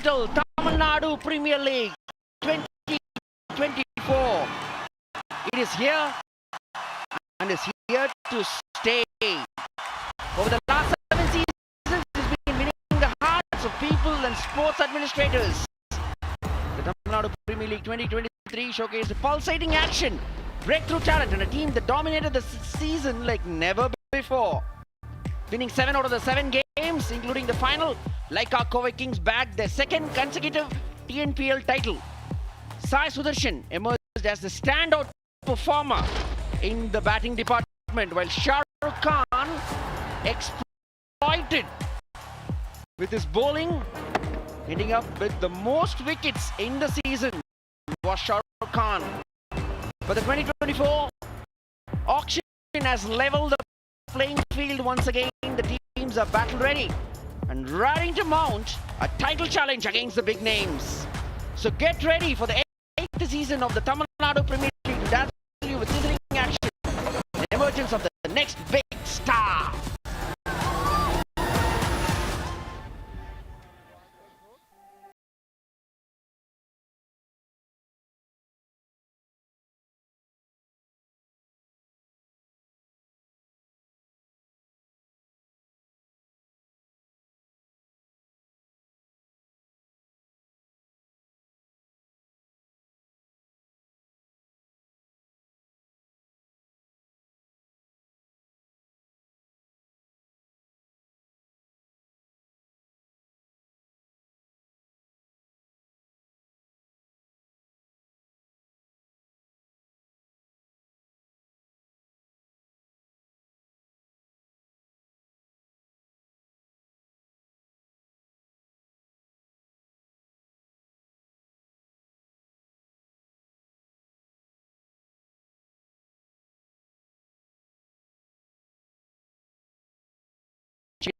title, Tamil Nadu Premier League 2024. It is here and is here to stay. Over the last 7 seasons, it has been winning the hearts of people and sports administrators. The Tamil Nadu Premier League 2023 showcased pulsating action, breakthrough talent, and a team that dominated the season like never before. Winning 7 out of the 7 games, including the final, Lyca Kovai Kings bagged their second consecutive TNPL title. Sai Sudarshan emerged as the standout performer in the batting department, while Shriram exploited with his bowling, ending up with the most wickets in the season was Shriram. But the 2024 auction has leveled the playing field once again. The teams are battle ready and ready to mount a title challenge against the big names. So get ready for the 8th season of the Tamil Nadu Premier League to dazzle you with sizzling action, the emergence of the next big star.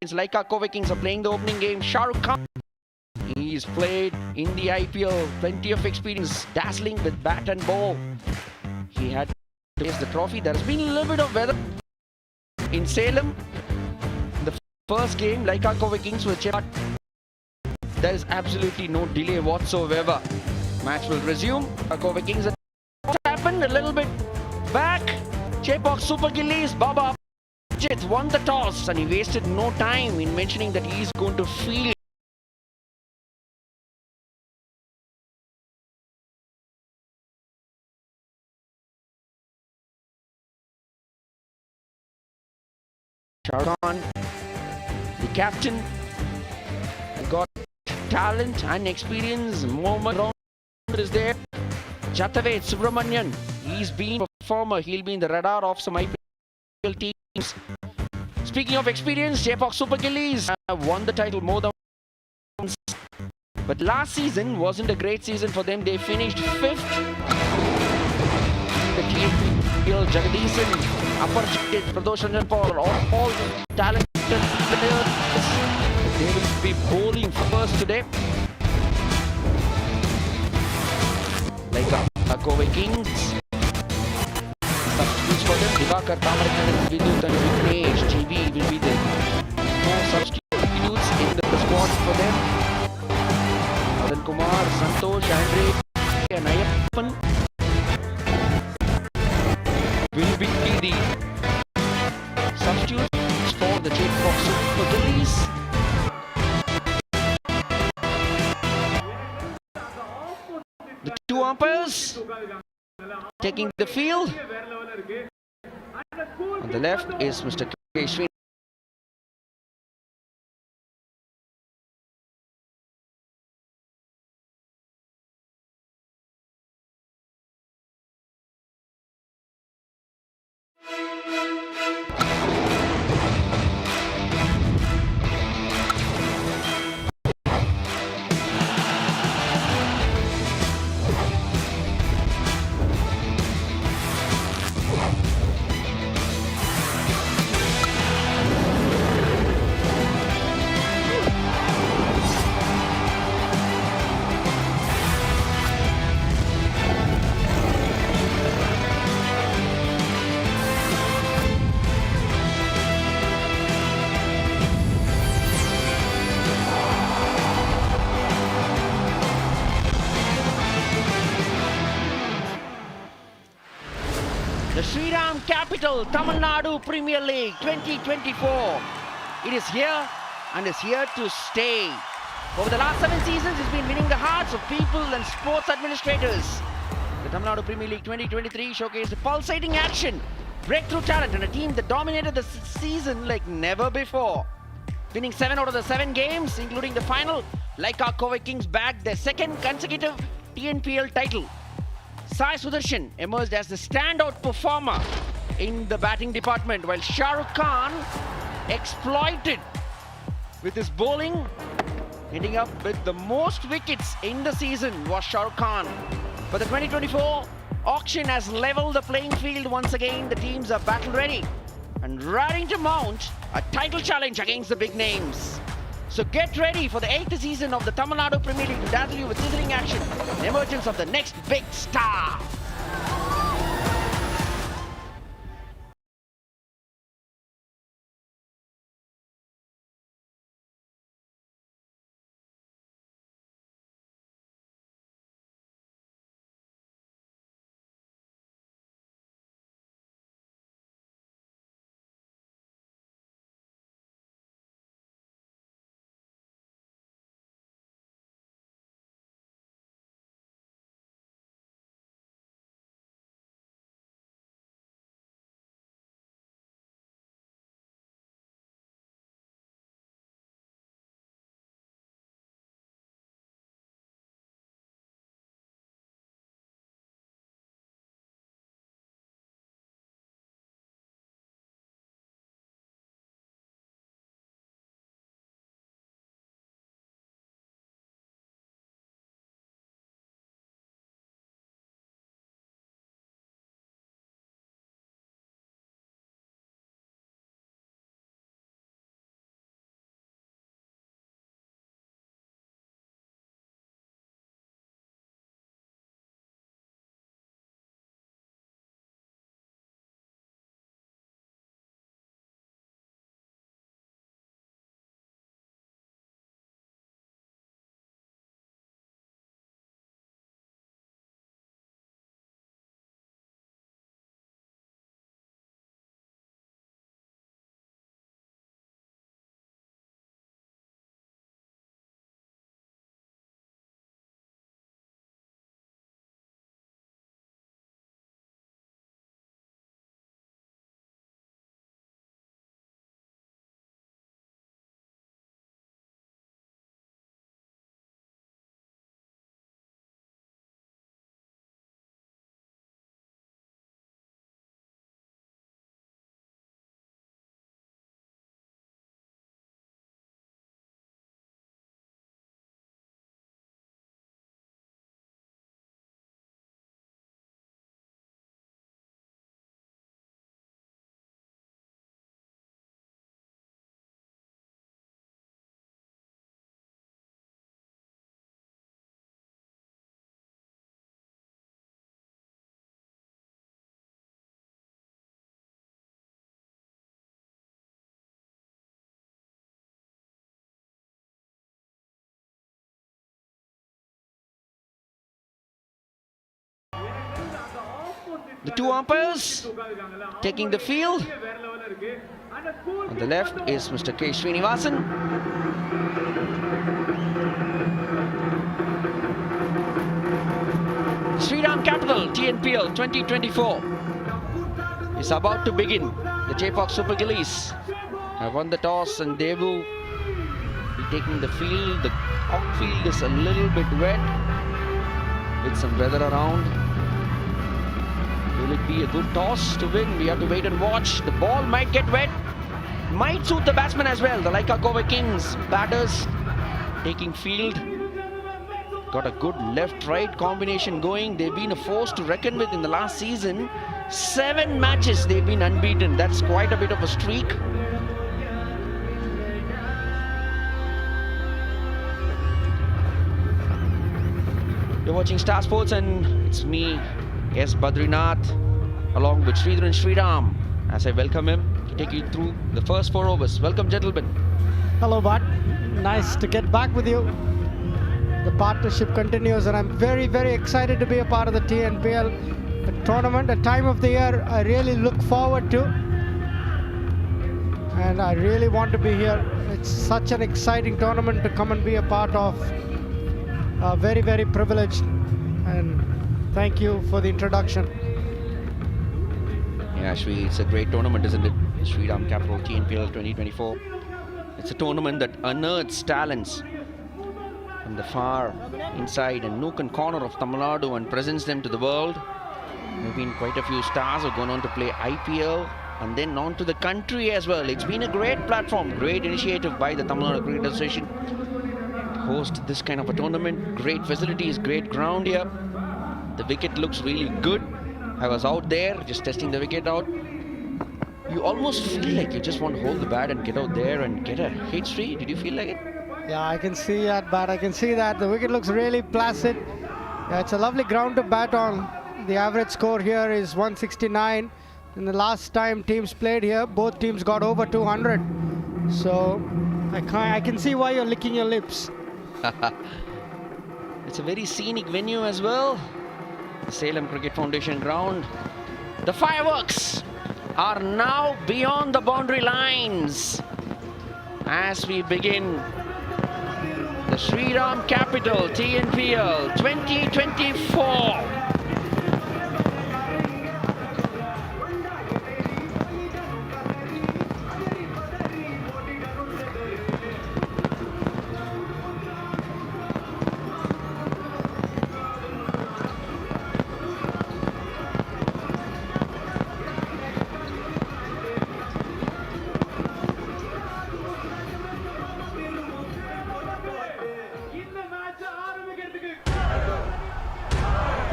Lyca Kovai Kings are playing the opening game. Shriram, he's played in the IPL, plenty of experience, dazzling with bat and ball. He had to raise the trophy. There has been a little bit of weather in Salem. In the first game, Lyca Kovai Kings with Chepauk. There is absolutely no delay whatsoever. Match will resume. Kovai Kings happened a little bit back. Chepauk Super Gillies, Baba won the toss, and he wasted no time in mentioning that he is going to field. Shriram, the captain, got talent and experience. Mohammed is there. Jataved Subramanian, he's been a performer. He'll be in the radar of some IPL teams. Speaking of experience, Chepauk Super Gillies have won the title more than once. But last season wasn't a great season for them. They finished 5th. The TNPL Jagadisan, Aparjit, Pradosh Ranjan Paul are all talented players. They will be bowling first today. Lyca Kovai Kings. Substitutes for them, Divakar, Tamarakan, Vidut and Viknesh. GB will be the more substitutes in the squad for them. Madan Kumar, Santosh, Andre and Ayappan will be the substitutes for the Chepauk Super Gillies. The 2 umpires taking the field. On the left is Mr. Shriram. capital, Tamil Nadu Premier League 2024. It is here and is here to stay. Over the last 7 seasons, it's been winning the hearts of people and sports administrators. The Tamil Nadu Premier League 2023 showcased pulsating action, breakthrough talent, and a team that dominated the season like never before. Winning 7 out of the 7 games, including the final, Lyca Kovai Kings bagged their second consecutive TNPL title. Sai Sudarshan emerged as the standout performer in the batting department, while Shah Khan exploited with his bowling. Ending up with the most wickets in the season was Shah Khan. But the 2024 auction has leveled the playing field once again. The teams are battle ready and ready to mount a title challenge against the big names. So get ready for the 8th season of the Tamil Nadu Premier League to dazzle you with sizzling action and the emergence of the next big star. The two umpires taking the field. On the left is Mr. K. Srinivasan. Shriram capital, TNPL 2024 is about to begin. The Chepauk Super Gillies have won the toss and they will be taking the field. The outfield is a little bit wet with some weather around. Will it be a good toss to win? We have to wait and watch. The ball might get wet. Might suit the batsman as well. The Lyca Kovai Kings batters taking field. Got a good left-right combination going. They've been a force to reckon with in the last season. 7 matches they've been unbeaten. That's quite a bit of a streak. You're watching Star Sports and it's me, S. Badrinath, along with Shriram and Shriram, as I welcome him to take you through the first 4 overs. Welcome, gentlemen. Hello, Bud. Nice to get back with you. The partnership continues and I'm very, very excited to be a part of the TNPL. a tournament, a time of the year I really look forward to. And I really want to be here. It's such an exciting tournament to come and be a part of. Very, very privileged. And thank you for the introduction. Yeah, Shri, it's a great tournament, isn't it? Shriram Capital TNPL 2024. It's a tournament that unearths talents from the far inside and nook and corner of Tamil Nadu and presents them to the world. There have been quite a few stars who have gone on to play IPL and then on to the country as well. It's been a great platform, great initiative by the Tamil Nadu Cricket Association to host this kind of a tournament. Great facilities, great ground here. The wicket looks really good. I was out there just testing the wicket out. You almost feel like you just want to hold the bat and get out there and get a hit. Sri, did you feel like it? Yeah, I can see that bat. I can see that. The wicket looks really placid. Yeah, it's a lovely ground to bat on. The average score here is 169. And the last time teams played here, both teams got over 200. So I can see why you're licking your lips. It's a very scenic venue as well. The Salem Cricket Foundation ground. The fireworks are now beyond the boundary lines as we begin the Shriram Capital TNPL 2024.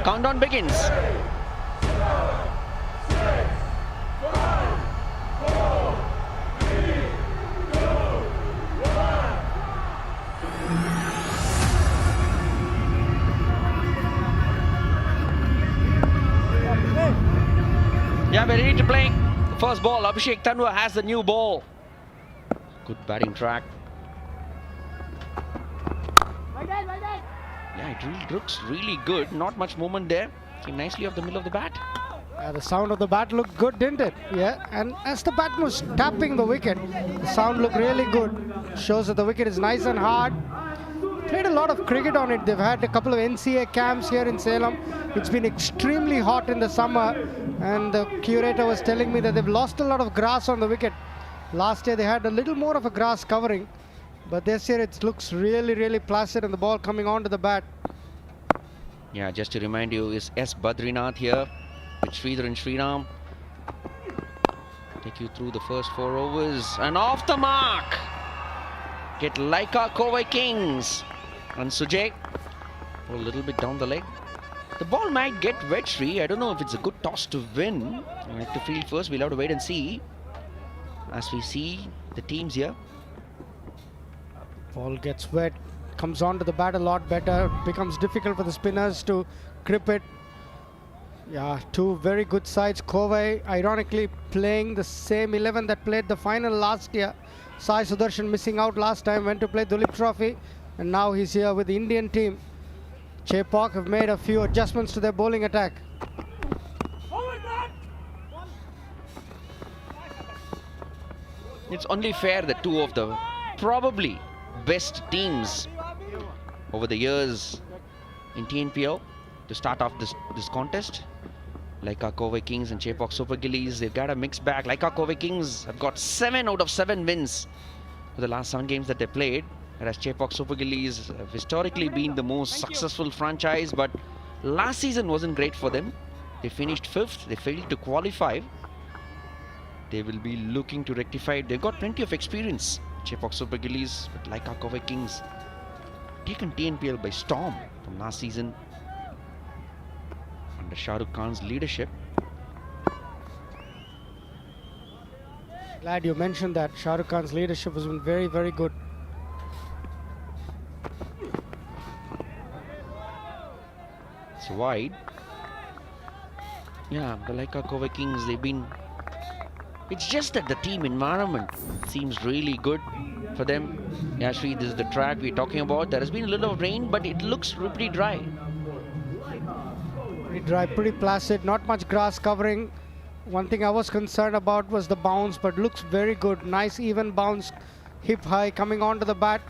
Countdown begins. Yeah, we're ready to play. First ball, Abhishek Tanwa has the new ball. Good batting track. Yeah, it really looks really good. Not much movement there. Came nicely off the middle of the bat. The sound of the bat looked good, didn't it? Yeah, and as the bat was tapping the wicket, the sound looked really good. Shows that the wicket is nice and hard. Played a lot of cricket on it. They've had a couple of NCA camps here in Salem. It's been extremely hot in the summer, and the curator was telling me that they've lost a lot of grass on the wicket. Last year they had a little more of a grass covering, but this year it looks really, really placid, and the ball coming onto the bat. Yeah, just to remind you, is S. Badrinath here with Sridhar and Shriram. Take you through the first 4 overs and off the mark. Get Lyca Kovai Kings and Sujay a little bit down the leg. The ball might get wet, Sri. I don't know if it's a good toss to win. I have to field first. We'll have to wait and see as we see the teams here. Ball gets wet, comes onto the bat a lot better. Becomes difficult for the spinners to grip it. Yeah, two very good sides. Kovai, ironically, playing the same 11 that played the final last year. Sai Sudarshan missing out last time, went to play Dulip Trophy, and now he's here with the Indian team. Chepauk have made a few adjustments to their bowling attack. It's only fair that two of the probably best teams over the years in TNPL to start off this contest, Lyca Kovai Kings and Chepauk Super Gillies, they've got a mixed bag. Lyca Kovai Kings have got 7 out of 7 wins for the last 7 games that they played, whereas Chepauk Super Gillies have historically been the most successful franchise, but last season wasn't great for them. They finished 5th, they failed to qualify. They will be looking to rectify. They've got plenty of experience. Chepauk Super Gillies with Lyca Kovai Kings taken TNPL by storm from last season under Shah Rukh Khan's leadership. Glad you mentioned that. Shah Rukh Khan's leadership has been very, very good. It's wide. Yeah, the Lyca Kovai Kings, they've been... It's just that the team environment seems really good for them. Yeah, Shri, this is the track we're talking about. There has been a little of rain, but it looks pretty dry. Pretty dry, pretty placid, not much grass covering. One thing I was concerned about was the bounce, but looks very good. Nice even bounce, hip high coming onto the bat.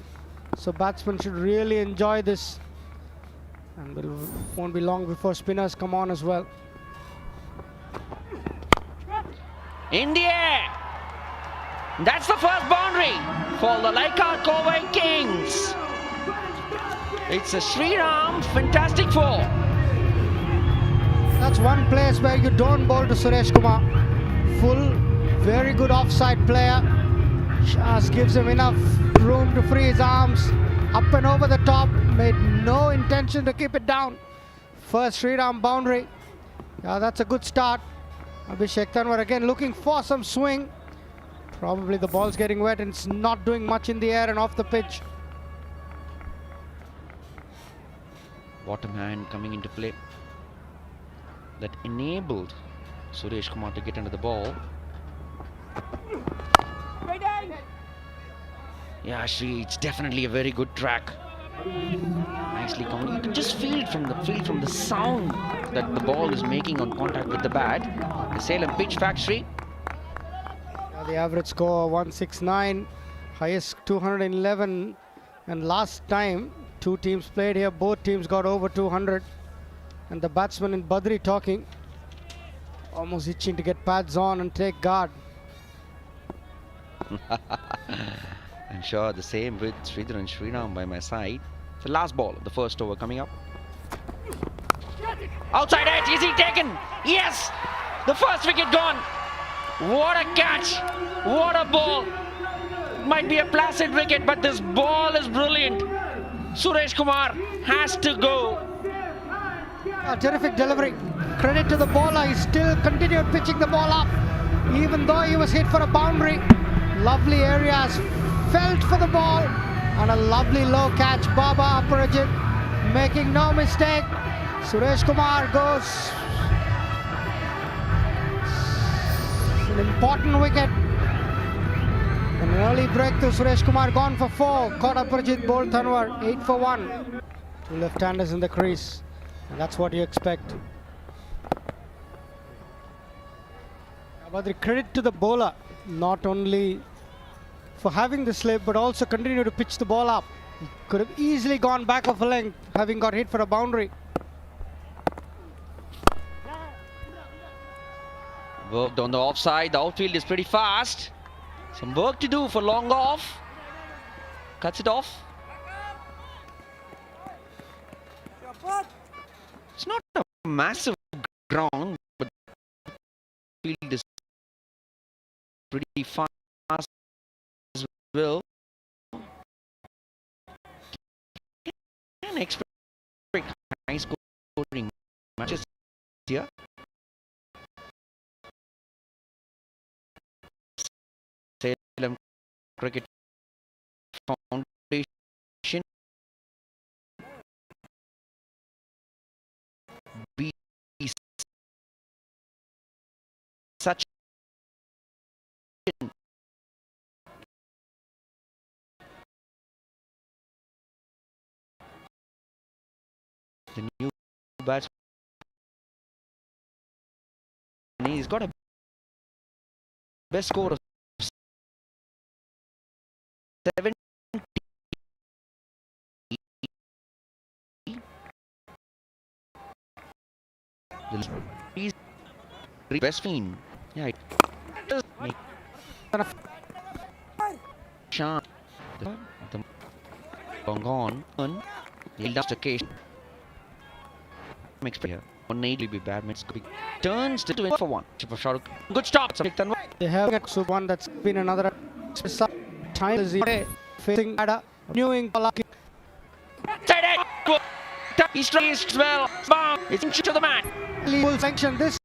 So batsmen should really enjoy this. And it won't be long before spinners come on as well. India! That's the first boundary for the Lyca Kovai Kings. It's a Shriram fantastic four. That's one place where you don't bowl to Suresh Kumar. Full, very good offside player. Shaz gives him enough room to free his arms. Up and over the top, made no intention to keep it down. First Shriram boundary. Yeah, that's a good start. Abhishek Tanwar again looking for some swing. Probably the ball's getting wet and it's not doing much in the air and off the pitch. Bottom hand coming into play. That enabled Suresh Kumar to get under the ball. Yeah, Shri, it's definitely a very good track. Nicely coming. You can just feel it from the sound that the ball is making on contact with the bat. The Salem pitch factory. Yeah, the average score 169, highest 211, and last time two teams played here, both teams got over 200. And the batsman in Badri talking, almost itching to get pads on and take guard. I'm sure the same with Sridhar and Shriram by my side. The last ball of the first over coming up. Outside edge, is he taken? Yes! The first wicket gone. What a catch! What a ball! Might be a placid wicket, but this ball is brilliant. Suresh Kumar has to go. A terrific delivery. Credit to the bowler. He still continued pitching the ball up, even though he was hit for a boundary. Lovely areas, felt for the ball, and a lovely low catch. Baba Aparajit making no mistake. Suresh Kumar goes. An important wicket. An early breakthrough. Suresh Kumar gone for 4. Caught Aparajit, bowled Tanwar. 8 for 1. Two left-handers in the crease. And that's what you expect. But the credit to the bowler, not only for having the slip, but also continue to pitch the ball up. He could have easily gone back of a length, having got hit for a boundary. Worked on the offside. The outfield is pretty fast. Some work to do for long off. Cuts it off. It's not a massive ground, but the field is pretty fast as well. Can expect high scoring matches here. Salem Cricket Foundation be such the new batsman. He's got a best score of 70. He's best fiend. Yeah, it does make sharp. The long on the last occasion. Makes here. 180 will be bad. Turns to win for 1. Chepauk. Good stop. They have got one that's been another time as he facing Ada, renewing. He strikes well. It's to the man. Will sanction this.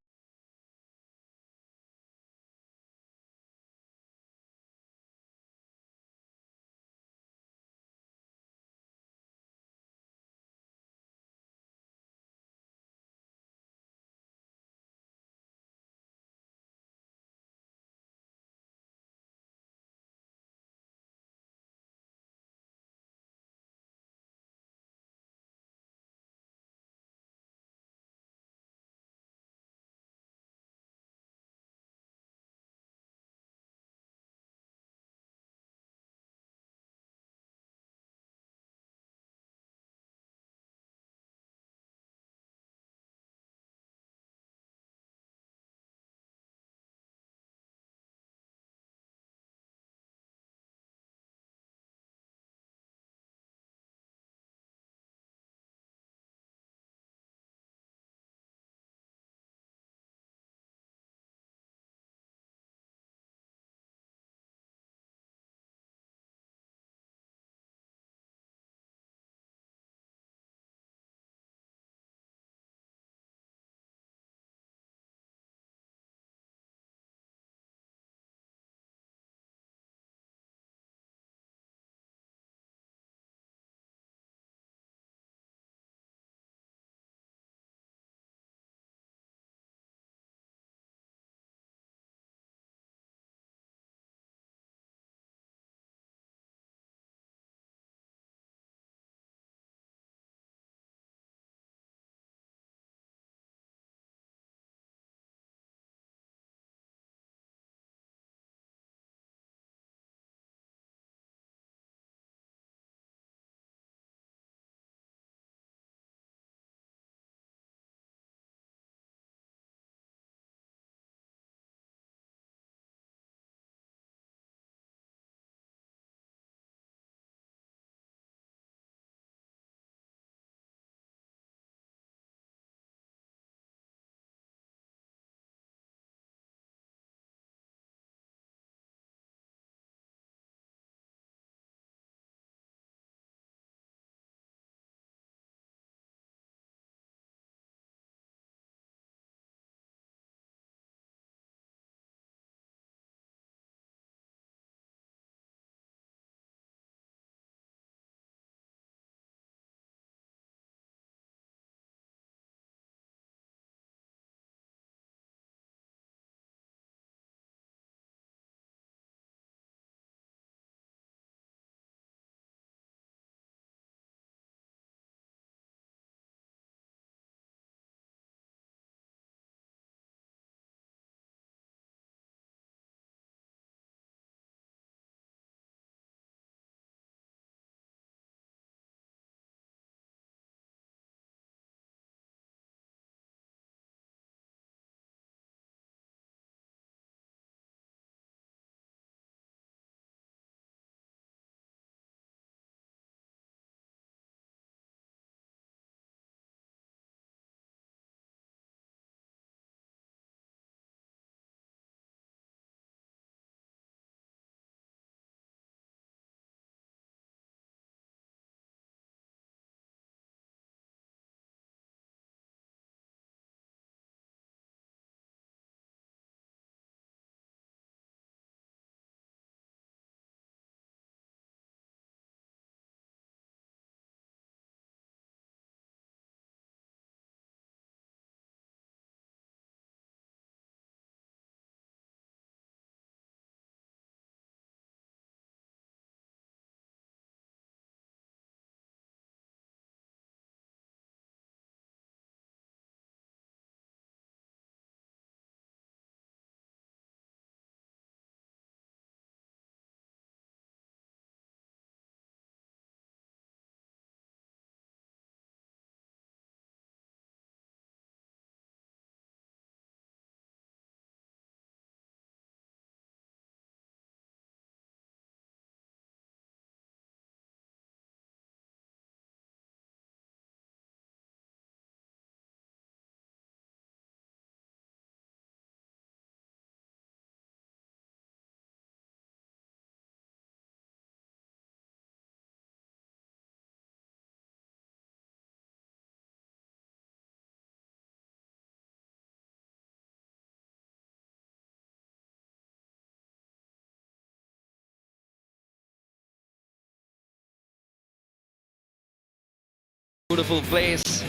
Beautiful place.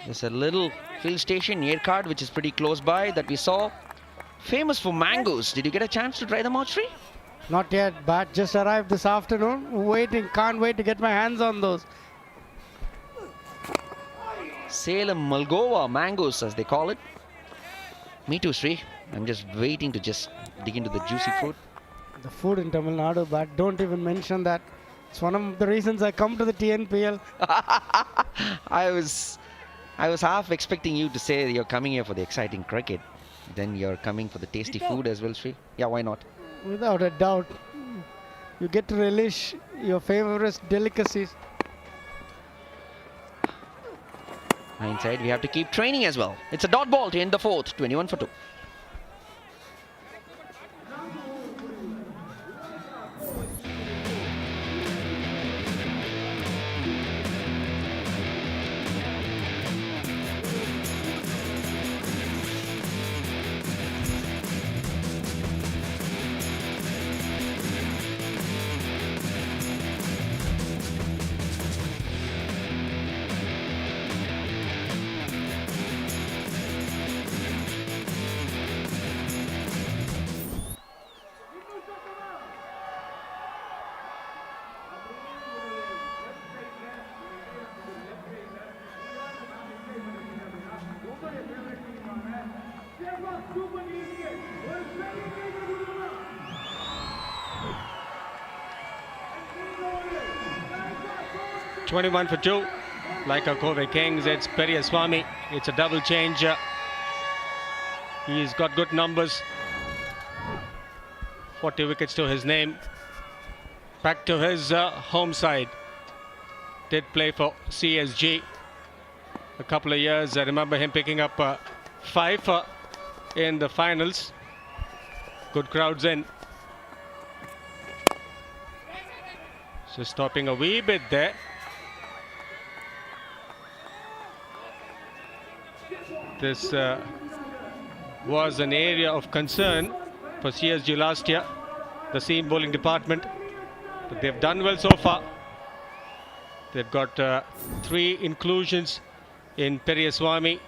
There's a little hill station, Yerkad, which is pretty close by, that we saw. Famous for mangoes. Did you get a chance to try them out, Sri? Not yet, but just arrived this afternoon. Waiting, can't wait to get my hands on those. Salem Malgova mangoes, as they call it. Me too, Sri. I'm just waiting to just dig into the juicy fruit. The food in Tamil Nadu, but don't even mention that. It's one of the reasons I come to the TNPL. I was half expecting you to say you're coming here for the exciting cricket. Then you're coming for the tasty food as well, Sri. Yeah, why not? Without a doubt. You get to relish your favorite delicacies. Inside, we have to keep training as well. It's a dot ball to end the fourth, 21 for 2. (21 for 2). Lyca Kovai Kings. It's Periyaswamy. It's a double change. He's got good numbers. 40 wickets to his name. Back to his home side. Did play for CSG a couple of years. I remember him picking up 5 in the finals. Good crowds in. So stopping a wee bit there. This was an area of concern for CSG last year, the seam bowling department. But they've done well so far. They've got 3 inclusions in Periyaswamy,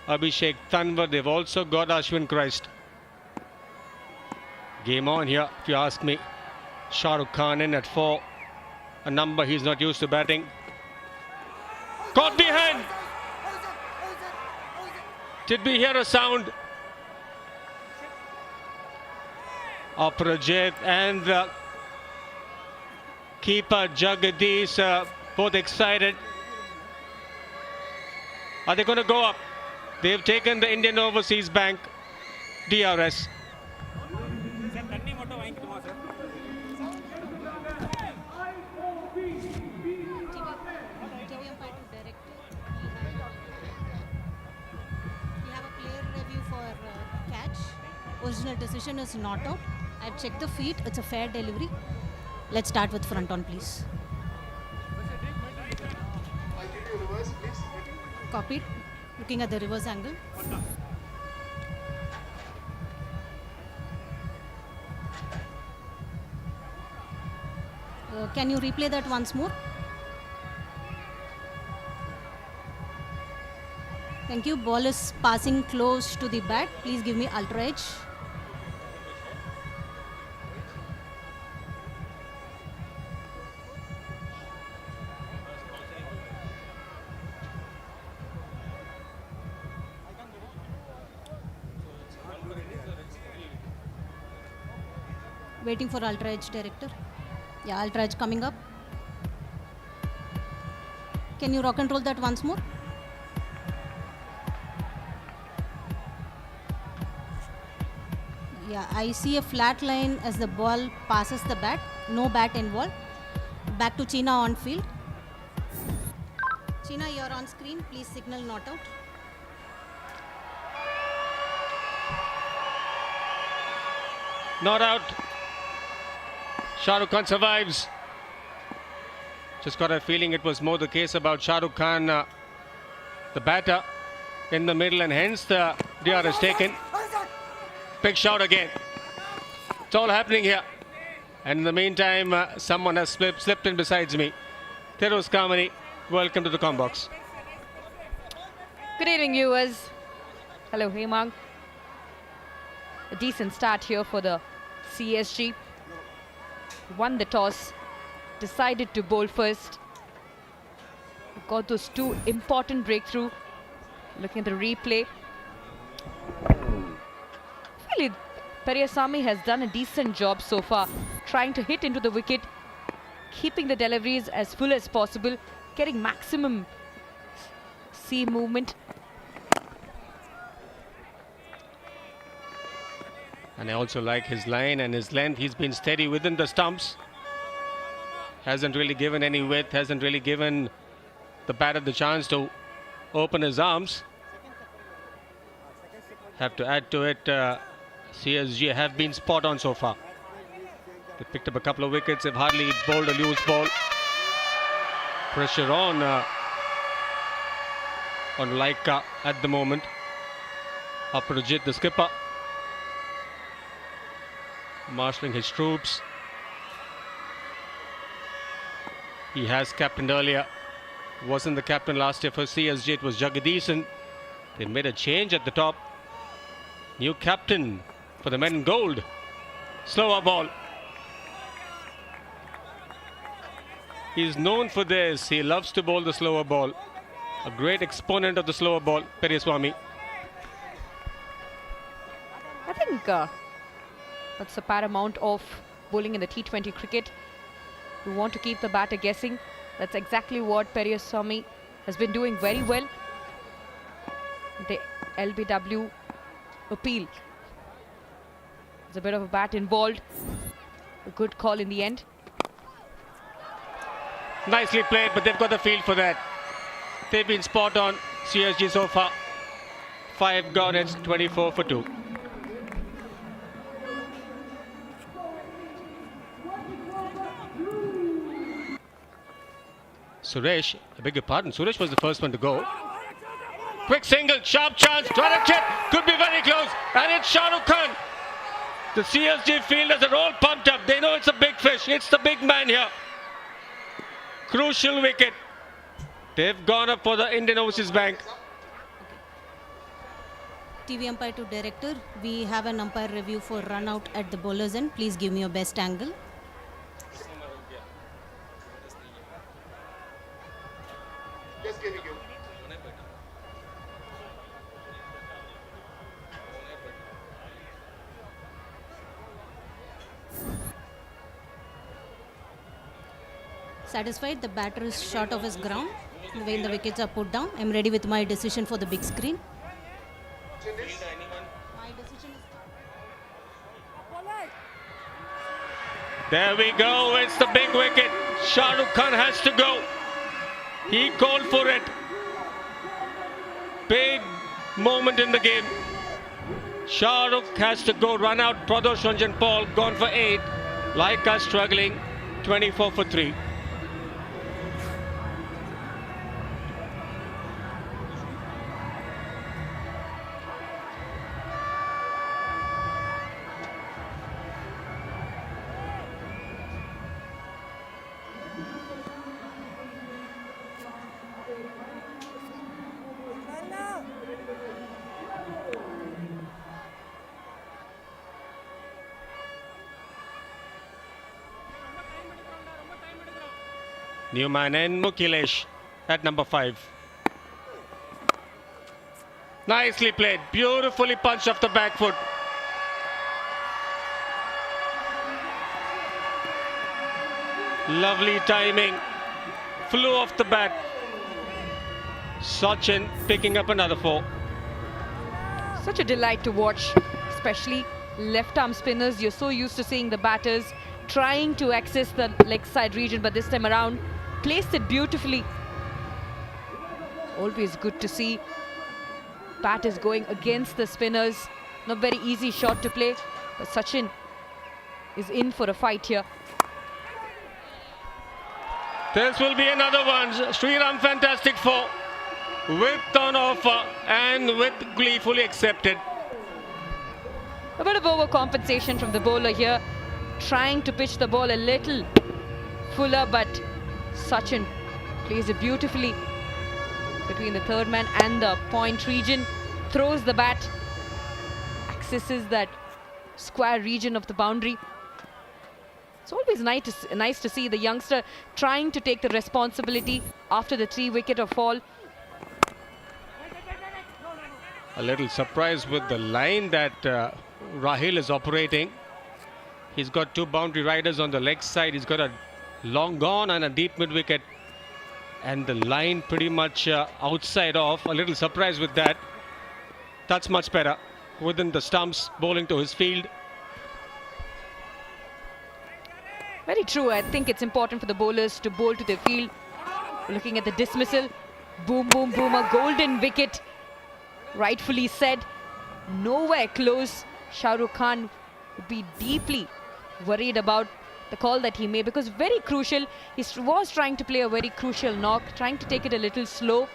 Abhishek Tanwar. They've also got Ashwin Christ. Game on here, if you ask me. Shah Rukh Khan in at 4, a number he's not used to batting. Caught behind. Did we hear a sound? Aparajit and the keeper Jagadish both excited. Are they going to go up? They've taken the Indian Overseas Bank DRS. Original decision is not out. I've checked the feet. It's a fair delivery. Let's start with front on, please. Copied. Looking at the reverse angle. Can you replay that once more? Thank you. Ball is passing close to the bat. Please give me ultra edge. Waiting for ultra edge, director. Yeah, ultra edge coming up. Can you rock and roll that once more? Yeah, I see a flat line as the ball passes the bat. No bat involved. Back to China on field. China, you're on screen. Please signal not out. Not out. Shah Rukh Khan survives. Just got a feeling it was more the case about Shah Rukh Khan, the batter, in the middle, and hence the DR is taken. Big shot again. It's all happening here. And in the meantime, someone has slipped in besides me. Teros Kamani, welcome to the Combox. Good evening, viewers. Hello, Hemang. A decent start here for the CSG. Won the toss, decided to bowl first. Got those two important breakthrough. Looking at the replay. Really, Periyasamy has done a decent job so far, trying to hit into the wicket, keeping the deliveries as full as possible, getting maximum seam movement. And I also like his line and his length. He's been steady within the stumps. Hasn't really given any width, hasn't really given the batter the chance to open his arms. Have to add to it, CSG have been spot on so far. They picked up a couple of wickets, they've hardly bowled a loose ball. Pressure on Lyca at the moment. Aparajit, the skipper, marshalling his troops. He has captained earlier. Wasn't the captain last year for CSG, it was Jagadisan. They made a change at the top. New captain for the men in gold. Slower ball. He's known for this. He loves to bowl the slower ball. A great exponent of the slower ball, Periyasamy. I think that's the paramount of bowling in the T20 cricket. You want to keep the batter guessing. That's exactly what Periyasamy has been doing very well. The LBW appeal. There's a bit of a bat involved. A good call in the end. Nicely played, but they've got the field for that. They've been spot on, CSG so far. 5 gone, it's 24 for 2. Suresh, I beg your pardon, Suresh was the first one to go. Quick single, sharp chance, direct hit, could be very close, and it's Shah Rukh Khan. The CSG fielders are all pumped up. They know it's a big fish, it's the big man here. Crucial wicket. They've gone up for the Indian Overseas Bank. TV umpire to director, we have an umpire review for run out at the bowler's end. Please give me your best angle. Satisfied, the batter is short of his ground when the wickets are put down. I'm ready with my decision for the big screen. My decision is... There we go, it's the big wicket. Shah Rukh Khan has to go. He called for it. Big moment in the game. Shah Rukh has to go, run out. Pradosh Ranjan Paul gone for 8. Lyca struggling, 24 for 3. Newman and Mukilesh at number 5. Nicely played, beautifully punched off the back foot. Lovely timing, flew off the bat. Sachin picking up another 4. Such a delight to watch, especially left arm spinners. You're so used to seeing the batters trying to access the leg side region, but this time around placed it beautifully. Always good to see batters going against the spinners. Not very easy shot to play, but Sachin is in for a fight here. This will be another one. Shriram fantastic 4 with on offer and with glee fully accepted. A bit of overcompensation from the bowler here, trying to pitch the ball a little fuller, but Sachin Plays it beautifully between the third man and the point region. Throws the bat. Accesses that square region of the boundary. It's always nice to see the youngster trying to take the responsibility after the 3-wicket fall. A little surprised with the line that Rahil is operating. He's got 2 boundary riders on the leg side. He's got a long gone and a deep mid-wicket. And the line pretty much outside off. A little surprised with that. That's much better. Within the stumps, bowling to his field. Very true. I think it's important for the bowlers to bowl to their field. Looking at the dismissal. Boom, boom, boom. A golden wicket. Rightfully said. Nowhere close. Shah Rukh Khan would be deeply worried about the call that he made, because very crucial. He was trying to play a very crucial knock, trying to take it a little slow.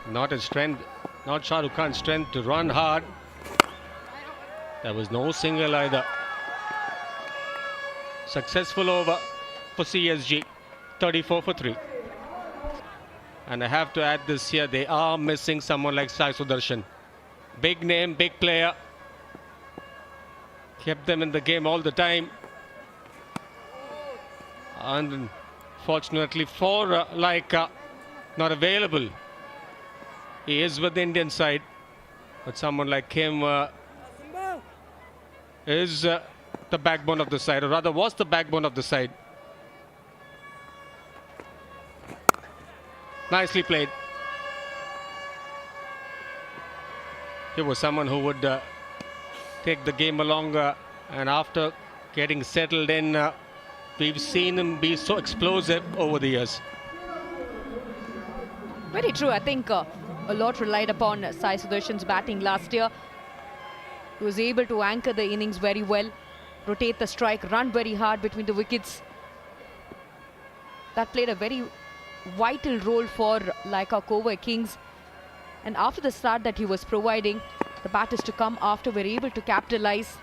Not his strength, not Shah Rukh Khan's strength to run hard. There was no single either. Successful over for CSG, 34 for 3. And I have to add this here, they are missing someone like Sai Sudarshan. Big name, big player. Kept them in the game all the time. And unfortunately for Lyca, not available. He is with the Indian side. But someone like him is the backbone of the side, or rather was the backbone of the side. Nicely played. He was someone who would take the game along, and after getting settled in, we've seen him be so explosive over the years. Very true. I think a lot relied upon Sai Sudarshan's batting last year. He was able to anchor the innings very well, rotate the strike, run very hard between the wickets. That played a very vital role for Lyca Kovai Kings. And after the start that he was providing, the batters to come after were able to capitalize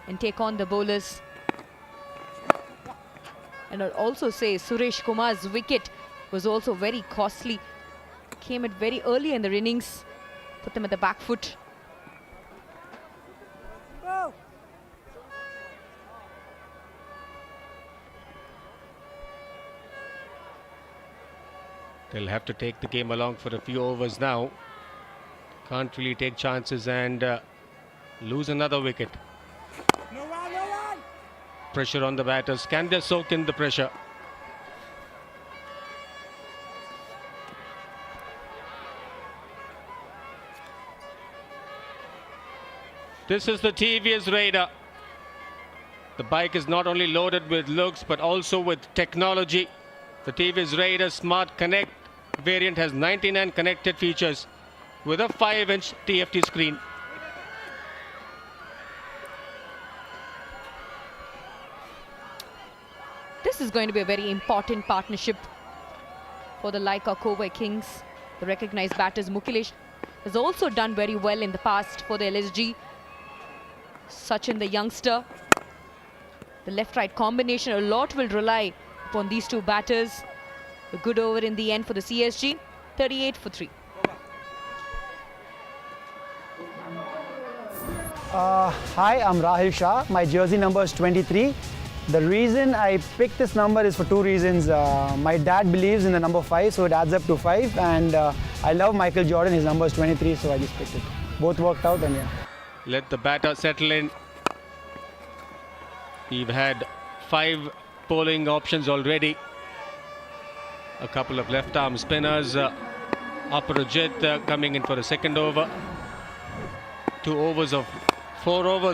and take on the bowlers. And I'll also say Suresh Kumar's wicket was also very costly. Came at very early in the innings, put them at the back foot. They'll have to take the game along for a few overs now. Can't really take chances and lose another wicket. Pressure on the batters. Can they soak in the pressure? This is the TVS Raider. The bike is not only loaded with looks but also with technology. The TVS Raider Smart Connect variant has 99 connected features with a 5-inch TFT screen. This is going to be a very important partnership for the Lyca Kovai Kings. The recognized batters Mukilesh has also done very well in the past for the LSG. Sachin, the youngster. The left-right combination, a lot will rely upon these two batters. A good over in the end for the CSG, 38 for 3. Hi, I'm Rahil Shah. My jersey number is 23. The reason I picked this number is for 2 reasons. My dad believes in the number 5, so it adds up to 5. And I love Michael Jordan. His number is 23, so I just picked it. Both worked out, and yeah. Let the batter settle in. We've had 5 bowling options already. A couple of left-arm spinners. Aparajit coming in for a second over. 4 overs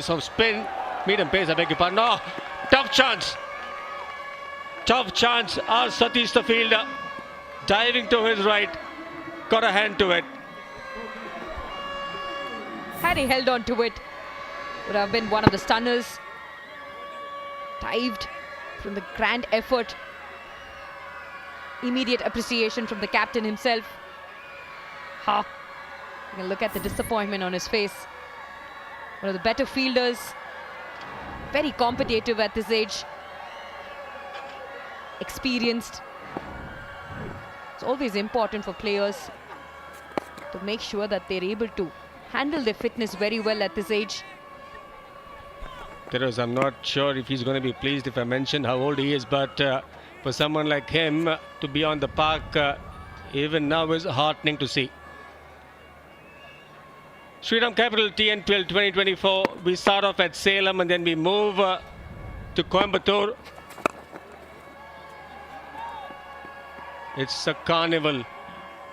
of spin. Medium pace, I beg your pardon. No, tough chance. Tough chance. Our Satish, the fielder, diving to his right. Got a hand to it. Had he held on to it, would have been one of the stunners. Dived from the grand effort. Immediate appreciation from the captain himself. Ha! You can look at the disappointment on his face. One of the better fielders. Very competitive at this age. Experienced. It's always important for players to make sure that they're able to handle their fitness very well at this age. I'm not sure if he's going to be pleased if I mention how old he is, but for someone like him to be on the park even now is heartening to see. Shriram Capital TNPL 2024. We start off at Salem and then we move to Coimbatore. It's a carnival,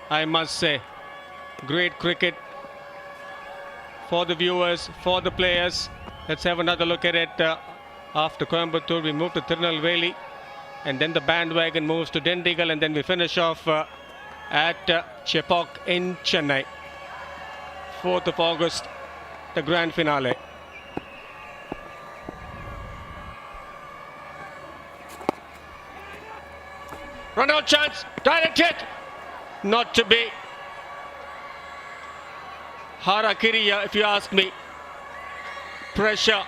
I must say. Great cricket for the viewers, for the players. Let's have another look at it. After Coimbatore, we move to Tirunelveli, and then the bandwagon moves to Dindigul, and then we finish off at Chepauk in Chennai. 4th of August, the grand finale. Run out chance, direct hit, not to be. Harakiri, if you ask me. Pressure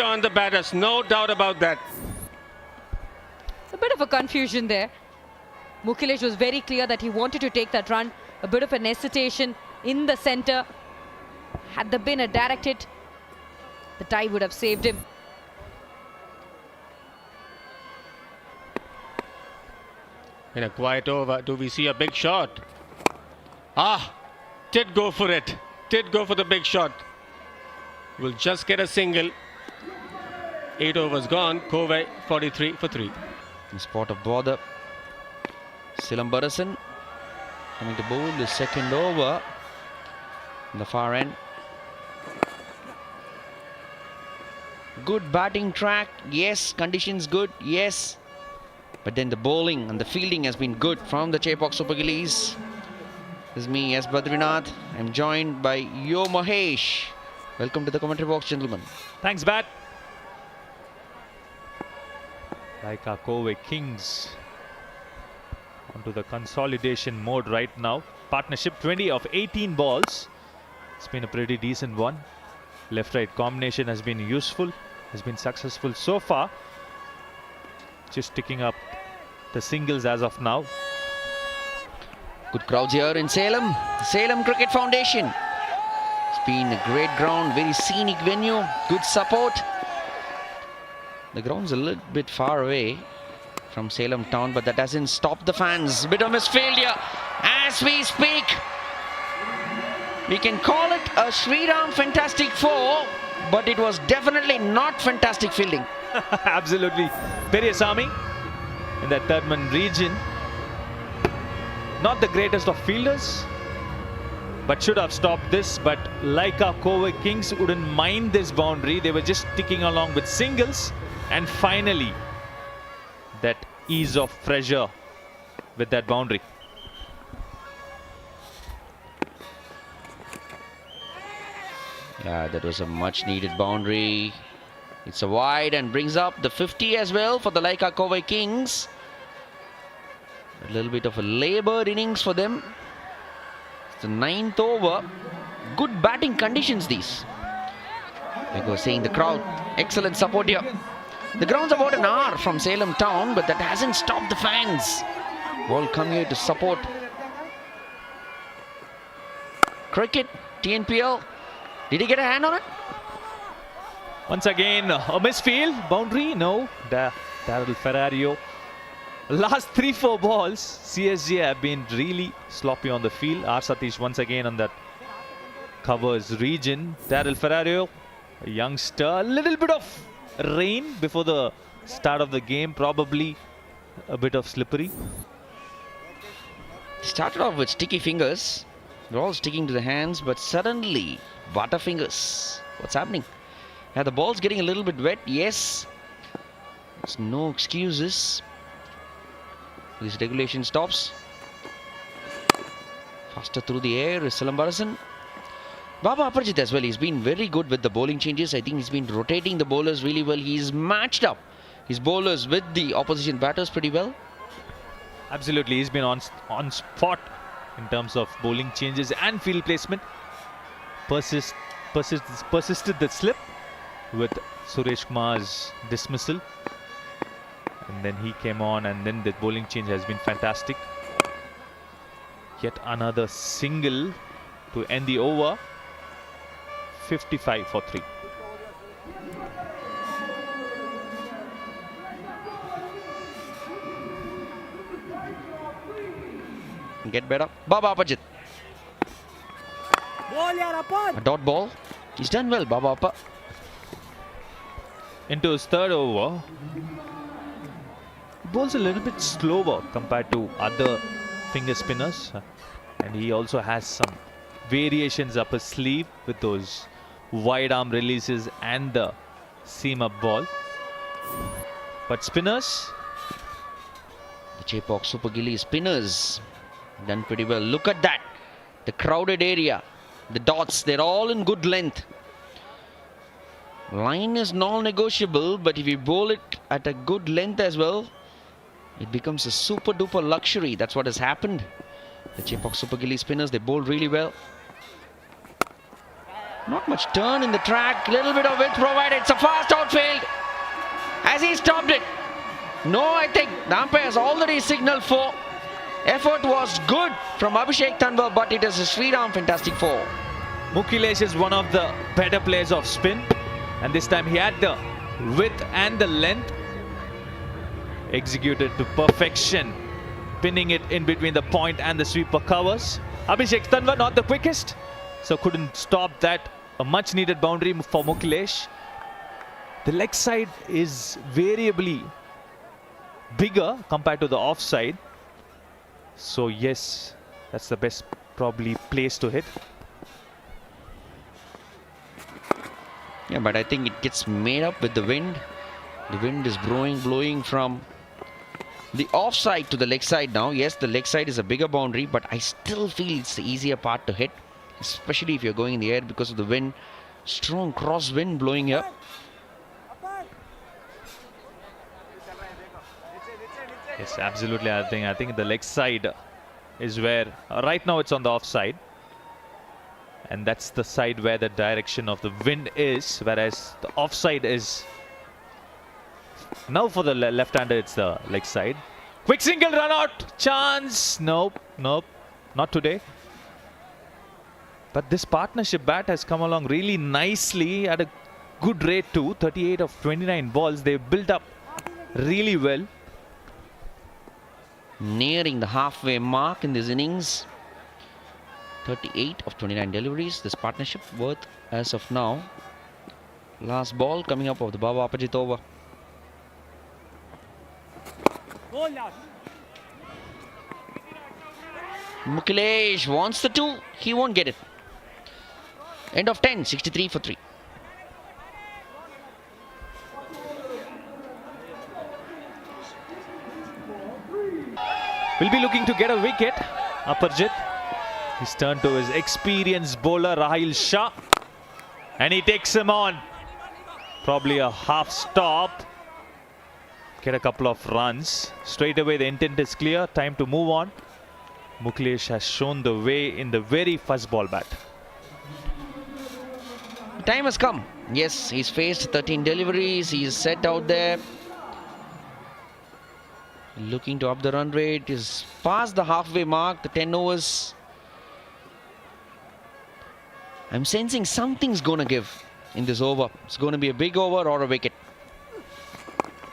on the batters, no doubt about that. It's a bit of a confusion there. Mukilesh was very clear that he wanted to take that run. A bit of an hesitation in the centre. Had there been a direct hit, the tie would have saved him. In a quiet over, do we see a big shot? Did go for it. Did go for the big shot. Will just get a single. 8 overs gone. Kovai 43 for 3. In spot of bother. Silambarasan coming to bowl the second over. On the far end. Good batting track. Yes. Conditions good. Yes. But then the bowling and the fielding has been good from the Chepauk Super Gillies. This is me, S. Badrinath. I'm joined by Yo Mahesh. Welcome to the commentary box, gentlemen. Thanks, Bat. Lyca Kovai Kings onto the consolidation mode right now. Partnership 20 of 18 balls. It's been a pretty decent one. Left-right combination has been useful, has been successful so far. Just ticking up the singles as of now. Good crowds here in Salem. Salem Cricket Foundation. It's been a great ground, very scenic venue, good support. The ground's a little bit far away from Salem town, but that doesn't stop the fans. Bit of misfield here as we speak. We can call it a Shriram Fantastic Four, but it was definitely not fantastic fielding. Absolutely. Periasamy in that third man region. Not the greatest of fielders, but should have stopped this. But Lyca Kovai Kings wouldn't mind this boundary. They were just ticking along with singles. And finally, that ease of pressure with that boundary. Yeah, that was a much needed boundary. It's a wide and brings up the 50 as well for the Lyca Kovai Kings. A little bit of a laboured innings for them. It's the 9th over. Good batting conditions these. Like I was saying, the crowd, excellent support here. The ground's about an hour from Salem town, but that hasn't stopped the fans. All come here to support cricket, TNPL. Did he get a hand on it? Once again, a misfield. Boundary? No. Daryl Ferrario. Last 3-4 balls, CSG have been really sloppy on the field. R. Satish once again on that covers region. Daryl Ferrario, a youngster. A little bit of rain before the start of the game. Probably a bit of slippery. Started off with sticky fingers. They're all sticking to the hands, but suddenly, butter fingers. What's happening? Yeah, the ball's getting a little bit wet. Yes. There's no excuses. This regulation stops. Faster through the air is Silambarasan. Baba Aparajit as well. He's been very good with the bowling changes. I think he's been rotating the bowlers really well. He's matched up his bowlers with the opposition batters pretty well. Absolutely. He's been on spot in terms of bowling changes and field placement. Persisted the slip with Suresh Kumar's dismissal. And then he came on, and then the bowling change has been fantastic. Yet another single to end the over. 55 for 3. Get better. Baba Apajit. A dot ball. He's done well, Baba Appa. Into his third over. He bowls a little bit slower compared to other finger spinners. And he also has some variations up his sleeve with those wide arm releases and the seam up ball. But spinners, The Chepauk Super Gillies spinners done pretty well. Look at that. The crowded area. The dots, they're all in good length. Line is non-negotiable, but if you bowl it at a good length as well, it becomes a super duper luxury. That's what has happened. The Chepauk Super Gillies spinners, they bowl really well. Not much turn in the track, little bit of width provided. It's a fast outfield. Has he stopped it? No, I think the umpire has already signaled for. Effort was good from Abhishek Tanwar, but it is a Shriram fantastic 4. Mukhilesh is one of the better players of spin. And this time he had the width and the length. Executed to perfection. Pinning it in between the point and the sweeper covers. Abhishek Tanwar not the quickest, so couldn't stop that. A much needed boundary for Mukhilesh. The leg side is variably bigger compared to the offside. So yes, that's the best probably place to hit. Yeah, but I think it gets made up with the wind. The wind is blowing from the offside to the leg side now. Yes, the leg side is a bigger boundary, but I still feel it's the easier part to hit, especially if you're going in the air because of the wind. Strong cross wind blowing here. Yes, absolutely. I think the leg side is where right now it's on the offside, and that's the side where the direction of the wind is, whereas the offside is now for the left-hander. It's the leg side. Quick single run out chance. Nope, not today. But this partnership bat has come along really nicely at a good rate too. 38 of 29 balls. They've built up really well. Nearing the halfway mark in this innings. 38 of 29 deliveries. This partnership worth as of now. Last ball coming up of the Baba Apajit over. Mukhilesh wants the 2. He won't get it. End of 10. 63 for 3. Will be looking to get a wicket. Aparjit. He's turned to his experienced bowler Rahil Shah, and he takes him on. Probably a half stop. Get a couple of runs. Straight away the intent is clear. Time to move on. Mukhilesh has shown the way in the very first ball bat. Time has come. Yes, he's faced 13 deliveries. He's set out there. Looking to up the run rate. Is past the halfway mark. The 10 overs. I'm sensing something's going to give in this over. It's going to be a big over or a wicket.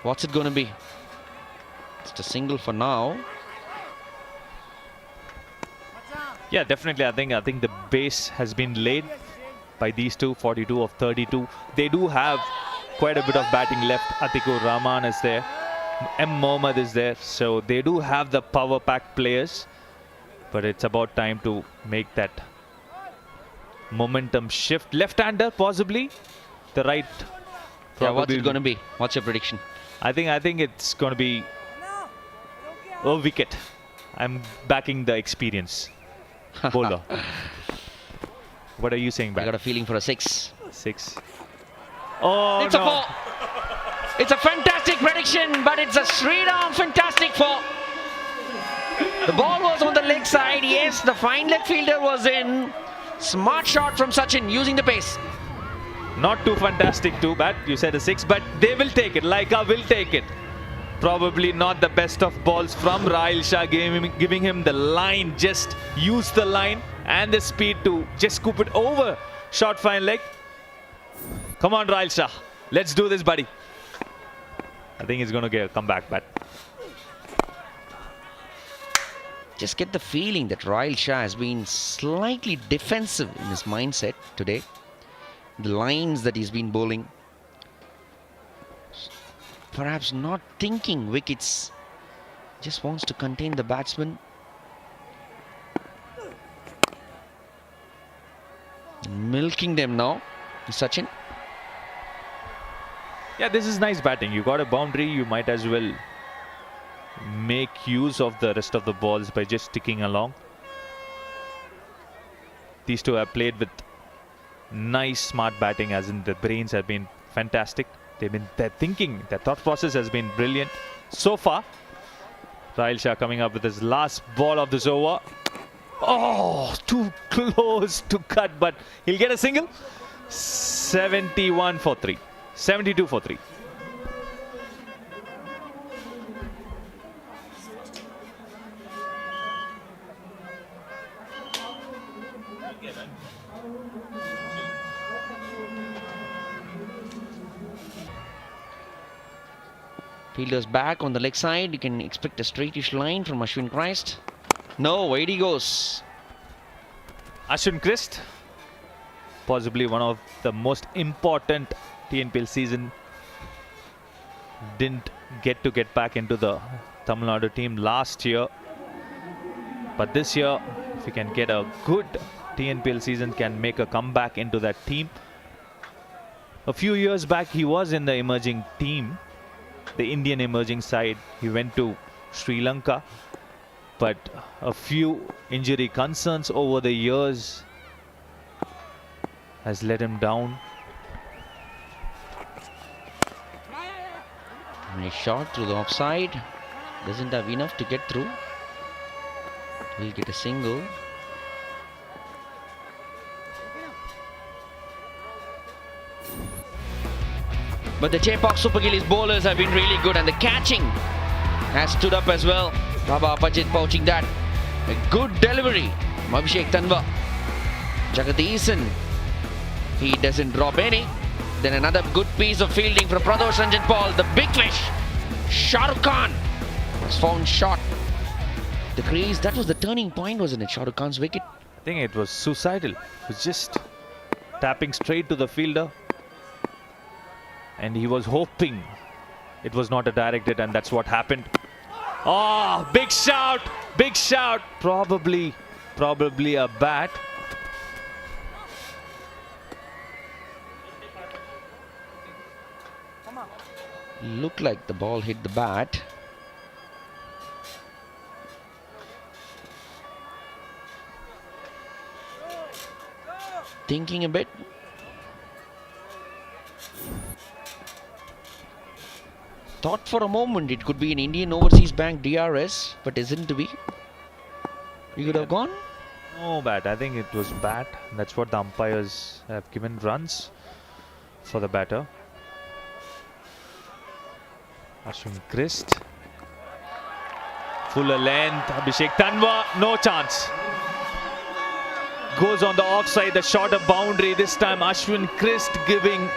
What's it going to be? Just a single for now. Yeah, definitely. I think the base has been laid by these two. 42 of 32. They do have quite a bit of batting left. Atikur Rahman is there. M. Mohammad is there. So they do have the power pack players. But it's about time to make that momentum shift. Left-hander possibly. The right. Yeah, what's it going to be? What's your prediction? I think it's going to be a wicket. I'm backing the experience bowler. What are you saying, I got a feeling for a 6. 6. Oh, it's a 4. It's a fantastic prediction, but it's a Shriram fantastic 4. The ball was on the leg side. Yes, the fine leg fielder was in. Smart shot from Sachin using the pace. Not too fantastic too bad. You said a 6, but they will take it. Lyca will take it. Probably not the best of balls from Rahil Shah, giving him the line. Just use the line and the speed to just scoop it over short fine leg. Come on, Rahil Shah. Let's do this, buddy. I think he's going to come back, but Just get the feeling that Rahil Shah has been slightly defensive in his mindset today. The lines that he's been bowling, perhaps not thinking wickets, just wants to contain the batsman. Milking them now, Sachin. yeah, this is nice batting. You got a boundary, you might as well make use of the rest of the balls by just sticking along. These two have played with nice smart batting, as in the brains have been fantastic. Their thinking, their thought process has been brilliant so far. Rahil Shah coming up with his last ball of this over. Oh, too close to cut, but he'll get a single. 71 for 3. 72 for 3. Fielders back on the leg side. You can expect a straightish line from Ashwin Christ. No, where he goes. Ashwin Christ, possibly one of the most important TNPL season. Didn't get back into the Tamil Nadu team last year. But this year, if he can get a good TNPL season, can make a comeback into that team. A few years back, he was in the emerging team, the Indian emerging side. He went to Sri Lanka, but a few injury concerns over the years has let him down. Nice shot through the offside. Doesn't have enough to get through. Will get a single. But the Chepauk Super Gillies bowlers have been really good, and the catching has stood up as well. Baba Apajit pouching that. A good delivery from Abhishek Tanwa. Jagadeesan, he doesn't drop any. Then another good piece of fielding from Pradosh Ranjan Paul. The big fish, Shah Rukh Khan, was found short. The crease, that was the turning point, wasn't it? Shah Rukh Khan's wicket. I think it was suicidal. It was just tapping straight to the fielder. And he was hoping it was not a direct hit, and that's what happened. Oh, big shout, big shout. Probably a bat. Looked like the ball hit the bat. Thinking a bit. Thought for a moment it could be an Indian Overseas Bank DRS, but isn't to be. You could have gone. No bat. I think it was bat. That's what the umpires have given runs for the batter. Ashwin Christ. Fuller length. Abhishek Tanwa. No chance. Goes on the offside. The shorter boundary. This time Ashwin Christ giving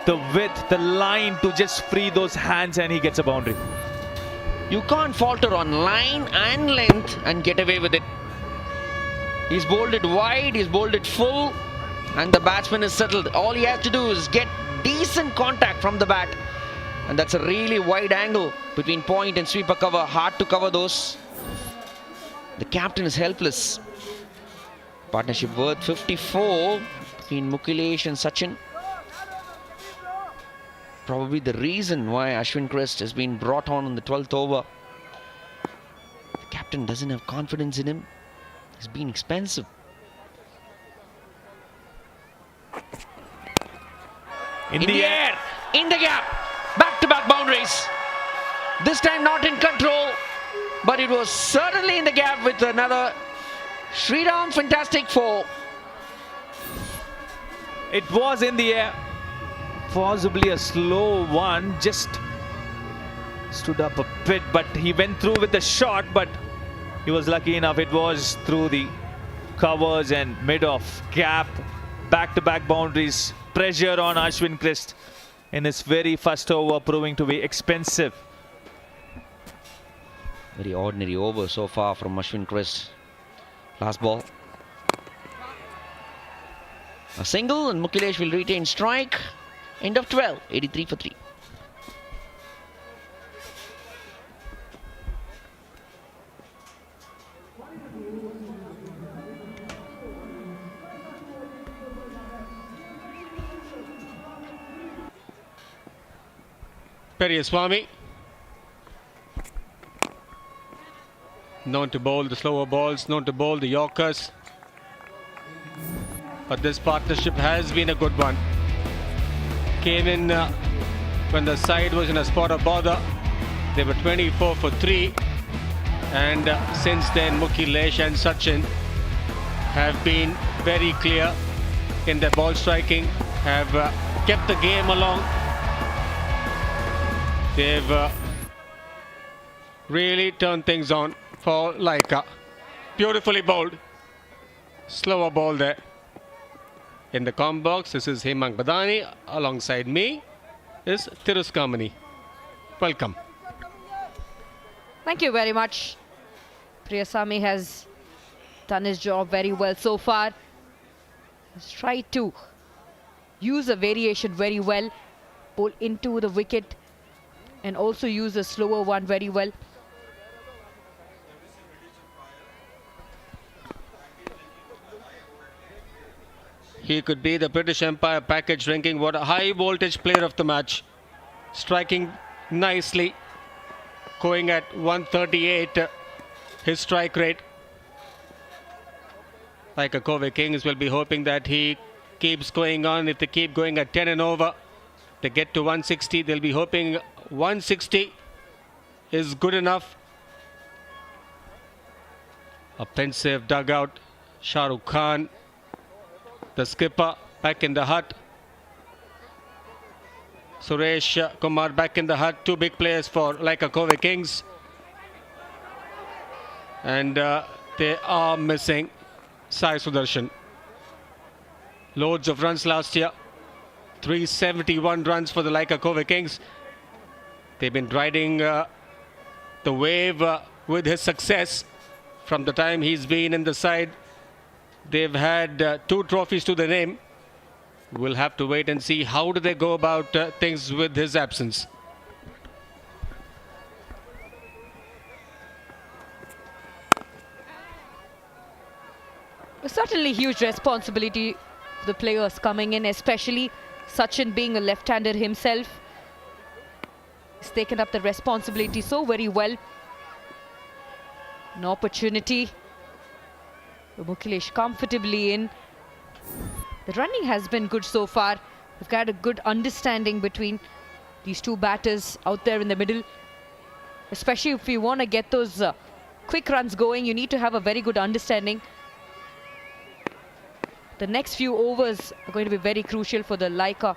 the width, the line to just free those hands, and he gets a boundary. You can't falter on line and length and get away with it. He's bowled it wide, he's bowled it full, and the batsman is settled. All he has to do is get decent contact from the bat, and that's a really wide angle between point and sweeper cover. Hard to cover those. The captain is helpless. Partnership worth 54 between Mukilesh and Sachin. Probably the reason why Ashwin Christ has been brought on the 12th over. The captain doesn't have confidence in him. He's been expensive. In the air. In the gap. Back-to-back boundaries. This time not in control, but it was certainly in the gap with another Shriram fantastic 4. It was in the air. Possibly a slow one, just stood up a bit, but he went through with the shot, but he was lucky enough. It was through the covers and mid-off gap. Back-to-back boundaries. Pressure on Ashwin Christ in his very first over, proving to be expensive. Very ordinary over so far from Ashwin Christ. Last ball. A single and Mukilesh will retain strike. End of 12, 83 for 3. Swami, known to bowl the slower balls, known to bowl the Yorkers. But this partnership has been a good one. Came in when the side was in a spot of bother. They were 24 for 3. And since then, Mukilesh and Sachin have been very clear in their ball striking, have kept the game along. They've really turned things on for Lyca. Beautifully bowled. Slower ball there. In the com box, this is Hemang Badani. Alongside me is Tiruskamani. Welcome. Thank you very much. Priyasami has done his job very well so far. He's tried to use a variation very well. Bowl into the wicket. And also use a slower one very well. He could be the British Empire package ranking. What a high voltage player of the match. Striking nicely. Going at 138. His strike rate. Like a Kovai Kings will be hoping that he keeps going on. If they keep going at 10 and over, they get to 160. They'll be hoping 160 is good enough. A pensive dugout. Shah Rukh Khan, the skipper, back in the hut. Suresh Kumar back in the hut. Two big players for Lyca Kovai Kings. And they are missing Sai Sudarshan. Loads of runs last year. 371 runs for the Lyca Kovai Kings. They've been riding the wave with his success from the time he's been in the side. They've had 2 trophies to the name. We'll have to wait and see how do they go about things with his absence. Certainly huge responsibility for the players coming in, especially Sachin being a left-hander himself. He's taken up the responsibility so very well. An opportunity for Mukilesh comfortably in. The running has been good so far. We've got a good understanding between these two batters out there in the middle. Especially if you want to get those quick runs going, you need to have a very good understanding. The next few overs are going to be very crucial for the Lyca.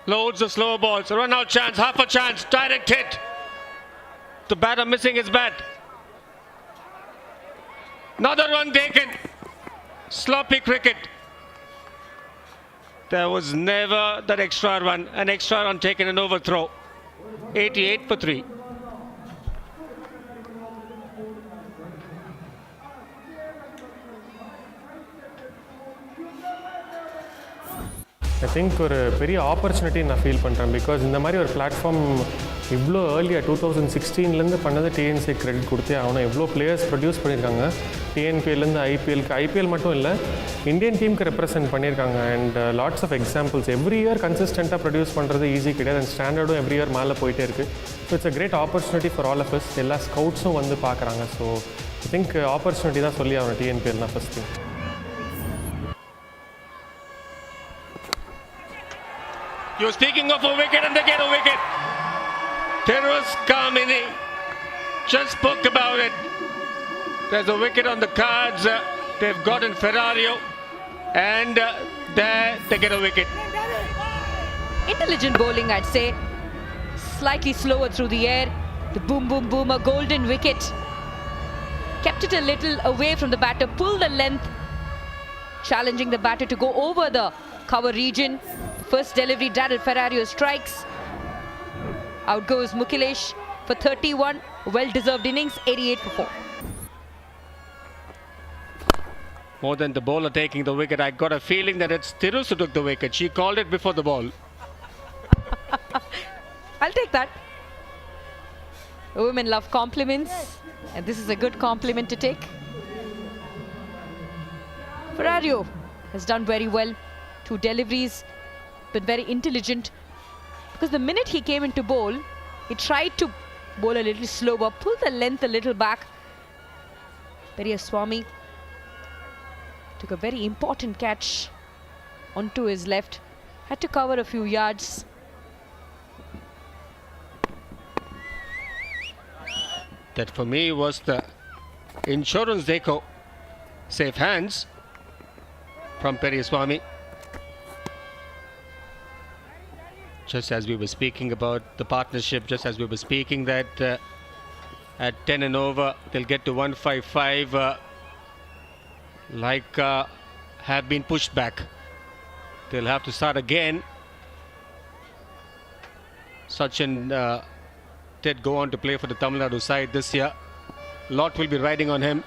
Loads of slower balls, run out chance, half a chance, direct hit. The batter missing his bat. Another run taken. Sloppy cricket. There was never that extra run. An extra run taken, an overthrow. 88 for 3. I think ஒரு பெரிய opportunity நான் feel பண்ணுறேன். Because இந்த மாதிரி ஒரு platform இவ்வளோ ஏர்லியாக 2016லேருந்து பண்ணது DNC credit கொடுத்தே ஆகணும். எவ்வளோ பிளேயர்ஸ் ப்ரொடியூஸ் பண்ணியிருக்காங்க. டிஎன்பிஎல்லேருந்து ஐபிஎல்க்கு, ஐபிஎல் மட்டும் இல்லை, இந்தியன் டீமுக்கு ரெப்ரசென்ட் பண்ணியிருக்காங்க. And lots of examples. Every year கன்சிஸ்டண்ட்டாக ப்ரொடியூஸ் பண்ணுறது ஈஸி கிடையாது. அண்ட் ஸ்டாண்டர்டும் எவ்ரி இயர் மேலே போயிட்டே இருக்குது. So it's a great opportunity for all of us. எல்லா ஸ்கவுட்ஸும் வந்து பார்க்குறாங்க. ஸோ ஐ திங்க் ஆப்பர்ச்சுனிட்டி தான் சொல்லி ஆகணும் டிஎன்பிஎல் தான் first. You're speaking of a wicket and they get a wicket. Tiruskamani just spoke about it. There's a wicket on the cards. They've gotten Ferrario and there they get a wicket. Intelligent bowling, I'd say. Slightly slower through the air. The boom, boom, boom, a golden wicket. Kept it a little away from the batter, pulled the length, challenging the batter to go over the cover region. First delivery, Daryl Ferrario strikes. Out goes Mukilesh for 31. Well-deserved innings, 88 for 4. More than the bowler taking the wicket, I got a feeling that it's Tirus who took the wicket. She called it before the ball. I'll take that. Women love compliments, and this is a good compliment to take. Ferrario has done very well. 2 deliveries, but very intelligent. Because the minute he came into bowl, he tried to bowl a little slower, pull the length a little back. Periyaswamy took a very important catch onto his left. Had to cover a few yards. That for me was the insurance deco. Safe hands from Periyaswamy. Just as we were speaking about the partnership, just as we were speaking that at 10 and over, they'll get to 155. Lyca have been pushed back. They'll have to start again. Sachin did go on to play for the Tamil Nadu side this year. Lot will be riding on him.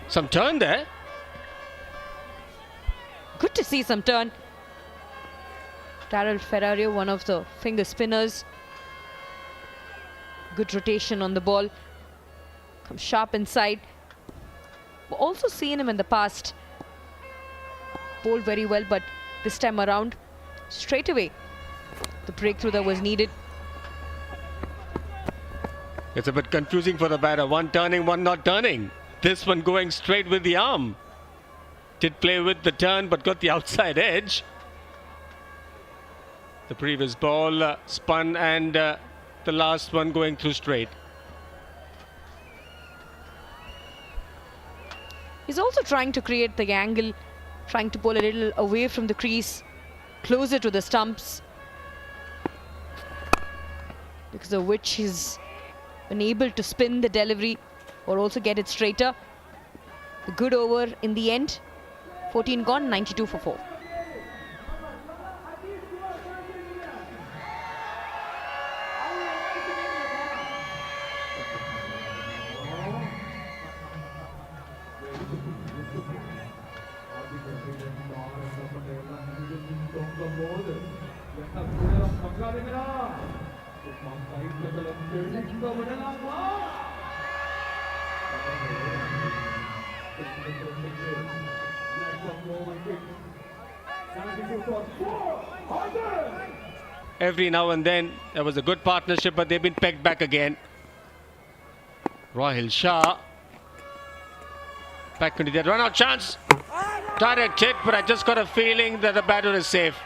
Some turn there. Good to see some turn. Daryl Ferrario, one of the finger spinners. Good rotation on the ball. Comes sharp inside. We've also seen him in the past bowl very well, but this time around, straight away, the breakthrough that was needed. It's a bit confusing for the batter. One turning, one not turning. This one going straight with the arm. Did play with the turn, but got the outside edge. The previous ball spun, and the last one going through straight. He's also trying to create the angle, trying to pull a little away from the crease, closer to the stumps, because of which he's been able to spin the delivery or also get it straighter. A good over in the end. 14 gone, 92 for 4. Every now and then there was a good partnership, but they've been pegged back again. Rahil Shah back into that run out chance. Direct hit, but I just got a feeling that the batter is safe.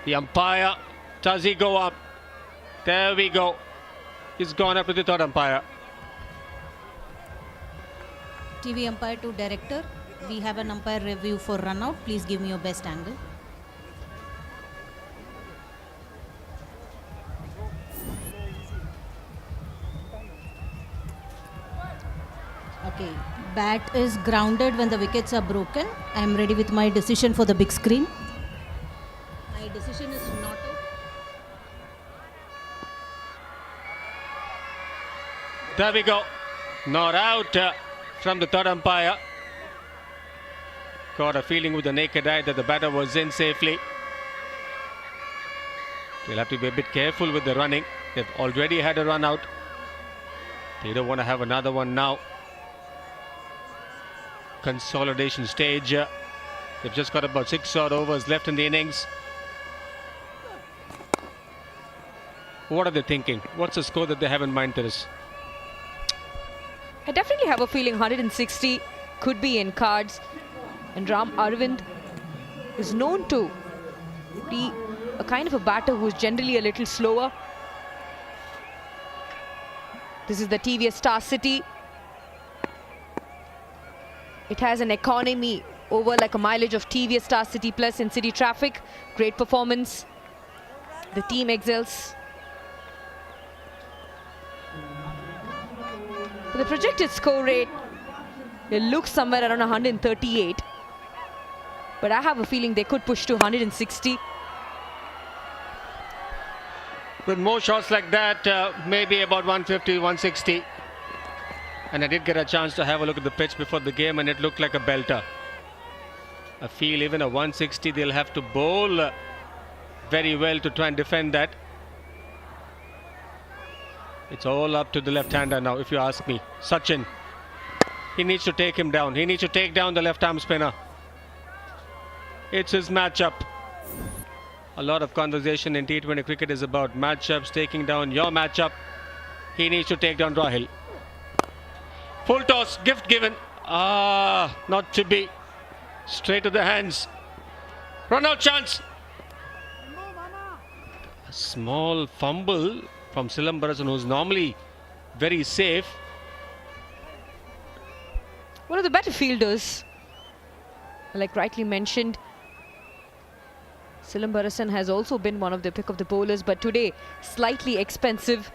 The umpire, does he go up? There we go. He's gone up to the third umpire. TV umpire to director. We have an umpire review for run out. Please give me your best angle. Okay, bat is grounded when the wickets are broken. I am ready with my decision for the big screen. My decision is not out. There we go. Not out from the third umpire. Got a feeling with the naked eye that the batter was in safely. They'll have to be a bit careful with the running. They've already had a run out. They don't want to have another one now. Consolidation stage. They've just got about 6 odd overs left in the innings. What are they thinking? What's the score that they have in mind, Teres? I definitely have a feeling 160 could be in cards. And Ram Arvind is known to be a kind of a batter who's generally a little slower. This is the TVS Star City. It has an economy over like a mileage of TVS Star City Plus in city traffic. Great performance. The team excels. For the projected score rate, it looks somewhere around 138. But I have a feeling they could push to 160. With more shots like that, maybe about 150, 160. And I did get a chance to have a look at the pitch before the game, and it looked like a belter. I feel even a 160, they'll have to bowl very well to try and defend that. It's all up to the left-hander now, if you ask me. Sachin. He needs to take him down. He needs to take down the left-arm spinner. It's his matchup. A lot of conversation in T20 cricket is about matchups, taking down your matchup. He needs to take down Rahil. Full toss, gift given. Not to be. Straight to the hands. Run out chance. A small fumble from Silambarasan, who's normally very safe. One of the better fielders. Like rightly mentioned, Silambarasan has also been one of the pick of the bowlers, but today slightly expensive,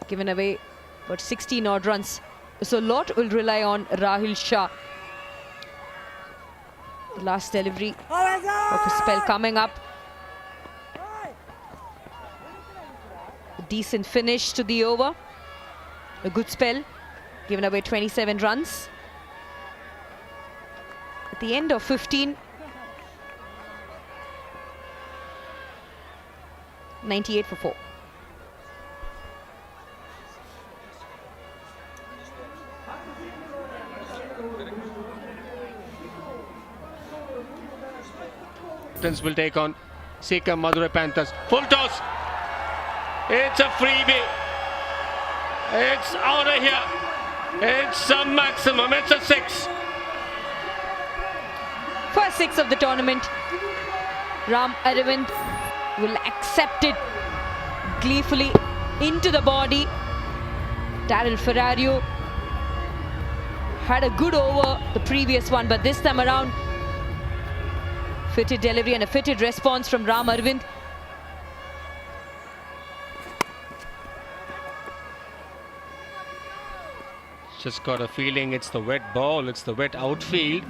given away about 16 odd runs. So a lot will rely on Rahil Shah. The last delivery of a spell coming up. A decent finish to the over. A good spell, given away 27 runs. At the end of 15, 98 for 4. Will take on Sikkim Madurai Panthers. Full toss. It's a freebie. It's out of here. It's a maximum. It's a 6. First 6 of the tournament. Ram Aravind will accept it gleefully into the body. Daryl Ferrario had a good over the previous one, but this time around, fitted delivery and a fitted response from Ram Aravind. Just got a feeling it's the wet ball, it's the wet outfield.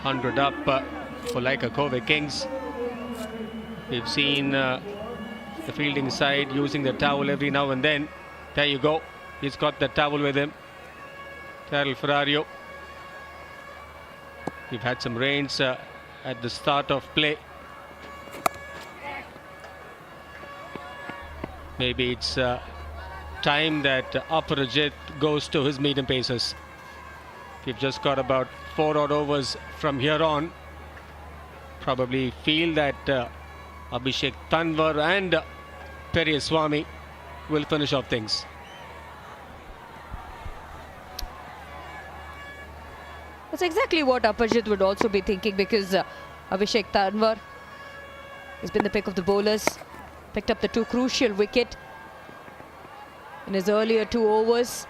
100 up for Lyca Kovai Kings. We've seen the fielding side using the towel every now and then. There you go. He's got the towel with him. Daryl Ferrario. We've had some rains at the start of play. Maybe it's time that Aparajit goes to his medium paces. We've just got about 4 odd overs from here on. Probably feel that Abhishek Tanwar and Periyaswamy will finish off things. That's exactly what Aparajit would also be thinking, because Abhishek Tanwar has been the pick of the bowlers. Picked up the 2 crucial wicket in his earlier 2 overs.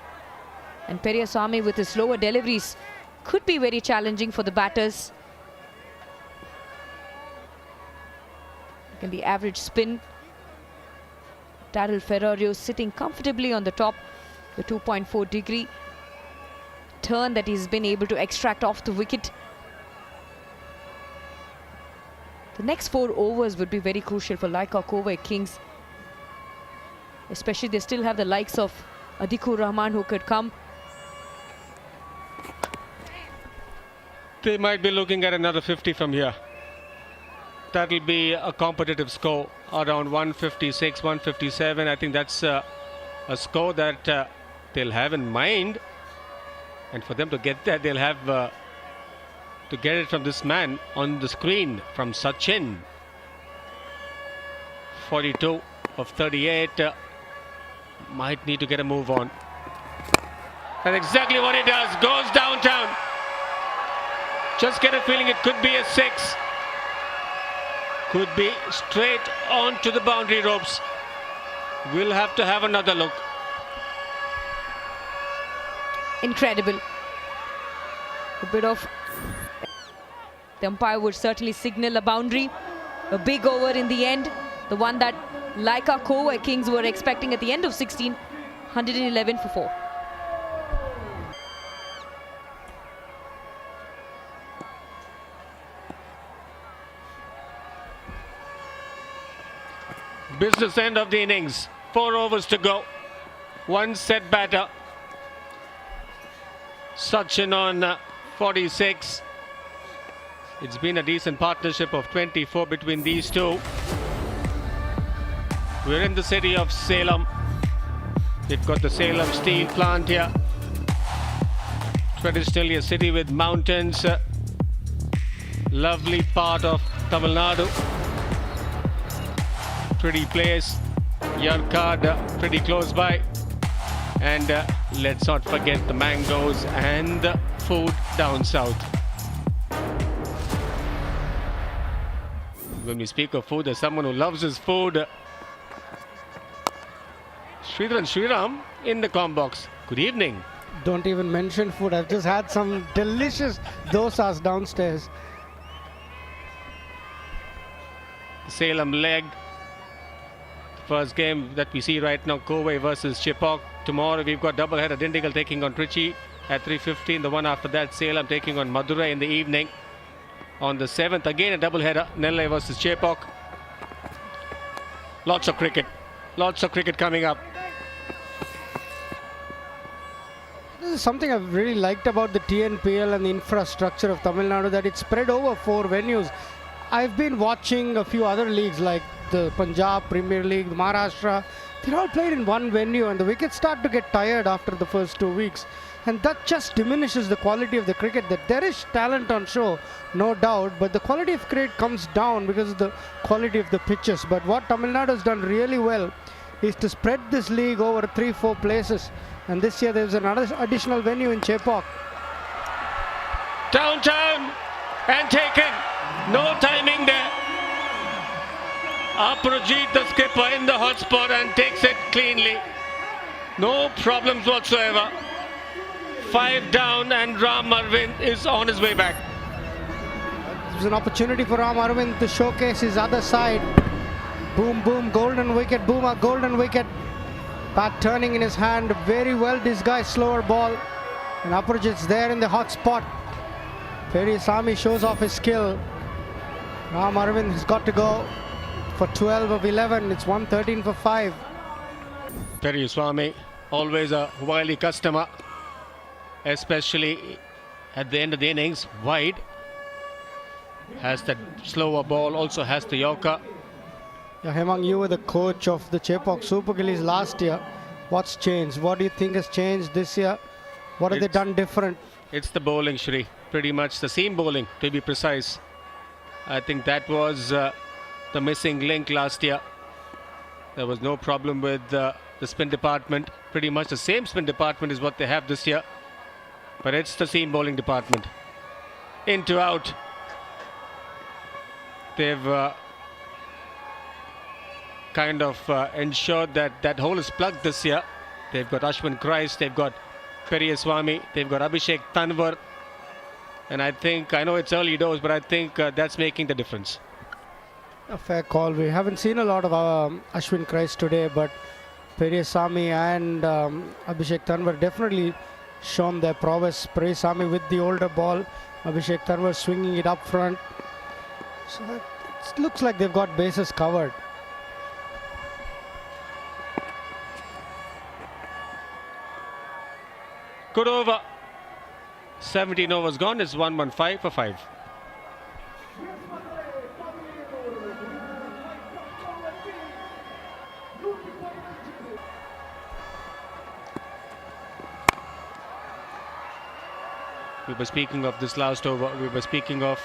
And Periyaswamy with his slower deliveries could be very challenging for the batters. And the average spin. Daryl Ferrario sitting comfortably on the top, the 2.4 degree turn that he's been able to extract off the wicket. The next 4 overs would be very crucial for Lyca Kovai Kings. Especially they still have the likes of Adikur Rahman who could come. They might be looking at another 50 from here. That'll be a competitive score around 156, 157. I think that's a score that they'll have in mind. And for them to get there, they'll have to get it from this man on the screen, from Sachin. 42 of 38. Might need to get a move on. That's exactly what he does. Goes downtown. Just get a feeling it could be a 6. Could be straight onto the boundary ropes. We'll have to have another look. Incredible. a bit of... The umpire would certainly signal a boundary. A big over in the end. The one that Lyca Kovai Kings were expecting at the end of 16. 111 for 4. Business end of the innings. 4 overs to go. 1 set batter. Sachin on 46. It's been a decent partnership of 24 between these two. We're in the city of Salem. We've got the Salem steel plant here. Traditionally a city with mountains. Lovely part of Tamil Nadu. Pretty place. Yarkad pretty close by. And let's not forget the mangoes and the food down south. When we speak of food, there's someone who loves his food. Shriram in the comm box. Good evening. Don't even mention food. I've just had some delicious dosas downstairs. Salem leg. First game that we see right now, Kovai versus Chepauk. Tomorrow we've got doubleheader, Dindigul taking on Trichy at 3:15. The one after that, Salem taking on Madurai in the evening. On the 7th, again a doubleheader, Nellai versus Chepauk. Lots of cricket. Lots of cricket coming up. This is something I've really liked about the TNPL and the infrastructure of Tamil Nadu, that it's spread over 4 venues. I've been watching a few other leagues like the Punjab Premier League, the Maharashtra. They're all played in one venue and the wickets start to get tired after the first 2 weeks. And that just diminishes the quality of the cricket. That there is talent on show, no doubt, but the quality of cricket comes down because of the quality of the pitches. But what Tamil Nadu has done really well is to spread this league over 3-4 places. And this year there's another additional venue in Chepauk. Downtown and taken. No timing there. Aprajit, the skipper, in the hot spot and takes it cleanly. No problems whatsoever. 5 down and Ram Arvind is on his way back. There's an opportunity for Ram Arvind to showcase his other side. Boom, boom, golden wicket, boom, a golden wicket. Bat turning in his hand, very well disguised slower ball. And Aprajit's there in the hot spot. Periasamy shows off his skill. Ram Arvind has got to go for 12 of 11. It's 113 for 5. Periasamy, always a wily customer, especially at the end of the innings. Wide. Has that slower ball, also has the Yorker. Yeah, Hemang, you were the coach of the Chepauk Super Gillies last year. What's changed? What do you think has changed this year? What have they done different? It's the bowling, Shri. Pretty much the same bowling, to be precise. I think that was the missing link last year. There was no problem with the spin department. Pretty much the same spin department is what they have this year. But it's the seam bowling department. In to out. They've kind of ensured that that hole is plugged this year. They've got Ashwin Christ, they've got Periasamy, they've got Abhishek Tanwar. And I think, I know it's early doors, but I think that's making the difference. A fair call. We haven't seen a lot of Ashwin Christ today, but Periasamy and Abhishek Tanwar definitely shown their prowess. Periasamy with the older ball, Abhishek Tanwar swinging it up front. So it looks like they've got bases covered. Good over. 17 overs gone. It's 115 for 5. We were speaking of this last over. We were speaking of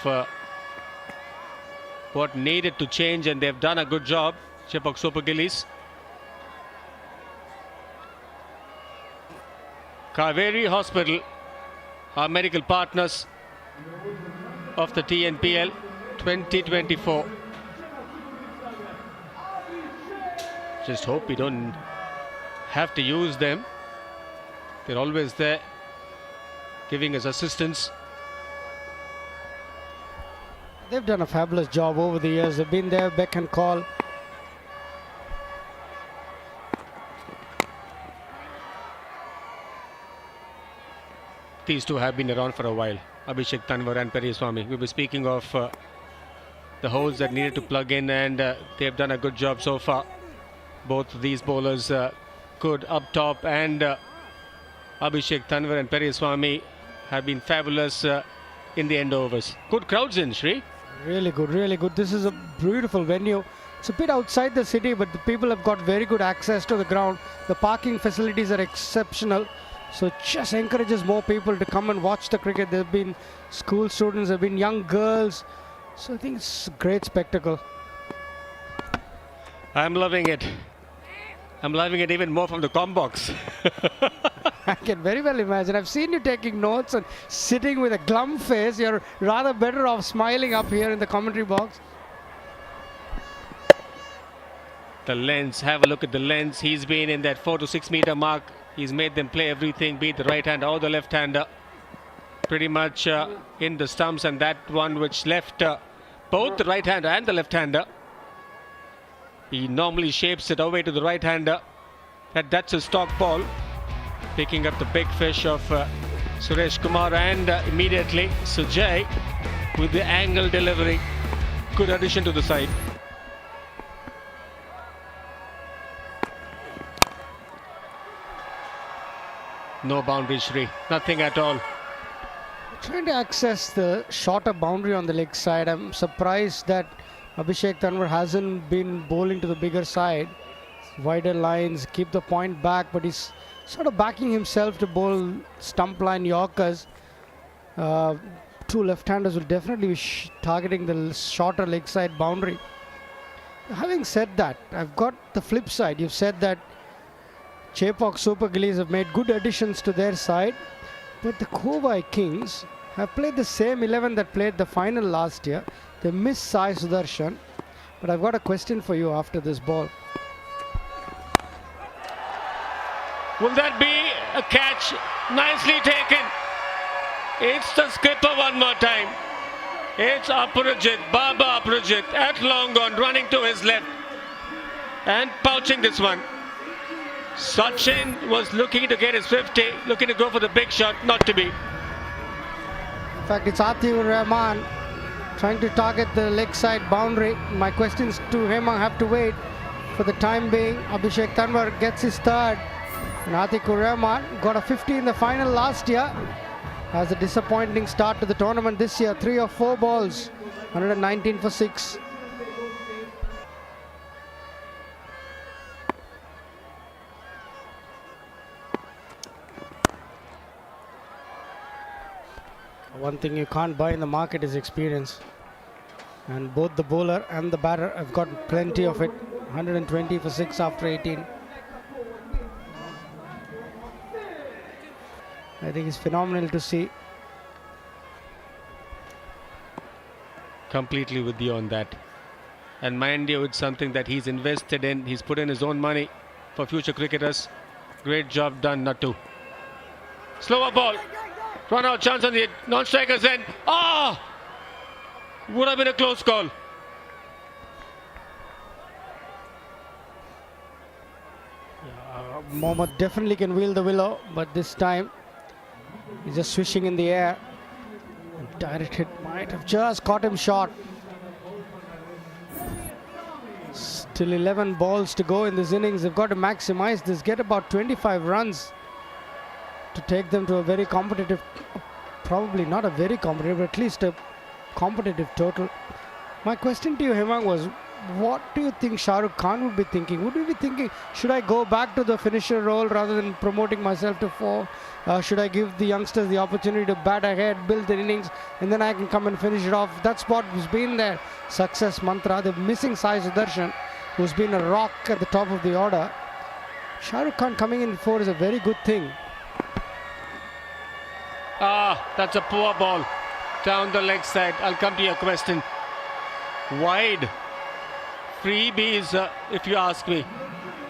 what needed to change, and they've done a good job. Chepauk Super Gillies. Kaveri Hospital, our medical partners of the TNPL 2024. Just hope we don't have to use them. They're always there, giving us assistance. They've done a fabulous job over the years. They've been there, beck and call. These two have been around for a while, Abhishek Tanwar and Periswamy. We were speaking of the holes that needed to plug in, and they've done a good job so far. Both of these bowlers good up top, and Abhishek Tanwar and Periswamy have been fabulous in the end overs. Good crowds in, Shri. Really good, really good. This is a beautiful venue. It's a bit outside the city, but the people have got very good access to the ground. The parking facilities are exceptional. So it just encourages more people to come and watch the cricket. There have been school students, there have been young girls. So I think it's a great spectacle. I'm loving it. I'm loving it even more from the comm box. I can very well imagine. I've seen you taking notes and sitting with a glum face. You're rather better off smiling up here in the commentary box. The lens, have a look at the lens. He's been in that 4 to 6 meter mark. He's made them play everything, be it the right hand or the left hander. Pretty much in the stumps, and that one which left both the right hander and the left hander. He normally shapes it away to the right hander. That's his stock ball. Picking up the big fish of Suresh Kumar, and immediately Sujay with the angle delivery. Good addition to the side. No boundary, Shri. Nothing at all. Trying to access the shorter boundary on the leg side. I'm surprised that Abhishek Tanwar hasn't been bowling to the bigger side. Wider lines, keep the point back, but he's sort of backing himself to bowl stump line Yorkers. Two left-handers will definitely be targeting the shorter leg side boundary. Having said that, I've got the flip side. You've said that Chepauk Super Gillies have made good additions to their side, but the Kovai Kings have played the same 11 that played the final last year. They missed Sai Sudarshan, but I've got a question for you after this ball. Will that be a catch? Nicely taken. It's the skipper one more time. It's Aparajit, Baba Aparajit at long on, running to his left and pouching this one. Sachin was looking to get his 50, looking to go for the big shot, not to be. In fact, it's Atiur Rahman trying to target the leg side boundary. My questions to him have to wait for the time being. Abhishek Tanwar gets his third, and Atiur Rahman got a 50 in the final last year. Has a disappointing start to the tournament this year. 3 or 4 balls, 119 for 6. One thing you can't buy in the market is experience. And both the bowler and the batter have got plenty of it. 120 for 6 after 18. I think it's phenomenal to see. Completely with you on that. And mind you, it's something that he's invested in. He's put in his own money for future cricketers. Great job done, Nattu. Slower ball. Run out chance on the non-strikers end. Ah! Would have been a close call. Mohammad definitely can wheel the willow, but this time he's just swishing in the air. Direct hit might have just caught him short. Still 11 balls to go in this innings. They've got to maximize this, get about 25 runs to take them to a very competitive, probably not a very competitive, but at least a competitive total. My question to you, Hemang, was what do you think Shah Rukh Khan would be thinking? Would he be thinking, should I go back to the finisher role rather than promoting myself to 4? Should I give the youngsters the opportunity to bat ahead, build their innings, and then I can come and finish it off? That's what has been their success mantra. They're missing Sai Sudarshan, who's been a rock at the top of the order. Shah Rukh Khan coming in 4 is a very good thing. Ah, that's a poor ball. Down the leg side. I'll come to your question. Wide. Freebies, if you ask me.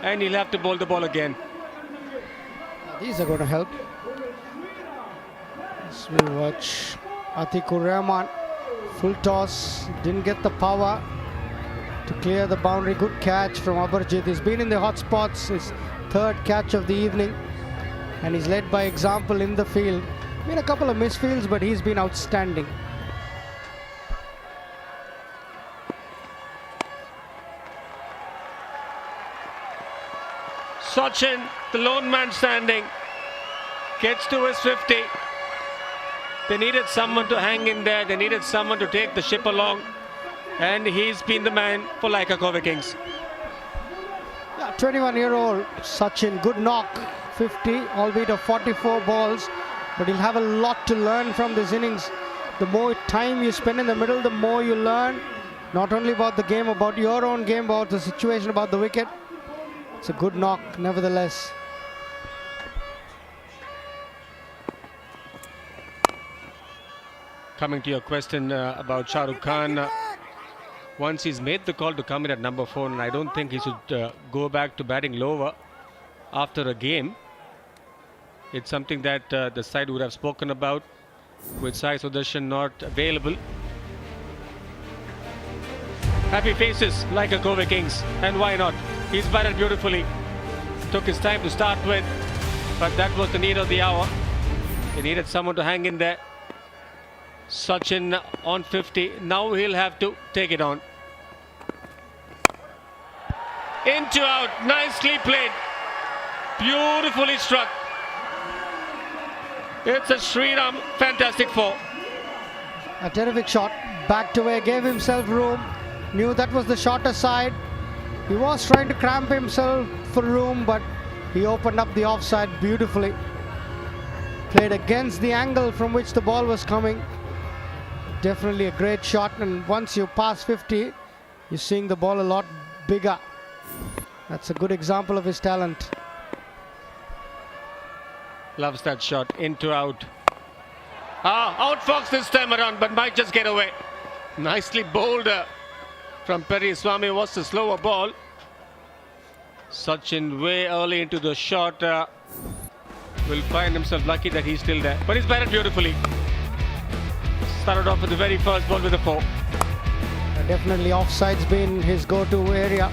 And he'll have to bowl the ball again. These are going to help. We'll watch Atiur Rahman Full toss, didn't get the power to clear the boundary. Good catch from Amarjit. He's been in the hot spots, his third catch of the evening, and he's led by example in the field. Been a couple of misfields, but he's been outstanding. Sachin, the lone man standing, gets to his 50. They needed someone to hang in there. They needed someone to take the ship along. And he's been the man for Lyca Kovai Kings. Yeah, 21-year-old Sachin, good knock, 50, albeit of 44 balls. But he'll have a lot to learn from this innings. The more time you spend in the middle, the more you learn. Not only about the game, about your own game, about the situation, about the wicket. It's a good knock, nevertheless. Coming to your question about Shah Rukh Khan, once he's made the call to come in at number 4, and I don't think he should go back to batting lower after a game. It's something that the side would have spoken about with Sai Sudarshan not available. Happy faces like a Kovai Kings, and why not? He's batted beautifully. Took his time to start with, but that was the need of the hour. They needed someone to hang in there. Sachin on 50. Now he'll have to take it on. Into out. Nicely played. Beautifully struck. It's a Shriram fantastic 4. A terrific shot. Backed away, gave himself room. Knew that was the shorter side. He was trying to cramp himself for room, but he opened up the offside beautifully. Played against the angle from which the ball was coming. Definitely a great shot, and once you pass 50, you're seeing the ball a lot bigger. That's a good example of his talent. Loves that shot. Into out. Out Fox this time around, but might just get away. Nicely bowled from Perry Swami. Was the slower ball. Sachin way early into the shot. Will find himself lucky that he's still there. But he's batted beautifully. Started off with the very first ball with a 4. Definitely offside's been his go-to area.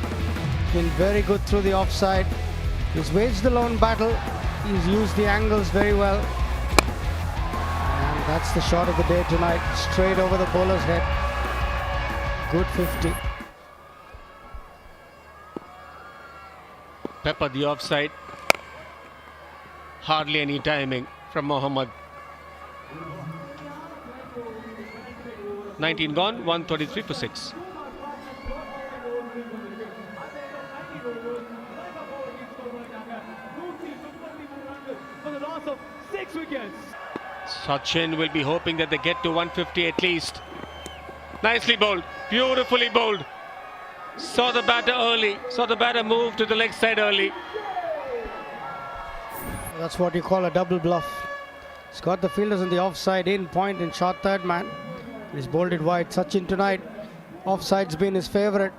Been very good through the offside. He's waged the lone battle. He's used the angles very well. And that's the shot of the day tonight. Straight over the bowler's head. Good 50. Pepper the offside. Hardly any timing from Mohammad. 19 gone, 133 for 6. For the loss of 6 wickets. Sachin will be hoping that they get to 150 at least. Nicely bowled, beautifully bowled. Saw the batter early, saw the batter move to the leg side early. That's what you call a double bluff. He's got the fielders on the offside in point and shot third man. He's bowled it wide. Sachin tonight, offside's been his favourite.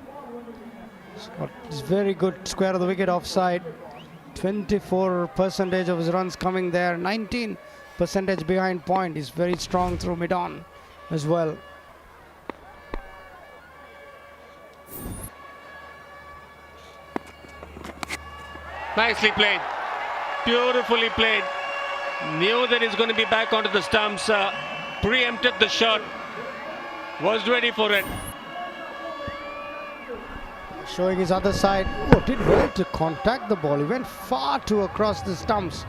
He's got this very good square of the wicket offside. 24% of his runs coming there. 19% behind point. He's very strong through mid-on as well. Nicely played. Beautifully played. Knew that he's going to be back onto the stumps. Preempted the shot. Was ready for it. Showing his other side. Oh, did well to contact the ball. He went far too across the stumps.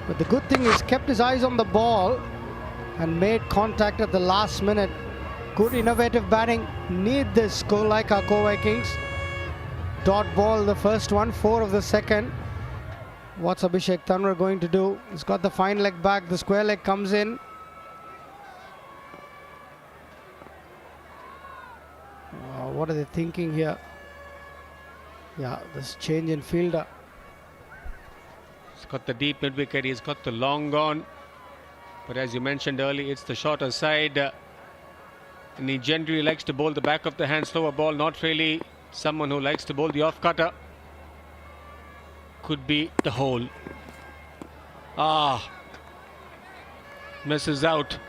But the good thing is kept his eyes on the ball and made contact at the last minute. Good innovative batting. Need this goal like our Kovai Kings. Dot ball the first one, 4 of the second. What's Abhishek Tanwar going to do? He's got the fine leg back. The square leg comes in. What are they thinking here? Yeah, this change in fielder. He's got the deep mid wicket. He's got the long on. But as you mentioned earlier, it's the shorter side. And he generally likes to bowl the back of the hand slower ball. Not really someone who likes to bowl the off cutter. Could be the hole. Misses out.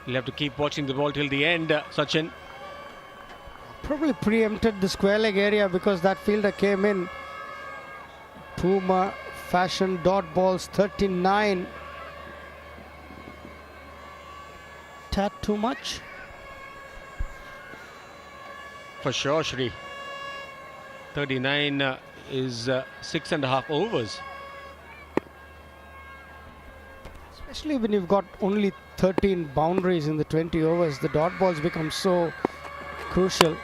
You'll have to keep watching the ball till the end, Sachin. Probably preempted the square leg area because that fielder came in. Puma fashion dot balls 39. Tad too much? For sure, Shri. 39 is 6.5 overs. Especially when you've got only 13 boundaries in the 20 overs, the dot balls become so crucial.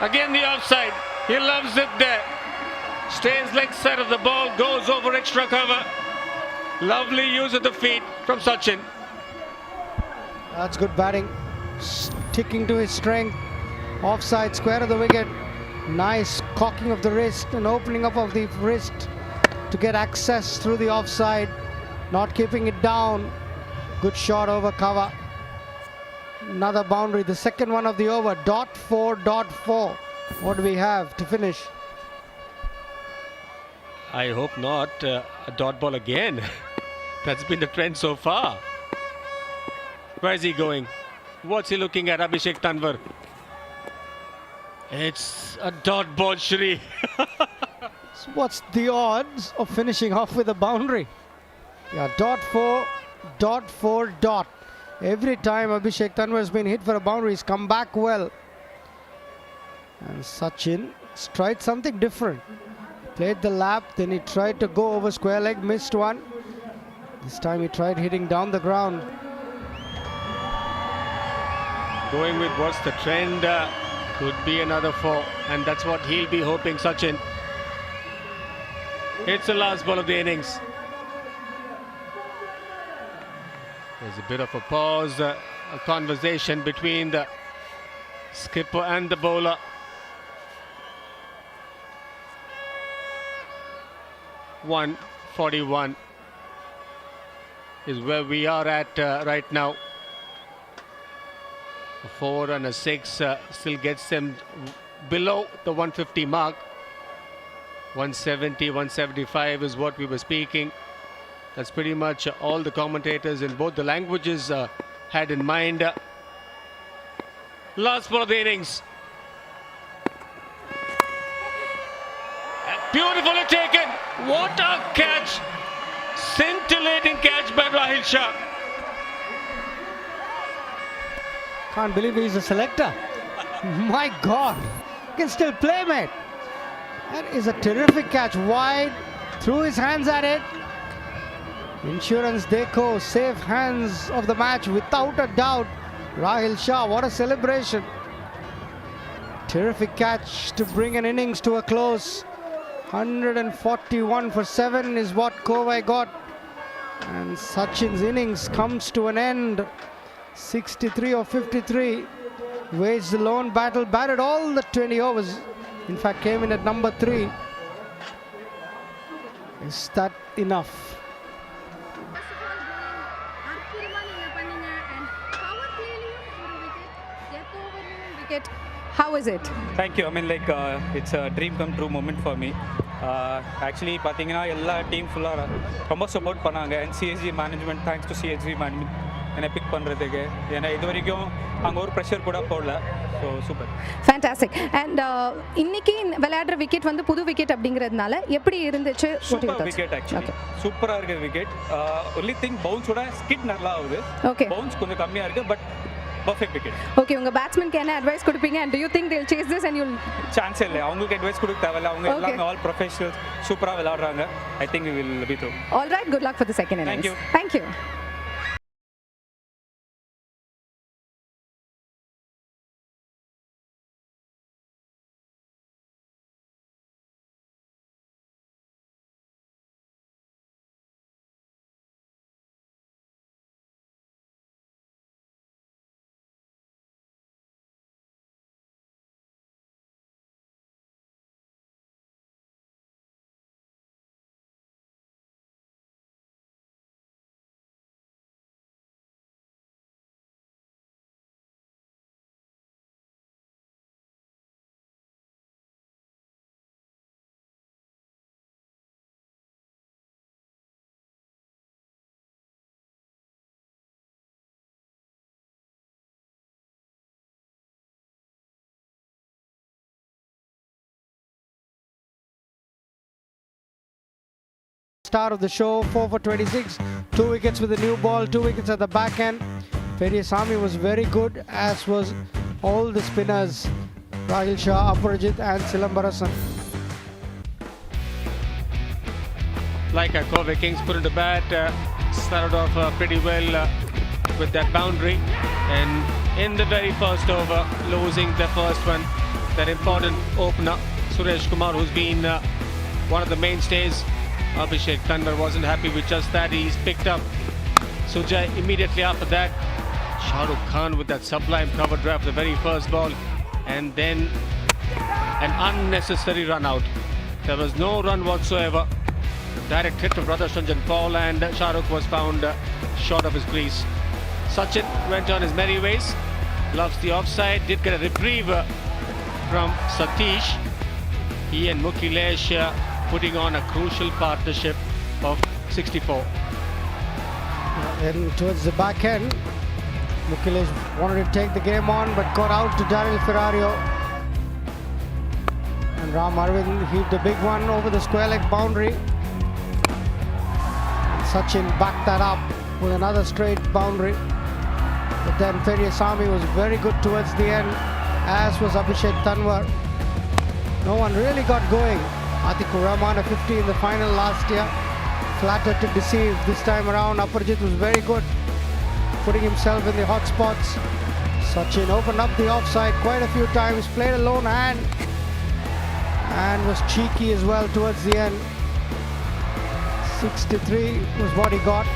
Again the offside. He loves it there. Stays leg side of the ball, goes over extra cover. Lovely use of the feet from Sachin. That's good batting. Sticking to his strength. Offside, square of the wicket. Nice cocking of the wrist and opening up of the wrist to get access through the offside. Not keeping it down. Good shot over cover. Another boundary, the second one of the over. Dot 4, dot 4. What do we have to finish? I hope not a dot ball again. That's been the trend so far. Where is he going? What's he looking at, Abhishek Tanwar? It's a dot ball, Shri. So what's the odds of finishing off with a boundary? Yeah, dot 4, dot 4, dot. Every time Abhishek Tanwar has been hit for a boundary, he's come back well. And Sachin tried something different. Played the lap, then he tried to go over square leg, missed one. This time he tried hitting down the ground. Going with what's the trend, could be another 4, and that's what he'll be hoping, Sachin. It's the last ball of the innings. There's a bit of a pause, a conversation between the skipper and the bowler. .141 is where we are at right now. A 4 and a 6 still gets them below the 150 mark. 170, 175 is what we were speaking. That's pretty much all the commentators in both the languages had in mind. Last ball of the innings. Beautifully taken. What a catch. Scintillating catch by Rahil Shah. Can't believe he's a selector. My God. He can still play, mate. That is a terrific catch. Wide. Threw his hands at it. Insurance Deco, safe hands of the match without a doubt. Rahil Shah, what a celebration. Terrific catch to bring an innings to a close. 141 for 7 is what Kovai got. And Sachin's innings comes to an end. 63 or 53. Waged the lone battle, batted all the 20 overs. In fact, came in at number 3. Is that enough? How is it? Thank you. I mean, like, it's a dream come true moment for me. Actually, பார்த்தீங்கன்னா எல்லா team ஃபுல்லாக ரொம்ப support பண்ணாங்க. And CSG management, thanks to CSG management என்னை big பண்ணுறதுக்கு. ஏன்னா இது வரைக்கும் அங்கே ஒரு ப்ரெஷர் கூட போடல. So super. ஃபேண்டாஸ்டிக். அண்ட் இன்னைக்கு விளையாடுற விக்கெட் வந்து புது விக்கெட் அப்படிங்கிறதுனால எப்படி இருந்துச்சு? Super wicket actually. சூப்பராக இருக்குது விக்கெட். ஒன்லி திங் பவுன்ஸோட ஸ்கிட் நல்லா ஆகுது. ஓகே. பவுன்ஸ் கொஞ்சம் கம்மியாக இருக்குது, பட் perfect wicket. Okay, உங்க பேட்ஸ்மேனுக்கு என்ன அட்வைஸ் கொடுப்பீங்க? And do you think they'll chase this and you'll chance இல்லை. அவங்களுக்கு அட்வைஸ் கொடுக்க தேவையில்லை. அவங்க எல்லாமே ஆல் ப்ரொஃபஷனல்ஸ் சூப்பராக விளையாடுறாங்க. I think we will be through. All right, good luck for the second innings. Thank you. Thank you. star of the show, 4 for 26, 2 wickets with the new ball, 2 wickets at the back end. Periasamy was very good, as was all the spinners, Rahil Shah, Aparajit and Silambarasan. Lyca, Kovai Kings put into bat, started off pretty well with that boundary, and in the very first over, losing the first one, that important opener, Suresh Kumar, who's been one of the mainstays. Abhishek Tanwar wasn't happy with just that. He's picked up Sujay immediately after that. Shah Rukh Khan with that sublime cover drive for the very first ball, and then an unnecessary run out. There was no run whatsoever. Direct hit from brother Sanjan Paul, and Shah Rukh was found short of his crease. Sachin went on his merry ways, loves the offside, did get a reprieve from Satish. He and Mukilesh putting on a crucial partnership of 64. And towards the back end, Mukilesh wanted to take the game on, but got out to Daryl Ferrario. And Ram Arvind hit the big one over the square leg boundary. And Sachin backed that up with another straight boundary. But then Periasamy was very good towards the end, as was Abhishek Tanwar. No one really got going. Atikur Rahman, a 50 in the final last year. Flattered to deceive. This time around, Aparajit was very good, putting himself in the hot spots. Sachin opened up the offside quite a few times, played a lone hand, and was cheeky as well towards the end. 63 was what he got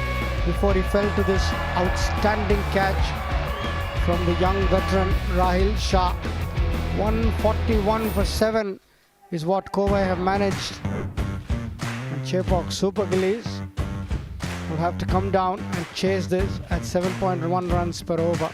before he fell to this outstanding catch from the young veteran Rahil Shah. 141 for 7 is what Kovai have managed. And Chepauk Super Gillies will have to come down and chase this at 7.1 runs per over.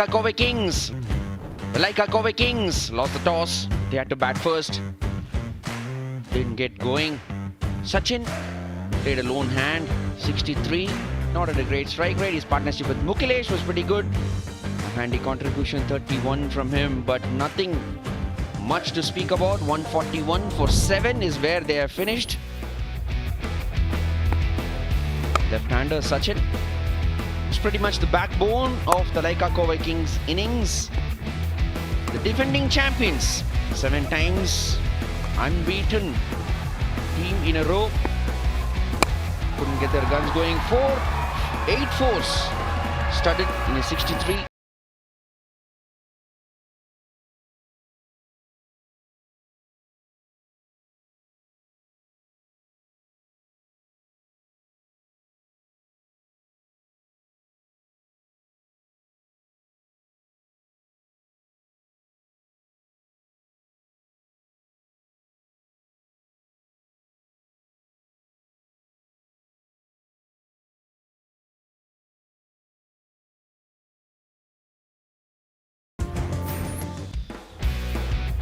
Kovai Kings. The Lyca Kovai Kings lost the toss. They had to bat first. Didn't get going. Sachin played a lone hand, 63. Not at a great strike rate. His partnership with Mukilesh was pretty good. A handy contribution, 31 from him, but nothing much to speak about. 141 for 7 is where they have finished. Left-hander Sachin is pretty much the backbone of the Lyca Kovai Kings innings. The defending champions, 7 times unbeaten team in a row. Couldn't get their guns going. 8 fours studded in a 63.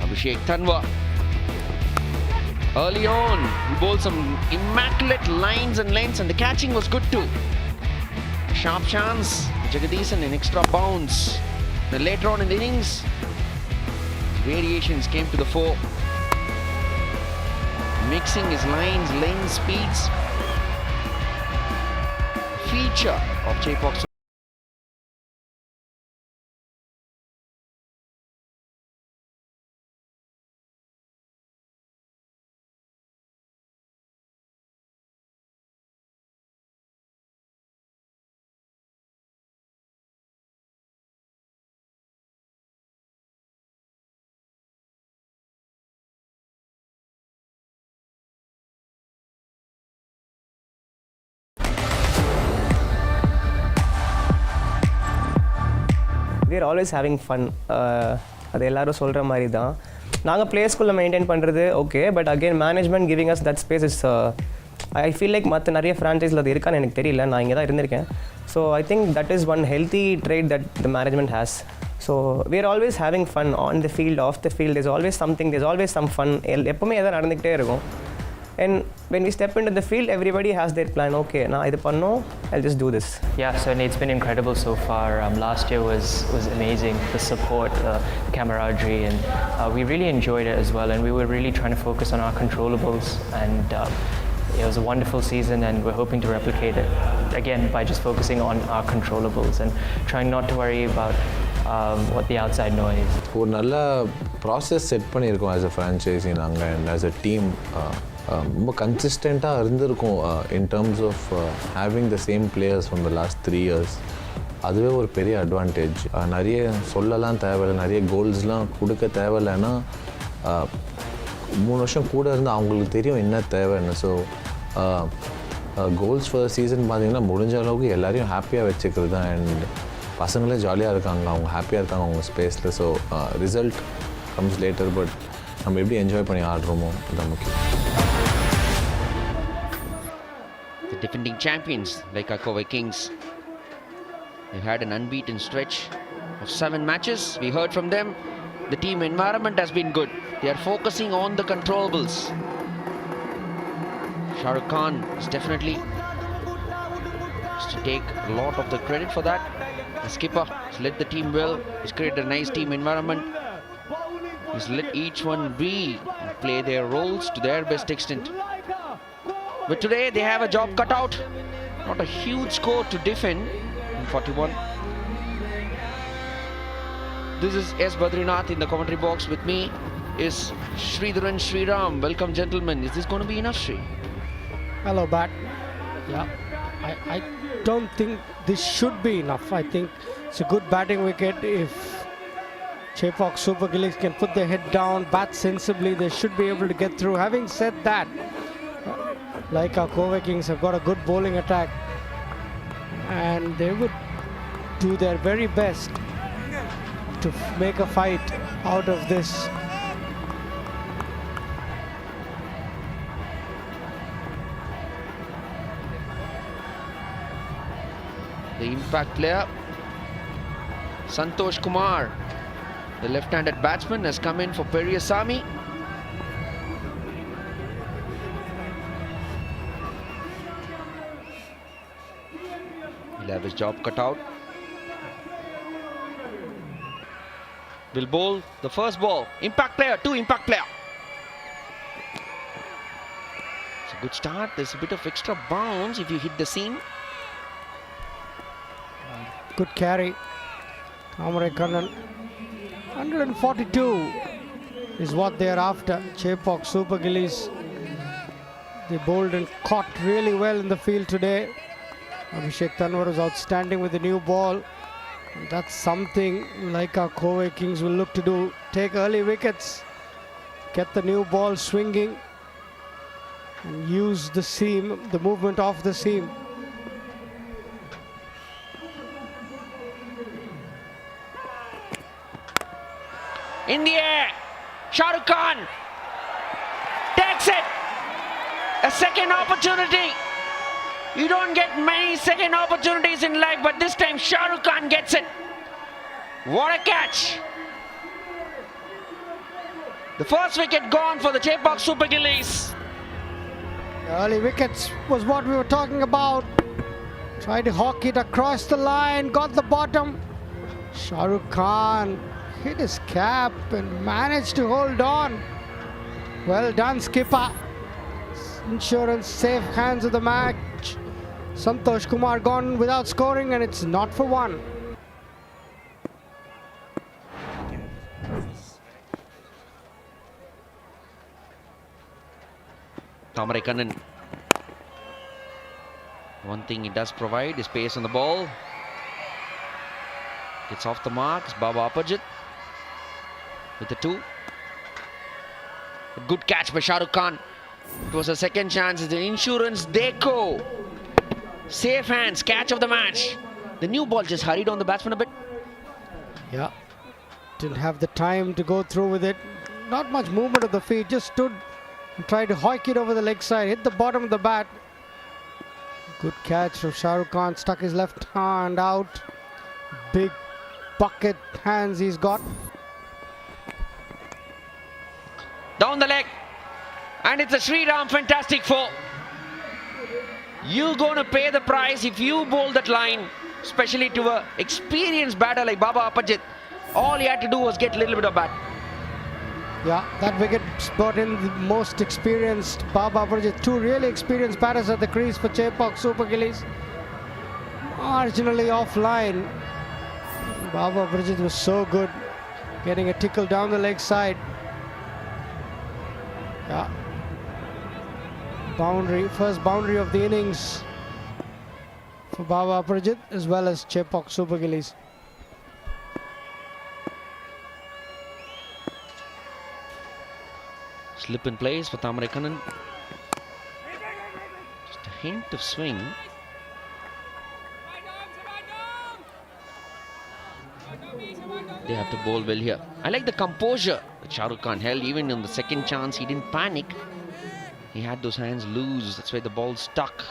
Abhishek Tanwa. Early on, he bowled some immaculate lines and lengths, and the catching was good too. Sharp chance, Jagadisan an extra bounce. Then later on in the innings, variations came to the fore. Mixing his lines, lengths, speeds. Feature of Chepauk. We are always having fun. அது எல்லாரும் சொல்கிற மாதிரி தான். நாங்கள் பிளேஸ்குள்ளே maintain பண்ணுறது okay, but again management giving us that space is I feel like மற்ற நிறைய ஃப்ரான்ச்சைஸில் அது இருக்கான்னு எனக்கு தெரியல, நான் இங்கே தான் இருந்திருக்கேன். So I think that is one healthy trade that the management has. So we are always having fun on the field, off the field. There's always something, there's always some fun. எப்போவுமே எதாவது நடந்துக்கிட்டே இருக்கும். And when we step into the field, everybody has their plan. Okay, now idu pannom, I'll just do this. Yeah, certainly it's been incredible so far. Last year was amazing. The support, the camaraderie, and we really enjoyed it as well. And we were really trying to focus on our controllables. And it was a wonderful season, and we're hoping to replicate it again by just focusing on our controllables and trying not to worry about what the outside noise. ஒரு நல்ல process set பண்ணியிருக்கோம் as a franchisee நாங்கள், and as a team. ரொம்ப கன்சிஸ்டண்ட்டாக இருந்திருக்கும் in terms of having the same players from the last 3 years. அதுவே ஒரு பெரிய அட்வான்டேஜ். நிறைய சொல்லலாம் தேவையில்லை, நிறைய கோல்ஸ்லாம் கொடுக்க தேவையில்லைன்னா 3 வருஷம் கூட இருந்து அவங்களுக்கு தெரியும் என்ன தேவைன்னு. So goals for the season பார்த்திங்கன்னா முடிஞ்ச அளவுக்கு எல்லாரையும் ஹாப்பியாக வச்சுக்கிறது தான். அண்ட் பசங்களே ஜாலியாக இருக்காங்க, அவங்க ஹாப்பியாக இருக்காங்க அவங்க ஸ்பேஸில். So result comes later, but நம்ம எப்படி என்ஜாய் பண்ணி ஆடுறோமோ அதுதான் முக்கியம். The defending champions, Lyca Kovai Kings, they've had an unbeaten stretch of 7 matches. We heard from them. The team environment has been good. They are focusing on the controllables. Shah Rukh Khan is definitely to take a lot of the credit for that. The skipper has led the team well. He's created a nice team environment. He's let each one be and play their roles to their best extent. But today they have a job cut out. Not a huge score to defend in 41. This is S. Badrinath in the commentary box. With me is Shriram Shriram. Welcome, gentlemen. Is this going to be enough, Shri? Hello, Bat. Yeah, I don't think this should be enough. I think it's a good batting wicket. If Chepauk Super Gillies can put their head down, bat sensibly, they should be able to get through. Having said that, Lyca Kovai Kings have got a good bowling attack, and they would do their very best to make a fight out of this. The impact player, Santosh Kumar, the left-handed batsman, has come in for Periyasamy. have his job cut out. Will bowl the first ball. Impact player, 2 impact player. It's a good start. There's a bit of extra bounce if you hit the seam. Good carry. Kamare Kannan. 142 is what they're after. Chepauk Super Gillies. They bowled and caught really well in the field today. Abhishek Tanwar was outstanding with the new ball. And that's something Lyca Kovai Kings will look to do. Take early wickets, get the new ball swinging, and use the seam, the movement off the seam. In the air, Shah Rukh Khan takes it. A second opportunity. You don't get many second opportunities in life, but this time Shah Rukh Khan gets it. What a catch. The first wicket gone for the Chepauk Super Gillies. The early wickets was what we were talking about. Tried to hawk it across the line, got the bottom. Shah Rukh Khan hit his cap and managed to hold on. Well done, skipper. Insurance safe hands of the match. Santosh Kumar gone without scoring, and it's not for one. Kamare Kannan. One thing he does provide is pace on the ball. Gets off the mark. It's Baba Apajit with the 2. A good catch by Shah Rukh Khan. It was a second chance. It's an insurance deco. Safe hands, catch of the match. The new ball just hurried on the batsman a bit. Yeah, didn't have the time to go through with it. Not much movement of the feet, just stood and tried to hoik it over the leg side, hit the bottom of the bat. Good catch from Shah Rukh Khan, stuck his left hand out. Big bucket hands he's got. Down the leg. And it's a Shriram fantastic 4. You're going to pay the price if you bowl that line, especially to an experienced batter like Baba Apajit. All he had to do was get a little bit of bat. Yeah, that wicket brought in the most experienced Baba Apajit. 2 really experienced batters at the crease for Chepauk Super Gillies. Marginally offline. Baba Apajit was so good, getting a tickle down the leg side. Yeah. Boundary, first boundary of the innings for Baba Apajit as well as Chepauk Super Gillies. Slip in place for Kamare Kannan. Just a hint of swing. They have to bowl well here. I like the composure that Shah Rukh Khan held. Even on the second chance, he didn't panic. He had those hands loose. That's why the ball stuck.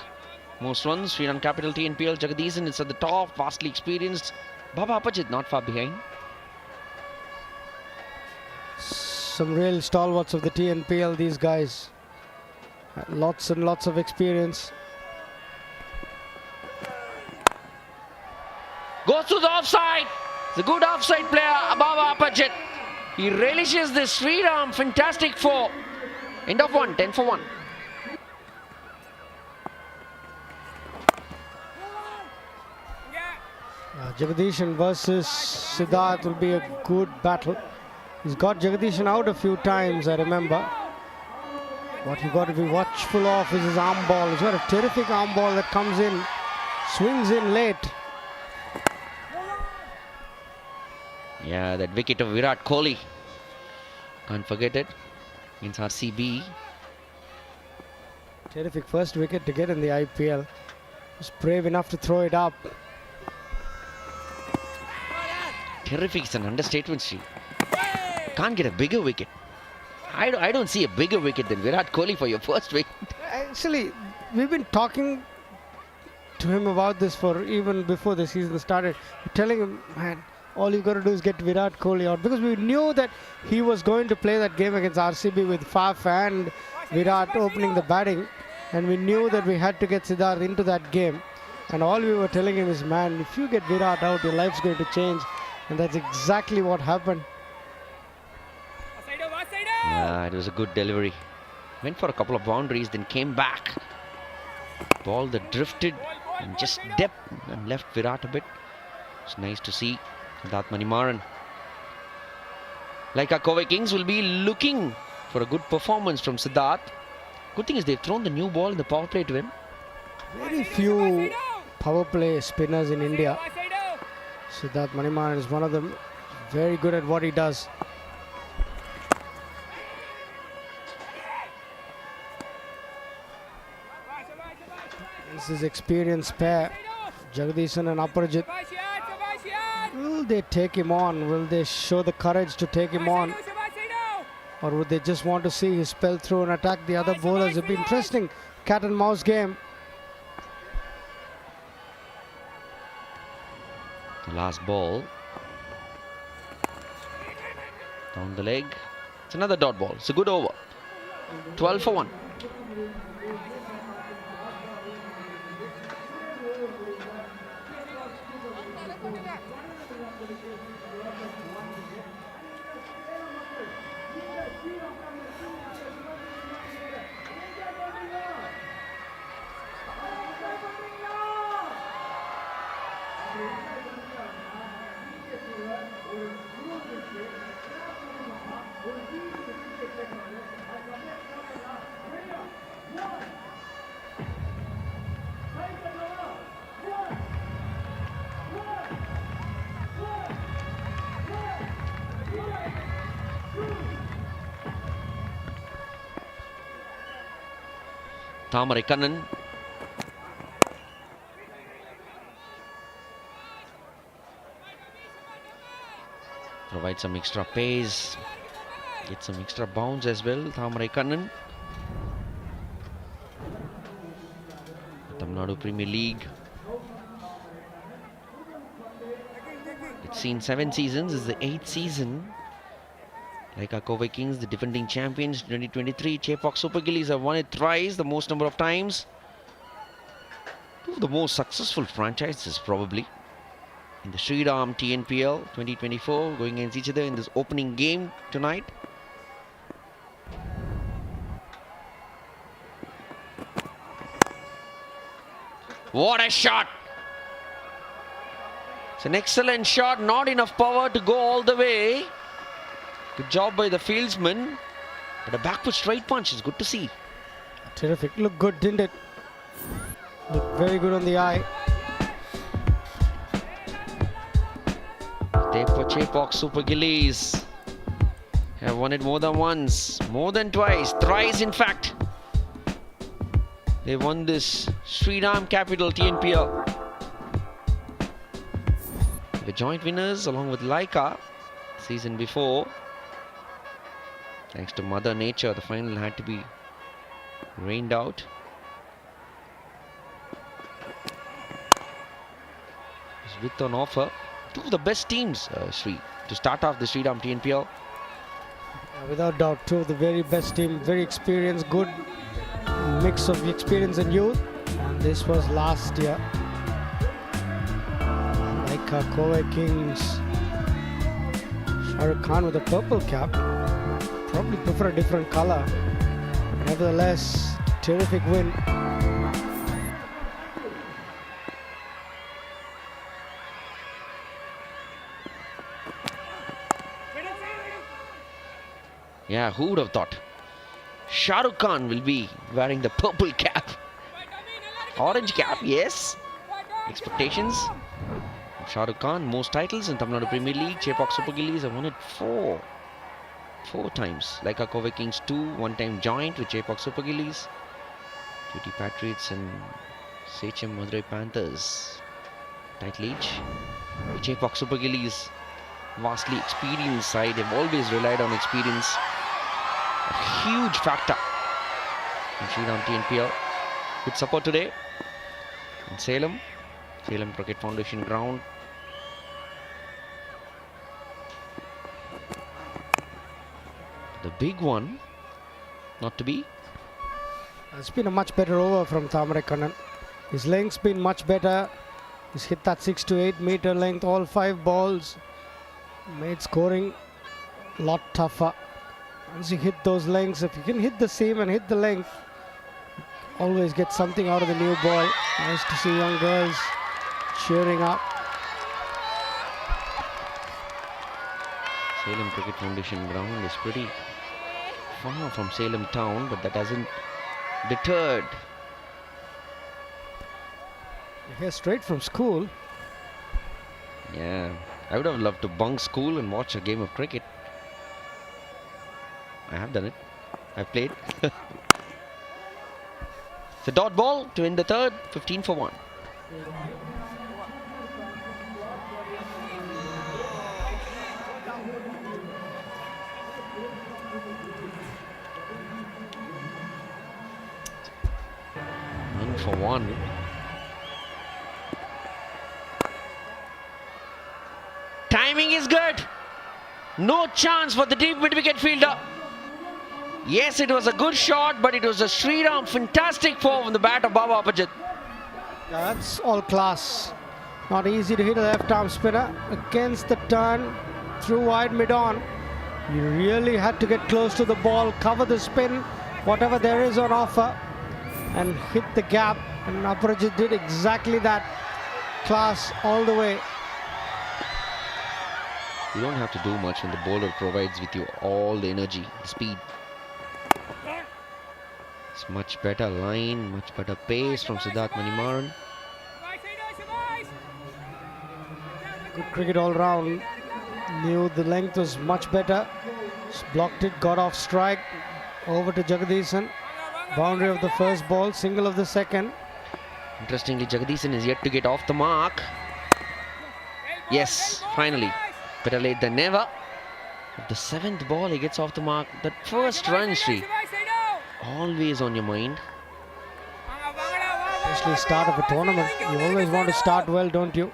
Most runs, Shriram capital TNPL. Jagadisan is at the top, vastly experienced. Baba Apajit not far behind. Some real stalwarts of the TNPL, these guys. Lots and lots of experience. Goes to the offside. The good offside player, Baba Apajit. He relishes this Shriram fantastic 4. End of 1, 10 for 1. Jagadisan versus Siddharth will be a good battle. He's got Jagadisan out a few times, I remember. What you got to be watchful of is his arm ball. He's got a terrific arm ball that comes in, swings in late. Yeah, that wicket of Virat Kohli. Can't forget it. Against RCB. Terrific first wicket to get in the IPL. Was brave enough to throw it up. Terrific is an understatement, Sri. Can't get a bigger wicket. I don't see a bigger wicket than Virat Kohli for your first wicket. Actually, we've been talking to him about this for even before the season started. We're telling him, man, all you got to do is get Virat Kohli out, because we knew that he was going to play that game against RCB with Faf and Virat opening the batting, and we knew that we had to get Siddharth into that game. And all we were telling him is, man, if you get Virat out, your life's going to change. And that's exactly what happened. Yeah, it was a good delivery. Went for a couple of boundaries, then came back. Ball that drifted and just dipped and left Virat a bit. It's nice to see Siddharth Manimaran. Lyca Kovai Kings will be looking for a good performance from Siddharth. Good thing is they've thrown the new ball in the power play to him. Very few power play spinners in India. Siddharth Manimaran is one of them. Very good at what he does. This is experienced pair, Jagdishan and Aparajit. Will they take him on? Will they show the courage to take him on? Or would they just want to see his spell through and attack the other bowlers? It'll be interesting cat and mouse game. The last ball. Down the leg. It's another dot ball. It's a good over. 12 for 1. Thamarai Kannan. Provide some extra pace. Get some extra bounce as well. Thamarai Kannan. Tamil Nadu Premier League. It's seen 7 seasons. This is the 8th season. Lyca Kovai Kings, the defending champions 2023. Chepauk Super Gillies have won it thrice, the most number of times. Two of the most successful franchises probably in the Shriram TNPL 2024, going against each other in this opening game tonight. What a shot! It's an excellent shot, not enough power to go all the way. Good job by the fieldsman, but a backward straight punch is good to see. Terrific. Looked good, didn't it? Looked very good on the eye. Tape for Chepauk Super Gillies. Have won it more than once, more than twice, thrice in fact. They won this Shriram Capital TNPL. The joint winners along with Lyca season before. Thanks to Mother Nature, the final had to be rained out. It's with an offer. Two of the best teams, Sri, to start off the Shriram TNPL. Without doubt, two of the very best team, very experienced, good mix of experience and youth. And this was last year. Lyca Kovai Kings. Shah Rukh Khan with a purple cap. Probably prefer a different color. Nevertheless, terrific win. Yeah, who would have thought? Shah Rukh Khan will be wearing the purple cap. Orange cap, yes. Expectations. Shah Rukh Khan, most titles in Tamil Nadu Premier League. Chepauk Super Gillies have won it 4 times. Lyca Kovai Kings 2, 1 time joint with Chepauk Super Gillies. GT Patriots and Sachem Madurai Panthers. Title each. Chepauk Super Gillies, vastly experienced side. They've always relied on experience. A huge factor in Shriram TNPL. Good support today in Salem Cricket Foundation ground. The big one, not to be. It's been a much better over from Thamarai Kannan. His length's been much better. He's hit that 6 to 8 meter length, all 5 balls. Made scoring a lot tougher. Once you hit those lengths, if you can hit the seam and hit the length, always get something out of the new ball. Nice to see young girls cheering up. Salem Cricket Foundation ground is pretty far from Salem town, but that hasn't deterred. You're here straight from school. Yeah, I would have loved to bunk school and watch a game of cricket. I have done it. I've played. It's a dot ball to end the third, 15 for 1. One for 1. Timing is good. No chance for the deep mid-wicket fielder. Yes, it was a good shot, but it was a Shriram fantastic form from the bat of Baba Apajit. Yeah, that's all class. Not easy to hit a left-arm spinner against the turn through wide mid-on. You really had to get close to the ball, cover the spin, whatever there is on offer, and hit the gap. And Apajit did exactly that. Class all the way. You don't have to do much when the bowler provides with you all the energy, the speed. It's much better line, much better pace from Siddharth Manimaran. Good cricket all round. Knew the length was much better. Just blocked it, got off strike. Over to Jagadisan. Boundary of the first ball, single of the second. Interestingly, Jagadisan is yet to get off the mark. Yes, finally. Better late than never. At the 7th ball, he gets off the mark. That first run, Sri, always on your mind. Especially start of a tournament. You always want to start well, don't you?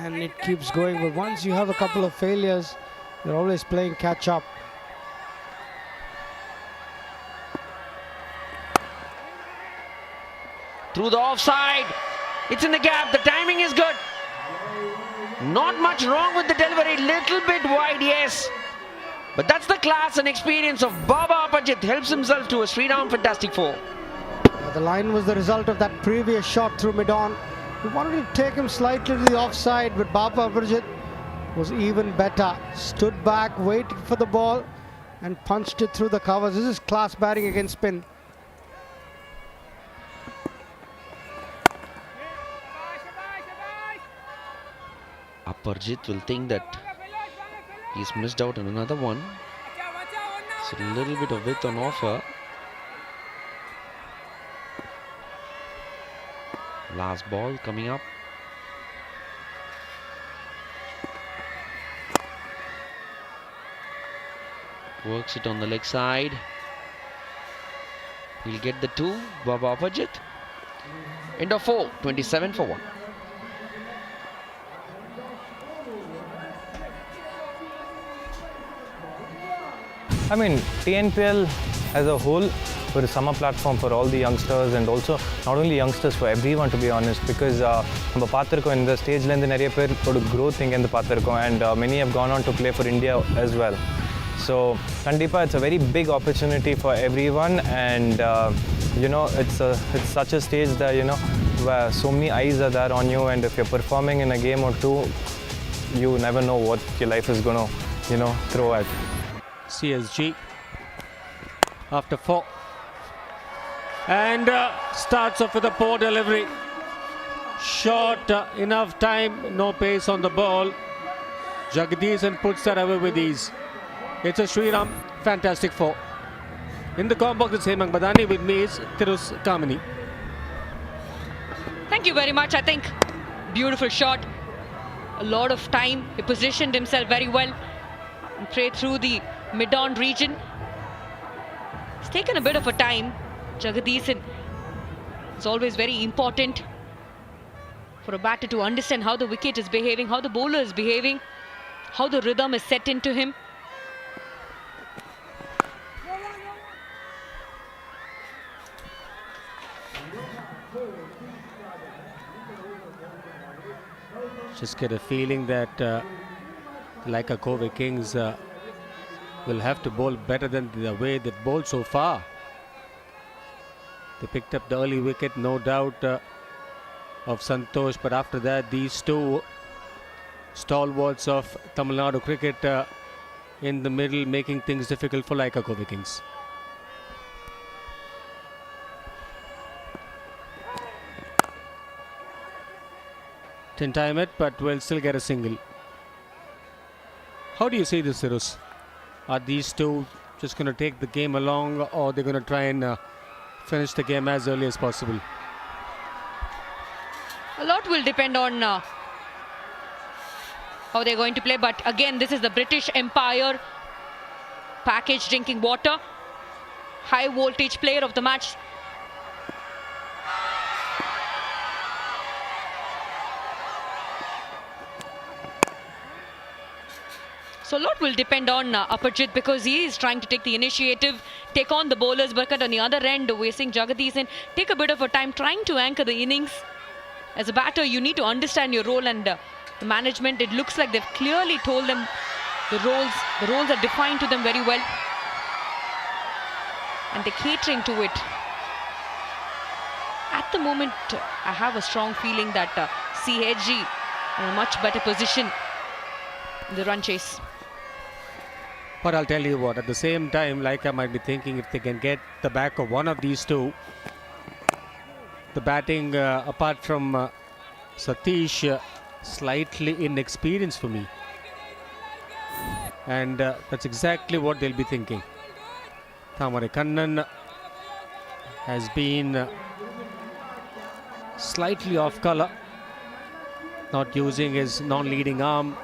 And it keeps going. But once you have a couple of failures, you're always playing catch up. Through the offside. It's in the gap. The timing is good. Not much wrong with the delivery. Little bit wide, yes. But that's the class and experience of Baba Apajit. Helps himself to a Shriram fantastic 4. The line was the result of that previous shot through mid-on. He wanted to take him slightly to the offside, but Baba Apajit was even better. Stood back, waited for the ball, and punched it through the covers. This is class batting against spin. Apajit will think that he's missed out on another one. So a little bit of width on offer. Last ball coming up. Works it on the leg side. He'll get the 2. Baba Apajit. End of 4. 27 for 1. I mean, TNPL as a whole for a summer platform for all the youngsters and also not only youngsters, for everyone, to be honest, because நம்ம பார்த்திருக்கோம் இந்த ஸ்டேஜ்ல இருந்து நிறைய பேர் ஒரு growth இங்க இருந்து பார்த்திருக்கோம், and many have gone on to play for India as well. So கண்டிப்பா it's a very big opportunity for everyone, and you know, it's such a stage that, you know, where so many eyes are there on you, and if you're performing in a game or two, you never know what your life is going to, you know, throw at. CSG after 4, and starts off with a poor delivery. Short, enough time, no pace on the ball. Jagadisan puts that away with ease. It's a Shriram fantastic 4. In the combo box, it's Hemang Badani. With me is Tirus Kamini. Thank you very much. I think beautiful shot. A lot of time. He positioned himself very well and played through the mid-on region. It's taken a bit of a time. Jagadisan, it's always very important for a batter to understand how the wicket is behaving, how the bowler is behaving, how the rhythm is set into him. Just get a feeling that Lyca Kovai Kings will have to bowl better than the way they've bowled so far. They picked up the early wicket, no doubt, of Santosh, but after that, these two stalwarts of Tamil Nadu cricket in the middle, making things difficult for Lyca Kovai Kings. Didn't time it, but will still get a single. How do you see this, Sirus? Are these two just going to take the game along, or they're going to try and finish the game as early as possible? A lot will depend on how they're going to play. But again, this is the British Empire package drinking water. High voltage player of the match. So a lot will depend on Aparjit, because he is trying to take the initiative, take on the bowlers. But on the other end, we're seeing Jagadish and take a bit of a time trying to anchor the innings. As a batter, you need to understand your role, and the management, it looks like they've clearly told them the roles. The roles are defined to them very well, and they're catering to it. At the moment, I have a strong feeling that CSG in a much better position in the run chase. But I'll tell you what, at the same time, Lyca might be thinking if they can get the back of one of these two. The batting, apart from Satish, slightly inexperienced for me. And that's exactly what they'll be thinking. Thamare Kannan has been slightly off colour, not using his non-leading arm,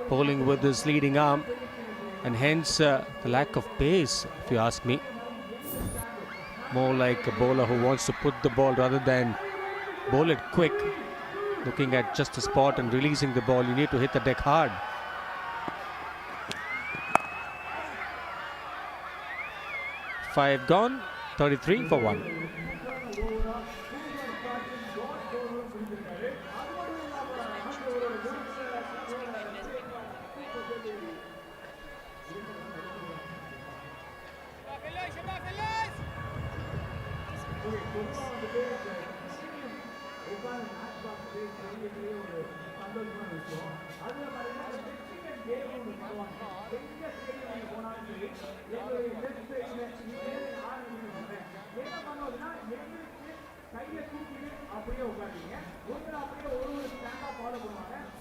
bowling with his leading arm, and hence the lack of pace, if you ask me. More like a bowler who wants to put the ball rather than bowl it quick, looking at just the spot and releasing the ball. You need to hit the deck hard. Five gone, 33 for 1.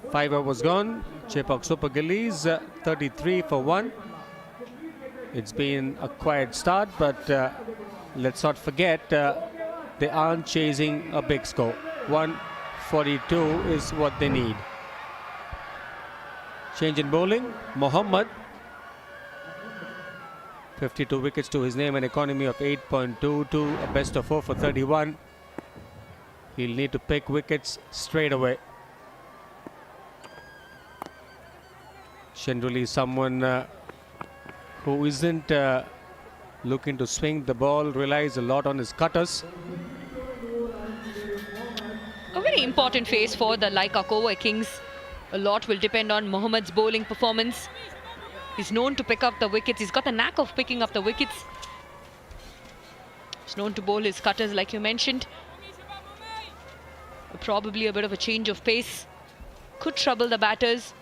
Five overs gone. Chepauk Super Gillies, 33 for 1. It's been a quiet start, but let's not forget they aren't chasing a big score. 142 is what they need. Change in bowling. Mohammad, 52 wickets to his name, an economy of 8.22, a best of 4 for 31. He'll need to pick wickets straight away. Generally someone who isn't looking to swing the ball, relies a lot on his cutters. A very important phase for the Lyca Kovai Kings. A lot will depend on Mohammad's bowling performance. He's known to pick up the wickets. He's got the knack of picking up the wickets. He's known to bowl his cutters, like you mentioned. Probably a bit of a change of pace could trouble the batters.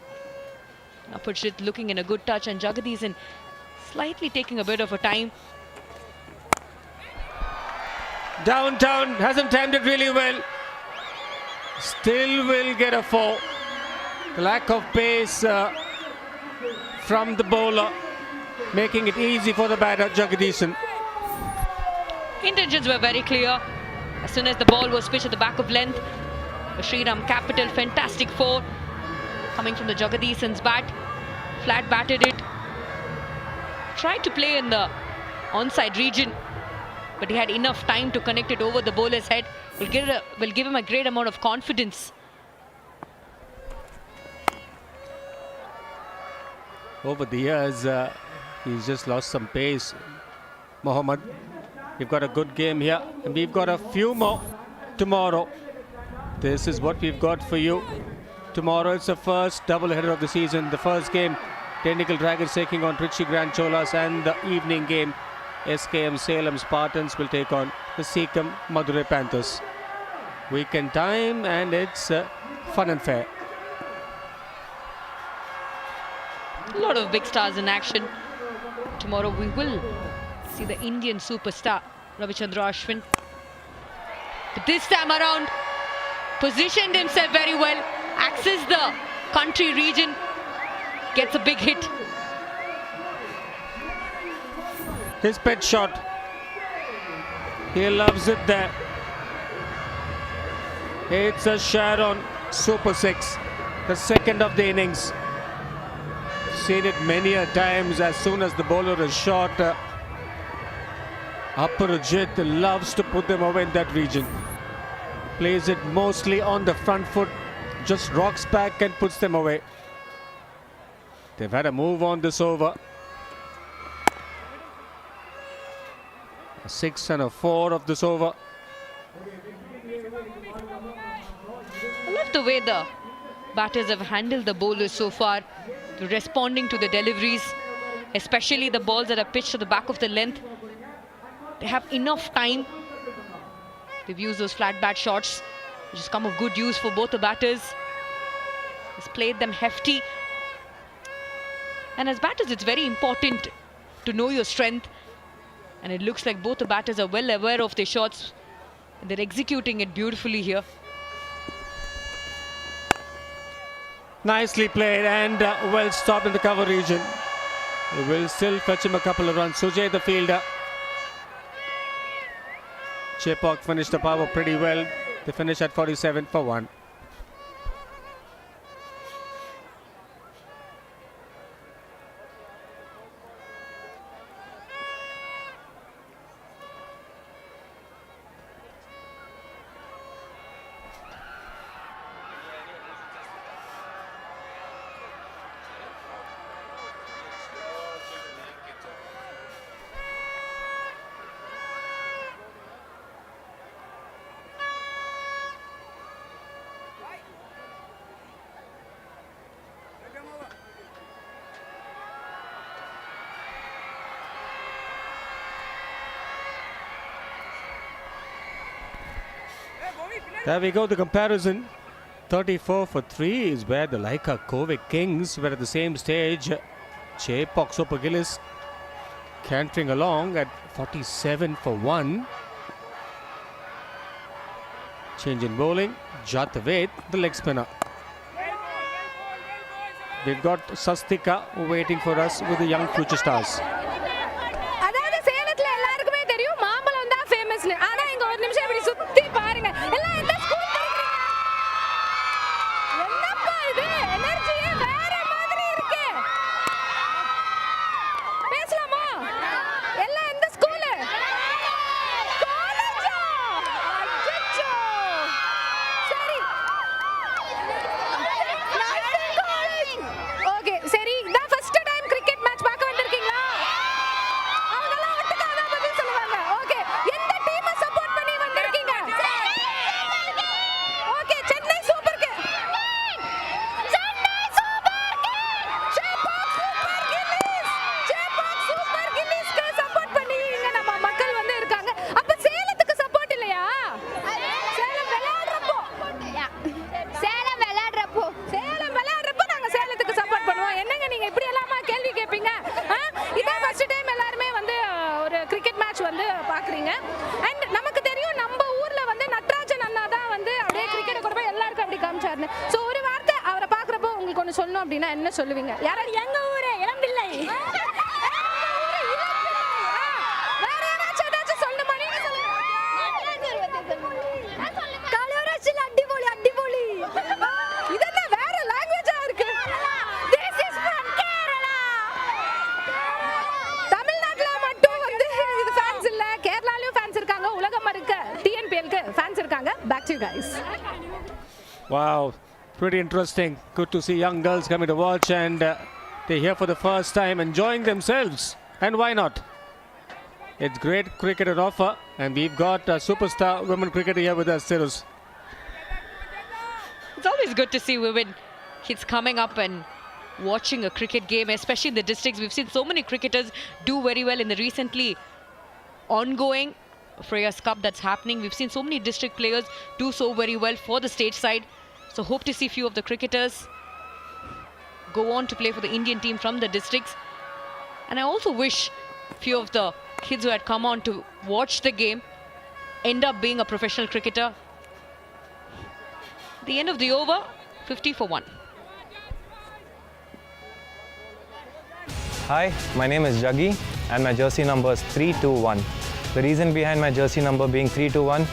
Aparjit looking in a good touch, and Jagadish slightly taking a bit of a time. Downtown, hasn't timed it really well. Still will get a 4. Lack of pace from the bowler, making it easy for the batter, Jagadish. Intentions were very clear. As soon as the ball was pitched at the back of length, Shriram capital, fantastic 4 coming from the Jagadish's bat. Flat batted it. Tried to play in the onside region, but he had enough time to connect it over the bowler's head. Will give him a great amount of confidence. Over the years, he's just lost some pace. Mohammad, we've got a good game here, and we've got a few more tomorrow. This is what we've got for you. Tomorrow it's the first doubleheader of the season. The first game, Technical Dragons taking on Trichy Grand Cholas, and the evening game, SKM Salem Spartans will take on the Sikkim Madurai Panthers. Weekend time, and it's fun and fair. A lot of big stars in action. Tomorrow we will see the Indian superstar Ravichandra Ashwin. But this time around, positioned himself very well, accessed the country region, gets a big hit. His pet shot. He loves it there. It's a Sharon Super 6, the second of the innings. Seen it many a times. As soon as the bowler is short, Aparajit loves to put them away in that region. Plays it mostly on the front foot, just rocks back and puts them away. They've had a move on this over. A 6 and a 4 of this over. I love the way the batters have handled the bowlers so far, responding to the deliveries, especially the balls that are pitched to the back of the length. They have enough time. They've used those flat bat shots, which has come of good use for both the batters. He's played them hefty. And as batters, it's very important to know your strength. And it looks like both the batters are well aware of their shots. And they're executing it beautifully here. Nicely played and well stopped in the cover region. We will still fetch him a couple of runs. Sujay, the fielder. Chepauk finished the power pretty well. They finish at 47 for 1. There we go, the comparison. 34 for 3 is where the Lyca Kovai Kings were at the same stage. Chepauk Super Gillies cantering along at 47 for 1. Change in bowling. Jatavet, the leg spinner. We've got Sastika waiting for us with the young future stars. சொல்லுவீங்க யாராவது எங்க ஊரே இளம்பிள்ளை வேற ஏதாச்சும் சொல்லணுமா நீங்க சொல்லுங்க கலோரச்சில் அடிபொலி அடிபொலி இதெல்லாம் வேற லாங்குவேஜா இருக்கு this is from கேரளா தமிழ்நாட்டுல மட்டும் வந்து இது ஃபேன்ஸ் இல்ல கேரளாலயும் ஃபேன்ஸ் இருக்காங்க உலகம் முழுக்க TNPL க்கு ஃபேன்ஸ் இருக்காங்க back to you guys. Wow. Pretty interesting. Good to see young girls coming to watch, and they're here for the first time enjoying themselves. And why not? It's great cricket on offer, and we've got a superstar women cricketer here with us, Sirus. It's always good to see women kids coming up and watching a cricket game, especially in the districts. We've seen so many cricketers do very well in the recently ongoing Freya's Cup that's happening. We've seen so many district players do so very well for the state side. So hope to see few of the cricketers go on to play for the Indian team from the districts. And I also wish few of the kids who had come on to watch the game end up being a professional cricketer. The end of the over, 50 for 1. Hi, my name is Jaggi and my jersey number is 321. The reason behind my jersey number being 321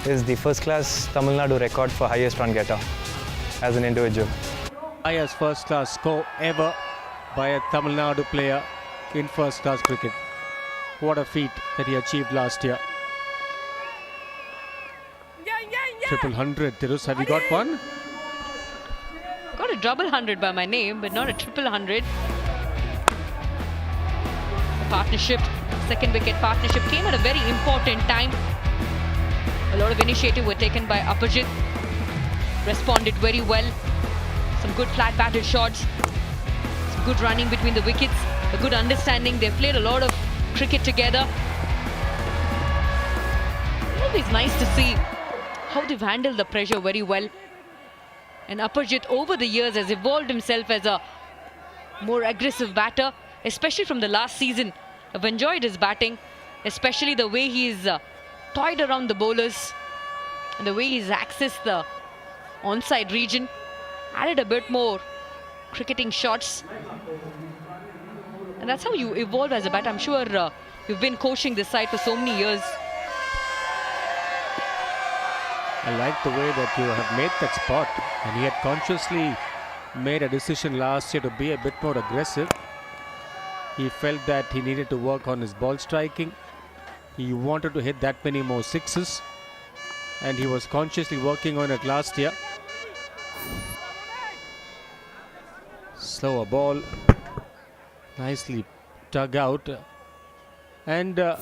is the first class Tamil Nadu record for highest run getter as an individual. Highest first class score ever by a Tamil Nadu player in first class cricket. What a feat that he achieved last year. Triple 100. Tirus, have you got one? Got a double 100 by my name, but not a triple 100. The partnership, second wicket partnership came at a very important time. A lot of initiative were taken by Apajit. Responded very well. Some good flat batted shots. Some good running between the wickets. A good understanding. They've played a lot of cricket together. Always nice to see how they've handled the pressure very well. And Apajit over the years has evolved himself as a more aggressive batter, especially from the last season. I've enjoyed his batting, especially the way he's toyed around the bowlers and the way he's accessed the onside region. Added a bit more cricketing shots. And that's how you evolve as a batter. I'm sure you've been coaching this side for so many years. I like the way that you have made that spot, and he had consciously made a decision last year to be a bit more aggressive. He felt that he needed to work on his ball striking. He wanted to hit that many more sixes, and he was consciously working on it last year. Slower ball, nicely dug out, and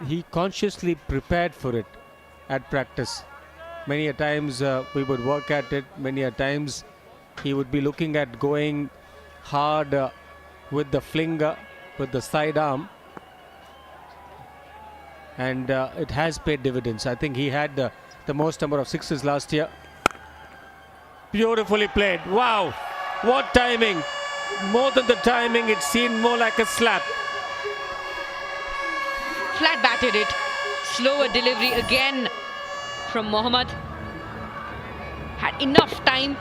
he consciously prepared for it at practice. Many a times we would work at it, many a times he would be looking at going hard with the flinger, with the side arm, and it has paid dividends. I think he had the most number of sixes last year. Beautifully played. Wow, what timing. More than the timing, it seemed more like a slap. Flat batted it. Slower delivery again from Mohammad. Had enough time.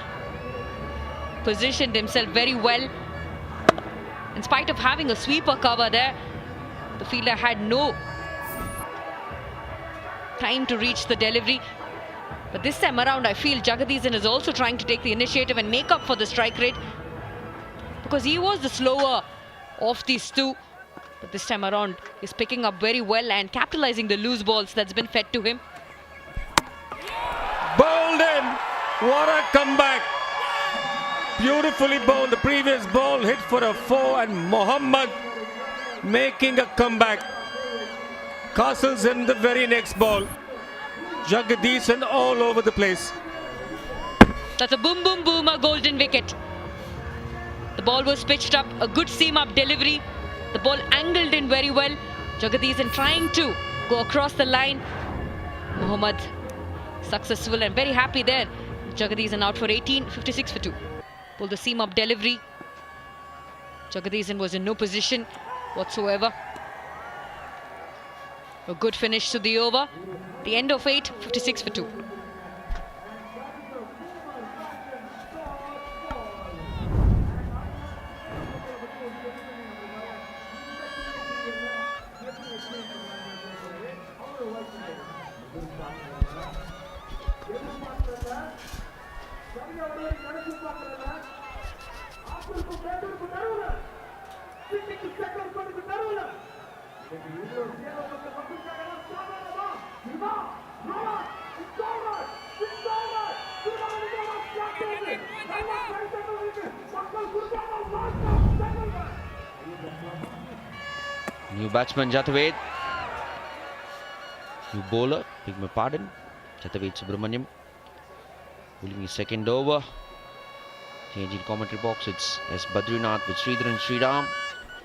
Positioned himself very well. In spite of having a sweeper cover there, the fielder had no time to reach the delivery. But this time around, I feel Jagadisan is also trying to take the initiative and make up for the strike rate, because he was the slower of these two. But this time around, he's picking up very well and capitalizing the loose balls that's been fed to him. Bowled him! What a comeback! Beautifully bowled. The previous ball hit for a 4, and Mohammad making a comeback. Castles in the very next ball. Jagadisan all over the place. That's a boom, boom, boom, a golden wicket. The ball was pitched up, a good seam-up delivery. The ball angled in very well. Jagadisan trying to go across the line. Mohammad successful and very happy there. Jagadisan out for 18, 56 for 2. Pulled the seam-up delivery. Jagadisan was in no position whatsoever. A good finish to the over. The end of 8, 56 for 2. New batsman Jataved. New bowler, beg my pardon, Jataved Subramaniam. Bowling his second over. Changing commentary box, it's S. Badrinath with Shriram.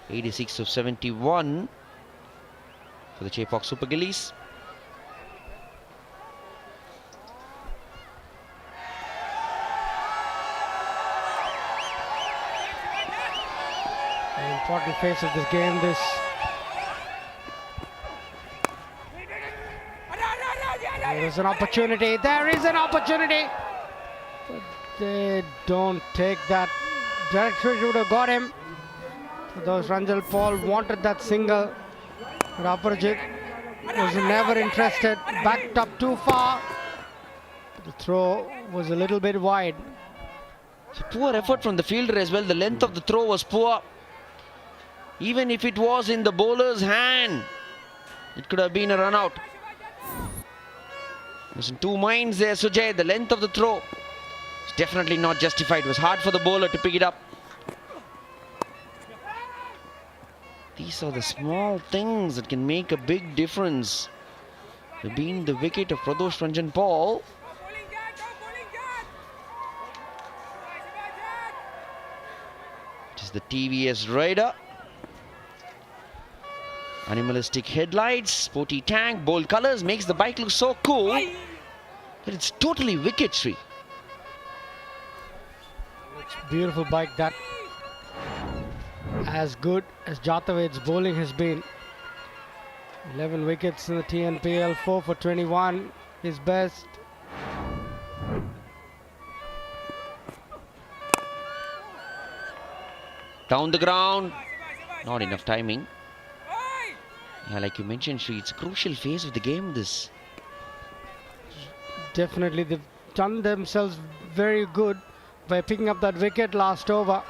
86 of 71 for the Chepauk Super Gillies. An important phase of this game, this. There is an opportunity. There is an opportunity. But they don't take that. Director would have got him. Those Ranjal Paul wanted that single. But Aparajit was never interested. Backed up too far. The throw was a little bit wide. Poor effort from the fielder as well. The length of the throw was poor. Even if it was in the bowler's hand, it could have been a run out. There's in two minds there, Sujay. The length of the throw is definitely not justified. It was hard for the bowler to pick it up. These are the small things that can make a big difference. Being the wicket of Pradosh Ranjan Paul. It is the TVS Raider. Animalistic headlights, sporty tank, bold colours, makes the bike look so cool. But it's totally wicked, Sri. Beautiful bike, that. As good as Jataved's bowling has been. 11 wickets in the TNPL, 4 for 21, his best. Down the ground, not enough timing. Yeah, like you mentioned, Sri, it's a crucial phase of the game, this. Definitely, they've done themselves very good by picking up that wicket last over.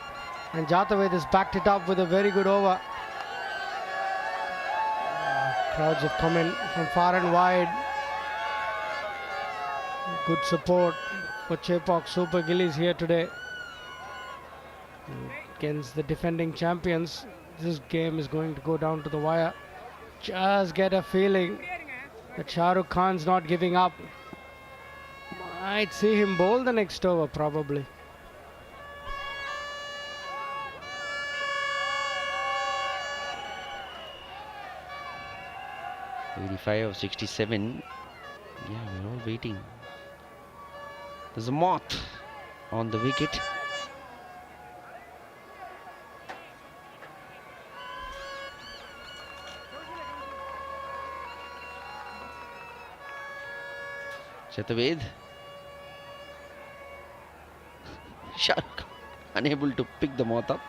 And Jataved has backed it up with a very good over. Crowds have come in from far and wide. Good support for Chepauk Super Gillies here today. Against the defending champions, this game is going to go down to the wire. Just get a feeling that Shah Rukh Khan's not giving up. Might see him bowl the next over, probably. '85 of 67. Yeah, we're all waiting. There's a moth on the wicket. Jataved. Shah Rukh Khan unable to pick the moth up.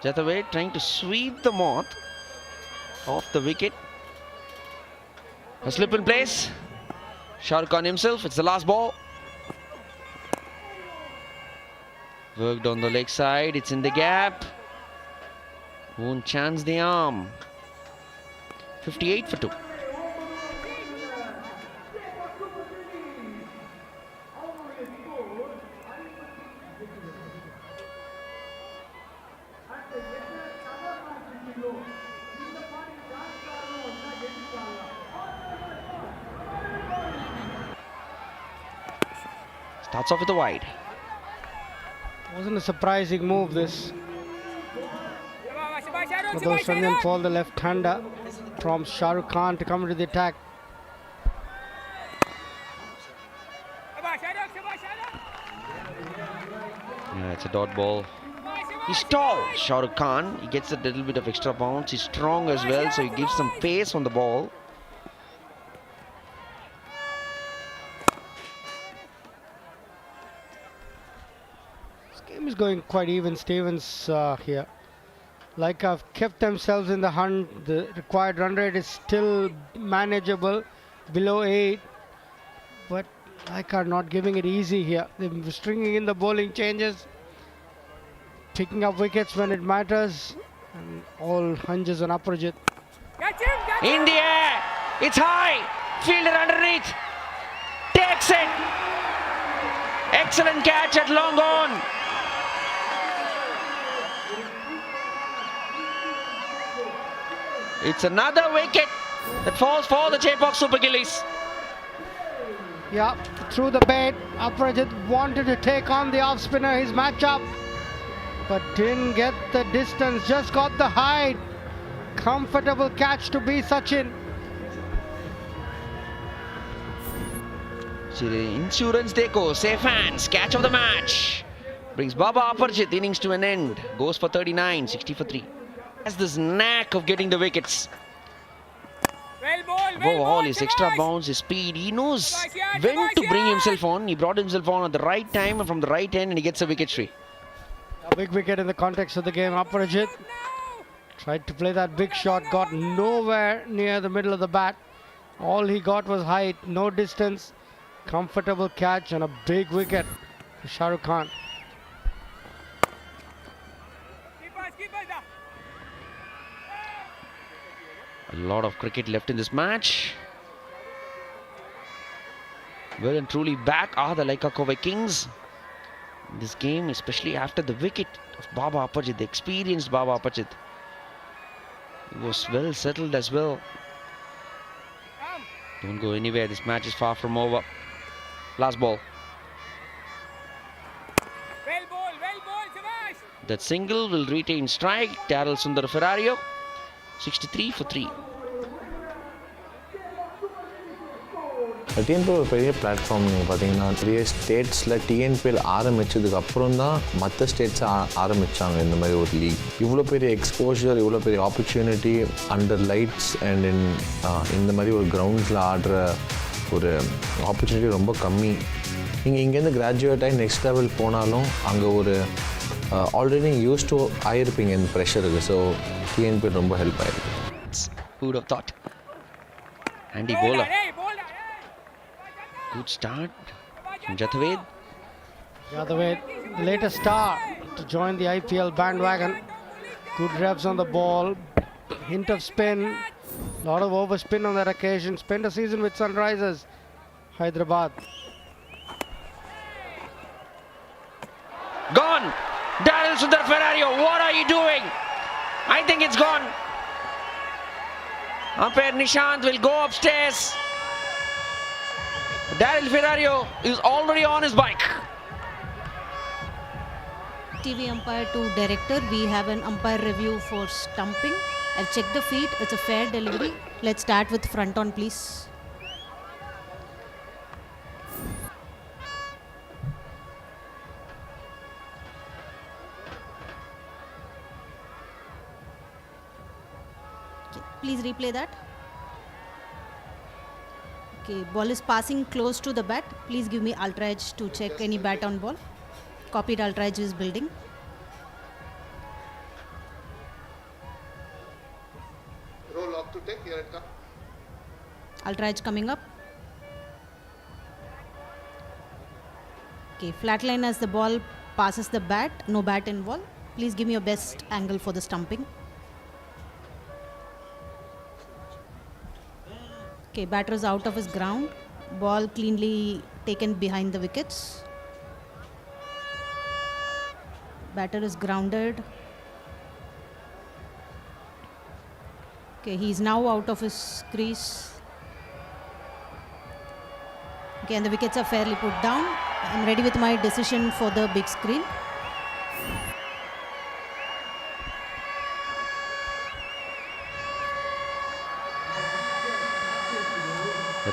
Jataved trying to sweep the moth off the wicket. A slip in place. Shah Rukh Khan himself, it's the last ball. Worked on the leg side, it's in the gap. Won't chance the arm. 58 for 2. Starts off with a wide. Wasn't a surprising move, this. Pradosh Ranjan Paul, the left-hander, prompts Shah Rukh Khan to come into the attack. Yeah, it's a dot ball. He's tall, Shah Rukh Khan. He gets a little bit of extra bounce. He's strong as well, so he gives some pace on the ball. This game is going quite even, Stevens, here. Lyca have kept themselves in the hunt. The required run rate is still manageable, below 8. But Lyca are not giving it easy here. They're stringing in the bowling changes, picking up wickets when it matters, and all hunches on Aparajit. In the air, it's high. Fielder underneath, takes it. Excellent catch at long on. It's another wicket that falls for the Chepauk Super Gillies. Yeah, through the bait, Aparajit wanted to take on the off-spinner, his matchup, but didn't get the distance, just got the height. Comfortable catch to be Sachin. Insurance Deco, safe hands, catch of the match. Brings Baba Aparajit innings to an end. Goes for 39, 60 for 3. Has this knack of getting the wickets. Above all, his extra bounce, his speed, he knows when to bring himself on. He brought himself on at the right time and from the right end, and he gets a wicket tree. A big wicket in the context of the game. Aparajit tried to play that big shot, got nowhere near the middle of the bat. All he got was height, no distance. Comfortable catch and a big wicket for Shah Rukh Khan. A lot of cricket left in this match. Well and truly back are the Lyca Kovai Kings. In this game, especially after the wicket of Baba Aparajit, the experienced Baba Aparajit. He was well settled as well. Don't go anywhere, this match is far from over. Last ball. That single will retain strike. Daryl Sundar Ferrario, 63 for 3. TNPL ஒரு பெரிய platform. நீங்கள் பார்த்தீங்கன்னா நிறைய ஸ்டேட்ஸில் TNPL ஆரம்பித்ததுக்கு அப்புறம் தான் மற்ற ஸ்டேட்ஸை ஆரம்பித்தாங்க இந்த மாதிரி ஒரு லீக். இவ்வளோ பெரிய எக்ஸ்போஷர், இவ்வளோ பெரிய ஆப்பர்ச்சுனிட்டி அண்டர் லைட்ஸ் அண்ட் இந்த மாதிரி ஒரு கிரவுண்ட்ஸில் ஆடுற ஒரு ஆப்பர்ச்சுனிட்டி ரொம்ப கம்மி. நீங்கள் இங்கேருந்து கிராஜுவேட் ஆகி நெக்ஸ்ட் லெவல் போனாலும் அங்கே ஒரு ஆல்ரெடி யூஸ் டு ஆகிருப்பீங்க இந்த ப்ரெஷருக்கு. ஸோ TNPL ரொம்ப ஹெல்ப் ஆகிருக்கு. Who would have thought? Andy bowler. Good start from Jathaved. Jathaved, the latest star to join the IPL bandwagon. Good reps on the ball, hint of spin, lot of overspin on that occasion. Spent a season with Sunrisers Hyderabad. Gone! Daryl Sundar Ferrario, what are you doing? I think it's gone. Umpire Nishant will go upstairs. Daryl Ferrario is already on his bike. TV umpire to director, we have an umpire review for stumping. I've checked the feet, it's a fair delivery. Let's start with front on, please. Okay, please replay that. Okay, ball is passing close to the bat. Please give me ultra-edge to check any bat on ball. Copied ultra-edge is building. Roll up to take, here it comes. Ultra-edge coming up. Okay, flat line as the ball passes the bat. No bat involved. Please give me your best angle for the stumping. Okay, batter is out of his ground. Ball cleanly taken behind the wickets. Batter is grounded. Okay, he is now out of his crease. Okay, and the wickets are fairly put down. I'm ready with my decision for the big screen.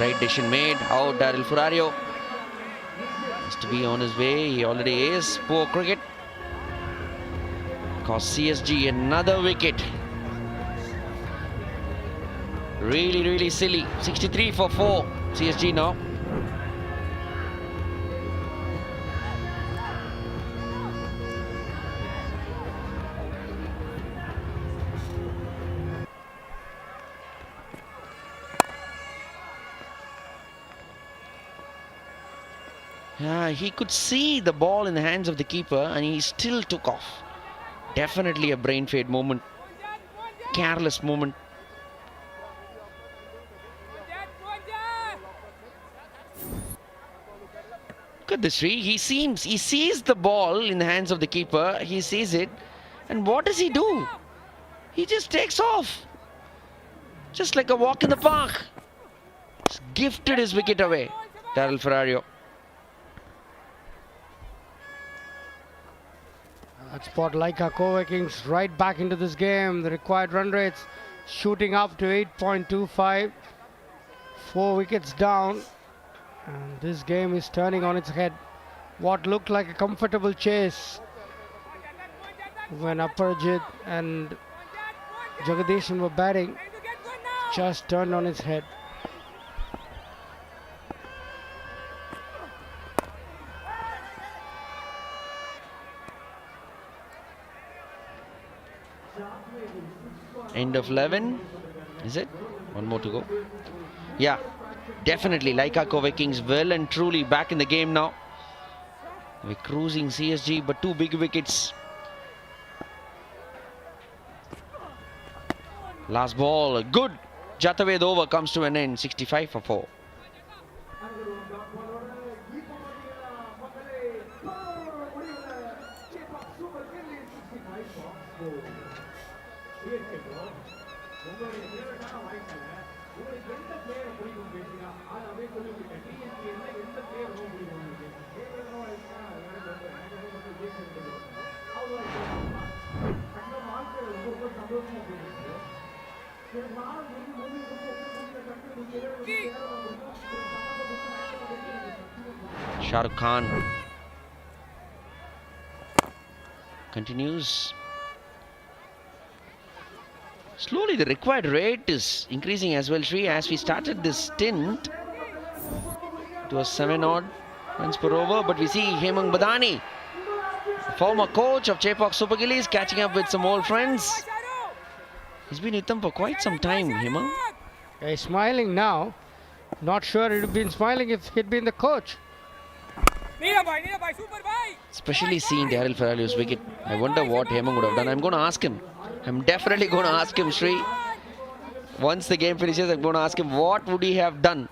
Right decision made. Out Daryl Ferrario. Has to be on his way. He already is. Poor cricket. Cost CSG another wicket. Really, really silly. 63 for 4. CSG now. He could see the ball in the hands of the keeper and he still took off. Definitely a brain fade moment. Careless moment. Look at this, Sri. He sees the ball in the hands of the keeper. He sees it. And what does he do? He just takes off. Just like a walk in the park. He's gifted his wicket away, Daryl Ferrario. That spot Lyca Kovai Kings right back into this game. The required run rates shooting up to 8.25. 4 wickets down. And this game is turning on its head. What looked like a comfortable chase when Aparajit and Jagdishan were batting just turned on its head. End of 11, is it? One more to go. Yeah, definitely Lyca Kovai Kings well and truly back in the game now. We're cruising CSG, but 2 big wickets. Last ball, good. Jataved over comes to an end, 65 for 4. Shah Rukh Khan continues. Slowly the required rate is increasing as well, Shri. As we started this stint, it was 7 odd runs per over, but we see Hemang Badani, former coach of Chepauk Super Gillies, catching up with some old friends. He's been with them for quite some time, Hemang. Yeah, he's smiling now. Not sure he'd have been smiling if he'd been the coach. Especially seeing Daryl Ferrario's wicket. I wonder what Hemang would have done. I'm going to ask him. I'm definitely going to ask him, Shri. Once the game finishes, I'm going to ask him what would he have done.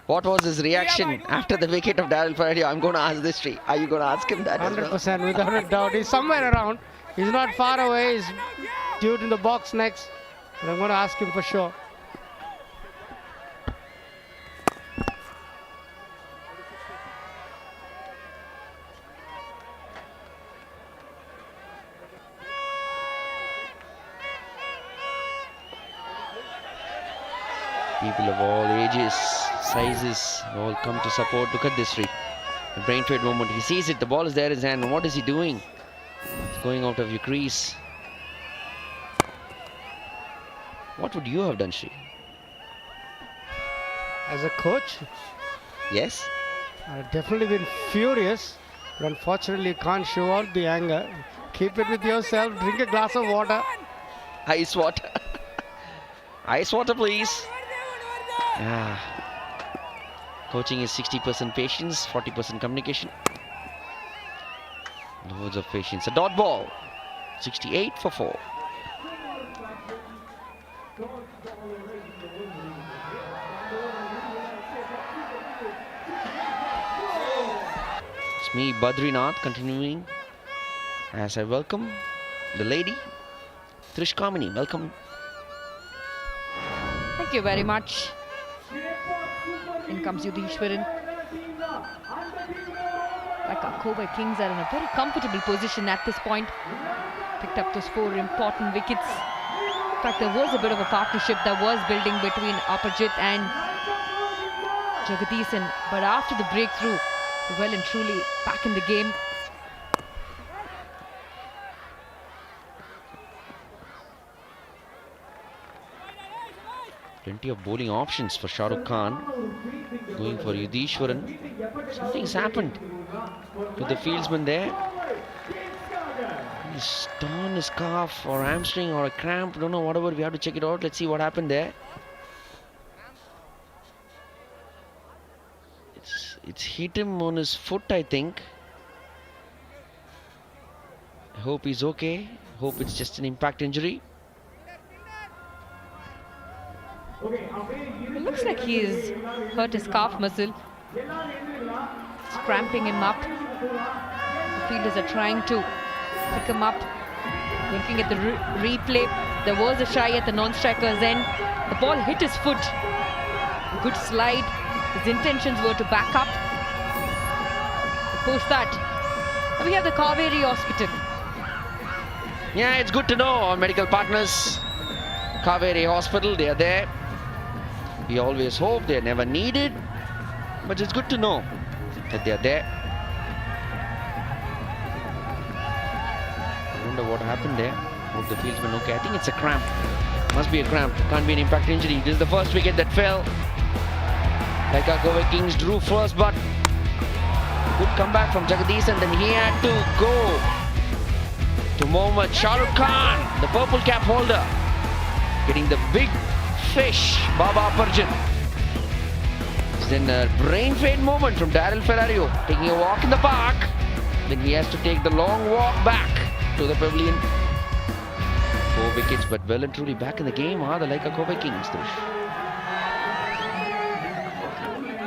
What was his reaction after the wicket of Daryl Ferrario? I'm going to ask this, Shri. Are you going to ask him that 100%, as well? without a doubt. He's somewhere around. He's not far away. He's due in the box next. But I'm going to ask him for sure. People of all ages, sizes, all come to support. Look at this, Shri. A brain fade moment. He sees it. The ball is there in his hand. What is he doing? He's going out of your crease. What would you have done, Shri? As a coach? Yes? I've definitely been furious. But unfortunately, you can't show out the anger. Keep it with yourself. Drink a glass of water. Ice water. Ice water, please. Coaching is 60% patience, 40% communication. Loads of patience. A dot ball. 68 for 4. It's me, Badrinath, continuing as I welcome the lady, Trish Kamini. Welcome. Thank you very much. In comes Yudhishwaran. Lyca Kovai Kings are in a very comfortable position at this point. Picked up those 4 important wickets. In fact, there was a bit of a partnership that was building between Aparajit and Jagdishan. But after the breakthrough, well and truly back in the game. Plenty of bowling options for Shah Rukh Khan. Going for Yudhishwaran. Something's happened to the fieldsman there. He's torn his calf or hamstring or a cramp. Don't know, whatever. We have to check it out. Let's see what happened there. It's hit him on his foot, I think. I hope he's okay. Hope it's just an impact injury. It looks like he's hurt his calf muscle. It's cramping him up. The fielders are trying to pick him up. Looking at the replay. There was a try at the non-striker's end. The ball hit his foot. Good slide. His intentions were to back up. Post that, we have the Kovai Hospital. Yeah, it's good to know our medical partners. Kovai Hospital, they are there. We always hope they are never needed, but it's good to know that they are there. I wonder what happened there. Hope the fieldsman okay. I think it's a cramp. Must be a cramp. Can't be an impact injury. This is the first wicket that fell. Lyca Kovai Kings drew first, but good comeback from Jagadish, and then he had to go to Mohammad Shahrukh Khan, the purple cap holder, getting the big fish, Baba Parjan. Then a brain fade moment from Daryl Ferrario, taking a walk in the park. Then he has to take the long walk back to the pavilion. 4 wickets, but well and truly back in the game are the Lyca Kovai Kings.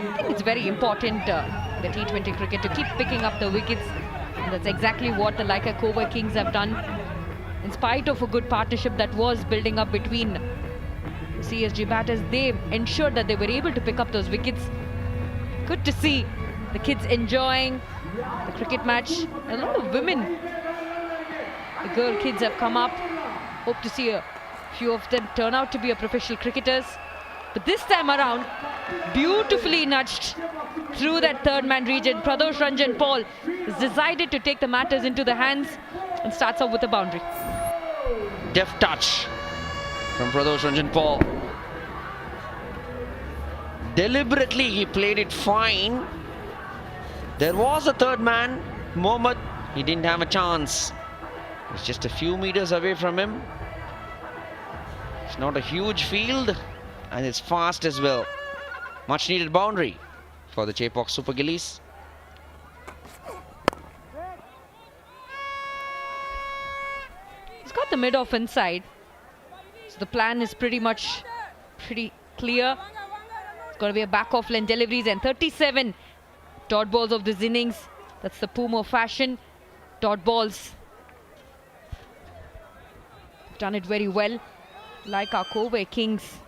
I think it's very important, the T20 cricket, to keep picking up the wickets. And that's exactly what the Lyca Kovai Kings have done. In spite of a good partnership that was building up between CSG batters, they ensured that they were able to pick up those wickets. Good to see the kids enjoying the cricket match. A lot of women, the girl kids have come up. Hope to see a few of them turn out to be professional cricketers. But this time around, beautifully nudged through that third man region, Pradosh Ranjan Paul has decided to take the matters into the hands and starts off with a boundary. Deft touch from Pradosh Ranjan Paul. Deliberately he played it fine. There was a third man, Mohammad. He didn't have a chance. It's just a few meters away from him. It's not a huge field, and it's fast as well. Much needed boundary for the Chepauk Super Gillies. He's got the mid-off inside. So the plan is pretty clear. It's going to be a back-off lane deliveries, and 37 dot balls of this innings. That's the Puma fashion. Dot balls. Done it very well. Like our Kovai Kings,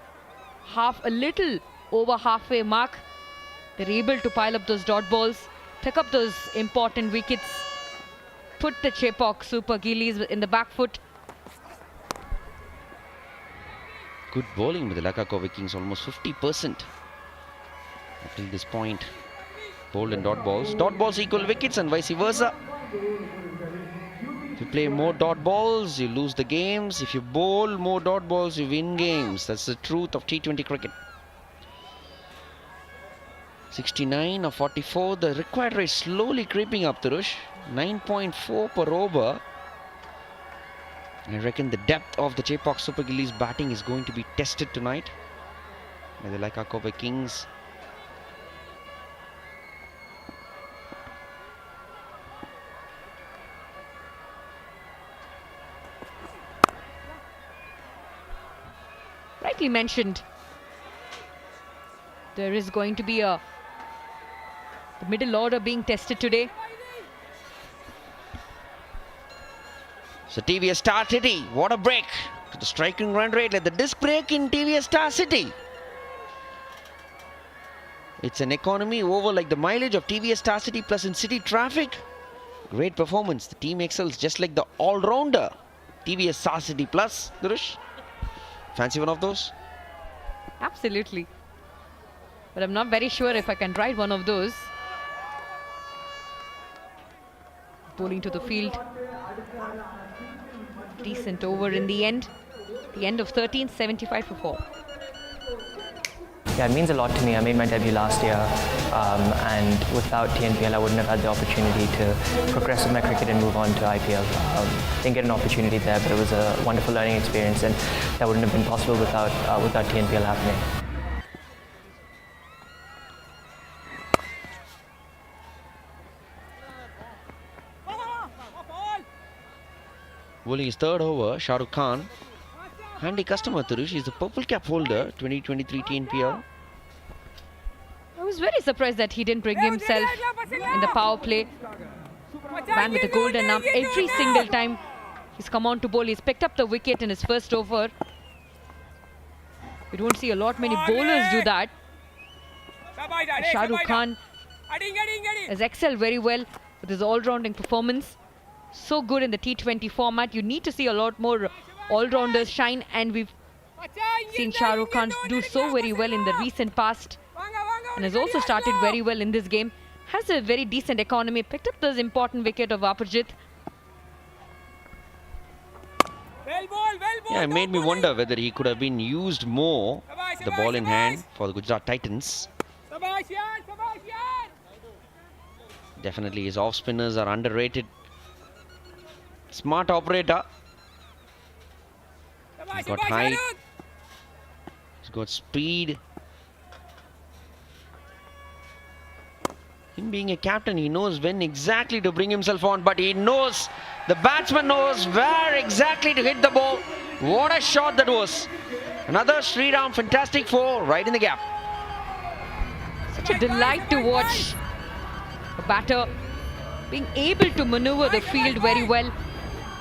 a little over halfway mark. They're able to pile up those dot balls, pick up those important wickets, put the Chepauk Super Gillies in the back foot. Good bowling with the Lyca Kovai Kings, almost 50% up till this point. Bowled and dot balls. Dot balls equal wickets and vice versa. If you play more dot balls, you lose the games. If you bowl more dot balls, you win games. That's the truth of T20 cricket. 69 or 44. The required rate slowly creeping up, Tarush. 9.4 per over. I reckon the depth of the Chepauk Super Gillies batting is going to be tested tonight by the Lyca Kovai Kings. Rightly mentioned, there is going to be the middle order being tested today. So TVS Star City, what a break to the striking run rate. Let the disc break in TVS Star City. It's an economy over like the mileage of TVS Star City plus in city traffic. Great performance. The team excels just like the all-rounder TVS Star City plus. Durush, fancy one of those? Absolutely. But I'm not very sure if I can ride one of those. Bowling to the field. Decent over in the end. The end of 13, 75 for 4. Yeah, it means a lot to me. I made my debut last year, and without TNPL, I wouldn't have had the opportunity to progress with my cricket and move on to IPL. Didn't get an opportunity there, but it was a wonderful learning experience, and that wouldn't have been possible without TNPL happening. Bowling his third over, Shahrukh Khan. Handy customer, Tarush. He's the purple cap holder, 2023 TNPL. I was very surprised that he didn't bring himself in the power play. Man with the golden arm every single time He's come on to bowl. He's picked up the wicket in his first over. We don't see a lot many bowlers do that. Shah Rukh Khan has excelled very well with his all-rounding performance. So good in the T20 format. You need to see a lot more all-rounders shine, and we've seen Shah Rukh Khan do so very well in the recent past, and has also started very well in this game. Has a very decent economy. Picked up this important wicket of Aparjit. Yeah, it made me wonder whether he could have been used more, the ball in hand, for the Gujarat Titans. Definitely his off-spinners are underrated. Smart operator. He's got height. He's got speed. Him being a captain, he knows when exactly to bring himself on, but he knows, the batsman knows where exactly to hit the ball. What a shot that was. Another Shriram fantastic four right in the gap. Such a delight to watch a batter being able to maneuver the field very well.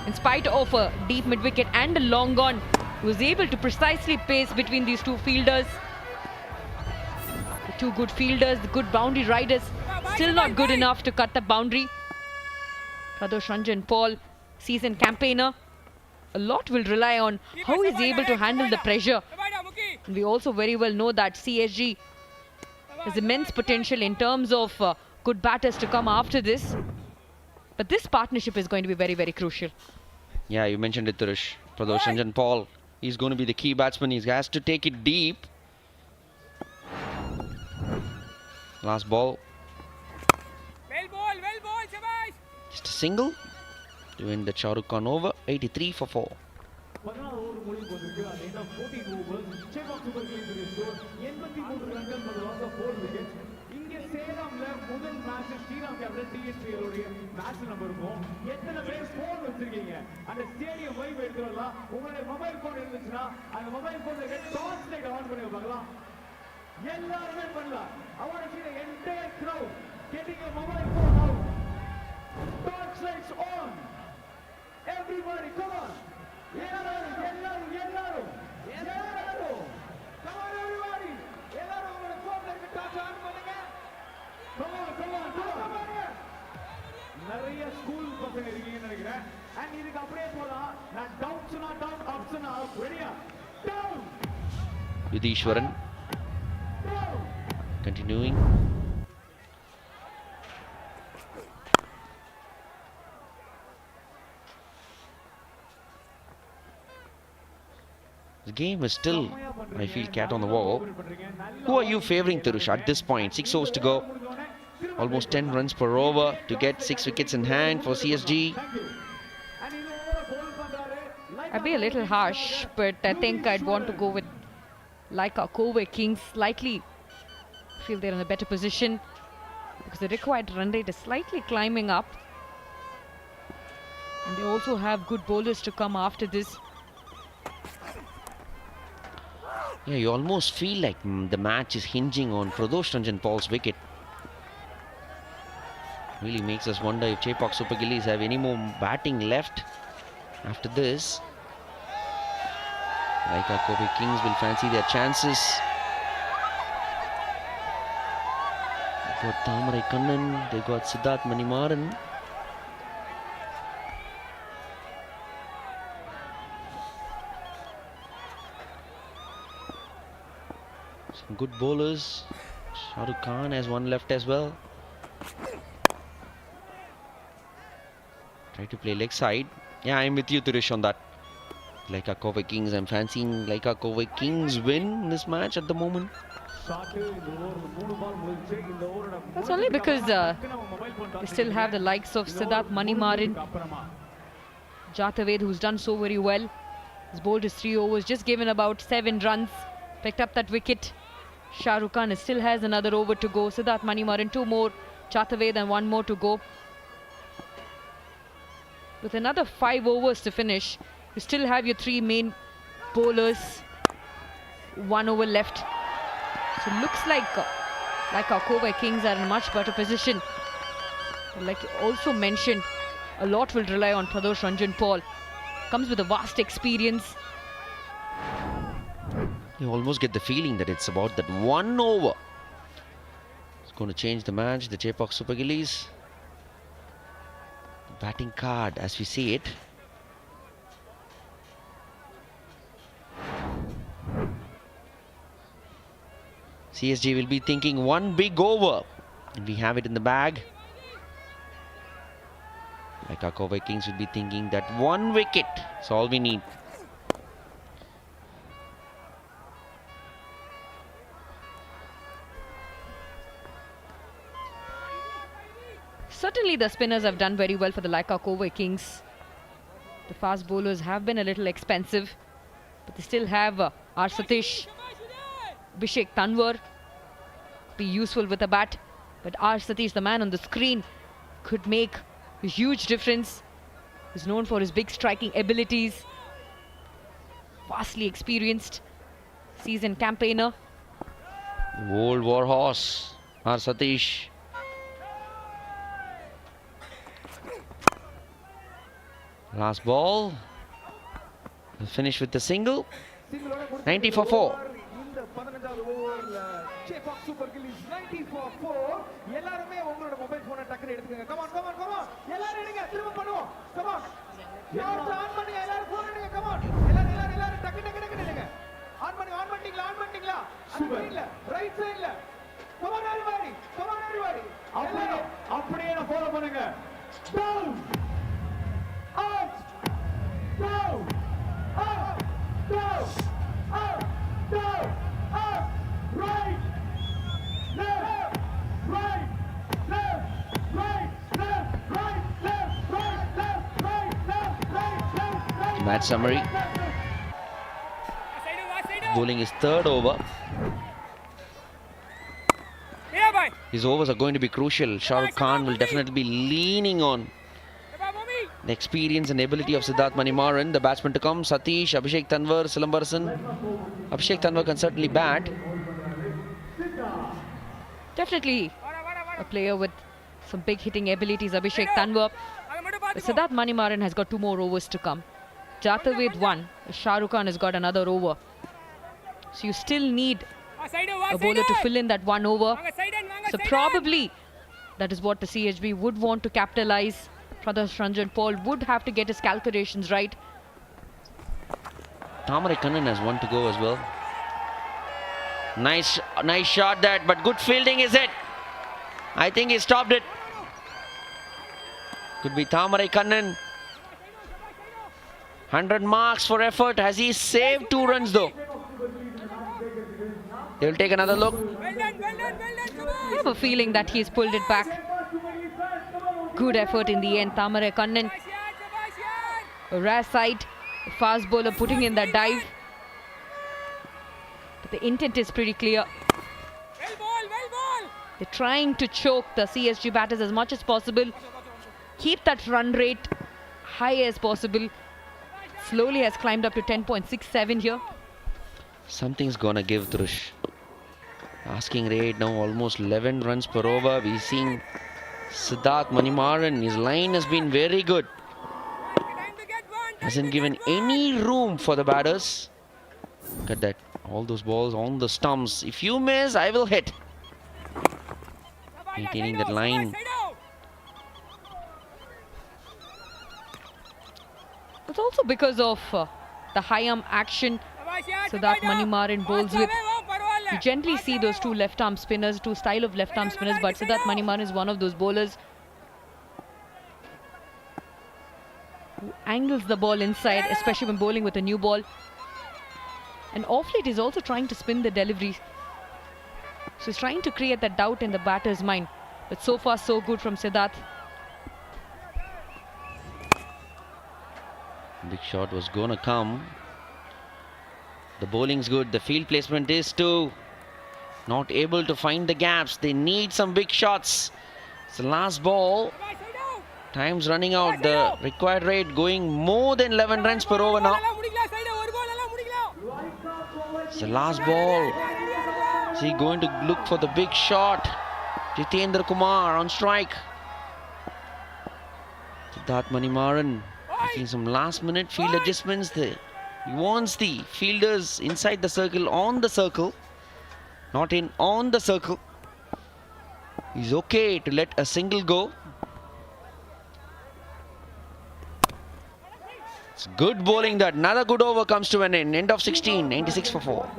In spite of a deep mid-wicket and a long on, he was able to precisely pace between these two fielders. The two good fielders, the good boundary riders, still not good enough to cut the boundary. Pradosh Ranjan Paul, seasoned campaigner. A lot will rely on how he's able to handle the pressure. And we also very well know that CSG has immense potential in terms of good batters to come after this. But this partnership is going to be very, very crucial. Yeah, you mentioned it, Turush. Pradosh Ranjan Paul, he's going to be the key batsman. He has to take it deep. Last ball. Just a single to end the Shah Rukh Khan over. 83 for 4. முதல் match Sriram captain TNPL உடைய match number இருக்கும். எத்தனை பேர் phone வச்சிருக்கீங்க? அந்த stadium vibe எடுத்துறலாம். உங்களுடைய mobile phone இருந்துச்சுன்னா அந்த மொபைல் போன்ல டார்ச் லைட் ஆன் பண்ணி பார்க்கலாம். எல்லாரும் பண்ணலாம். I want to see the entire crowd getting a mobile phone out. Torch lights on. Everybody, come on. எல்லாரும். Come on everybody. எல்லாரும் உங்களுடைய போன்ல இருக்க டார்ச் ஆன் பண்ணுங்க. Come on. நிறைய ஸ்கூல் பசங்க இருக்கீங்கன்னு நினைக்கிறேன். And இதுக்கு அப்படியே போலாம். நான் டவுன்ஸ்னா டவுன், அப்ஸ்னா அப். ரெடியா? Down. Yudhishwaran continuing. The game is still, I feel, cat on the wall. Who are you favouring, Turush, at this point? 6 overs to go. Almost 10 runs per over to get 6 wickets in hand for CSG. I'd be a little harsh, but I think I'd want to go with Lyca Kovai Kings. Slightly feel they're in a better position because the required run rate is slightly climbing up. And they also have good bowlers to come after this. Yeah, you almost feel like the match is hinging on Pradosh Ranjan Paul's wicket. Really makes us wonder if Chepauk Super Gillies have any more batting left after this. Lyca Kovai Kings will fancy their chances. They've got Thamarai Kannan, they've got Siddharth Manimaran. Some good bowlers. Shah Rukh Khan has one left as well. Try to play leg side. Yeah, I'm with you, Turush, on that. Lyca Kovai Kings, I'm fancying Lyca Kovai Kings win this match at the moment. That's only because they still have the likes of Siddharth Manimaran, Jataved, who's done so very well. He's bowled his 3 overs, just given about 7 runs, picked up that wicket. Shah Rukh Khan still has another over to go. Siddharth Manimaran 2 more, Jataved and 1 more to go. With another 5 overs to finish, you still have your 3 main bowlers, 1 over left. So it looks like our Kovai Kings are in a much better position. Like you also mentioned, a lot will rely on Pradosh Ranjan Paul. comes with a vast experience. You almost get the feeling that it's about that 1 over. It's going to change the match. The Chepauk Super Gillies. Batting card as we see it. CSG will be thinking 1 big over. And we have it in the bag. Lyca Kovai Kings will be thinking that 1 wicket is all we need. Certainly the spinners have done very well for the Lyca Kovai Kings. The fast bowlers have been a little expensive, but they still have R. Satish, Abhishek Tanwar, be useful with a bat. But R. Satish, the man on the screen, could make a huge difference. He's known for his big striking abilities. Vastly experienced, seasoned campaigner. Old war horse, R. Satish. Last ball. We'll finish with the single. 90 for 4. Chepauk Super Gillies 90 for 4. எல்லாருமே உங்களோட mobile போனை டக்குனு எடுத்துக்கங்க. Come on, come on, come on. எல்லாரும் எடுங்க. திரும்ப பண்ணுவோம். Come on. யார் ஆன் பண்ணுங்க. எல்லாரும் போன் எடுங்க. Come on. எல்லாரும் டக்கு எடுங்க. ஆன் பண்ணிட்டீங்களா? சூப்பர். ரைட் சைடுல. Come on everybody. Come on everybody. அப்படியே ஃபாலோ பண்ணுங்க. Down. Out. Down. Up. Down. Up. Down. Up. Right. Left. Right. Left. Right. Left. Right. Left. Right. Left. Right. Left. Right. Left. Match summary. Bowling his 3rd over. His overs are going to be crucial. Shah Rukh Khan will definitely be leaning on the experience and ability of Siddharth Manimaran. The batsman to come, Satish, Abhishek Tanwar, Silambarasan. Abhishek Tanwar can certainly bat. Definitely a player with some big hitting abilities, Abhishek Tanwar. But Siddharth Manimaran has got 2 more overs to come. Jataved 1, Shah Rukh Khan has got another over. So you still need a bowler to fill in that 1 over. So probably that is what the CSG would want to capitalize. Pradesh Ranjan Paul would have to get his calculations right. Thamare Kannan has 1 to go as well. Nice shot that, but good fielding is it. I think he stopped it. Could be Thamare Kannan. 100 marks for effort. Has he saved 2 runs though? They will take another look. I have a feeling that he's pulled it back. Good effort in the end. Thamare Kannan. A rare sight. A fast bowler putting in that dive. But the intent is pretty clear. They're trying to choke the CSG batters as much as possible. Keep that run rate high as possible. Slowly has climbed up to 10.67 here. Something's gonna give, Drush. Asking rate now almost 11 runs per over. We're seeing Siddharth Manimaran. His line has been very good. Hasn't given any room for the batters. Look at that. All those balls on the stumps. If you miss, I will hit. Maintaining that line. It's also because of the high arm action Siddharth Manimaran bowls with. You gently see those 2 left-arm spinners, 2 style of left-arm spinners, but Siddharth Manimaran is one of those bowlers who angles the ball inside, especially when bowling with a new ball. And off late he's also trying to spin the delivery. So he's trying to create that doubt in the batter's mind. But so far so good from Siddharth. Big shot was gonna come. The bowling's good. The field placement is too. Not able to find the gaps. They need some big shots. It's the last ball. Time's running out. The required rate going more than 11 runs per over now. It's the last ball. Is he going to look for the big shot? Jitendra Kumar on strike. Siddharth Manimaran. Making some last minute field adjustments there. He wants the fielders inside the circle, on the circle, not in, on the circle. He's okay to let a single go. It's good bowling that. Another good over comes to an end. End of 16, 96 for 4.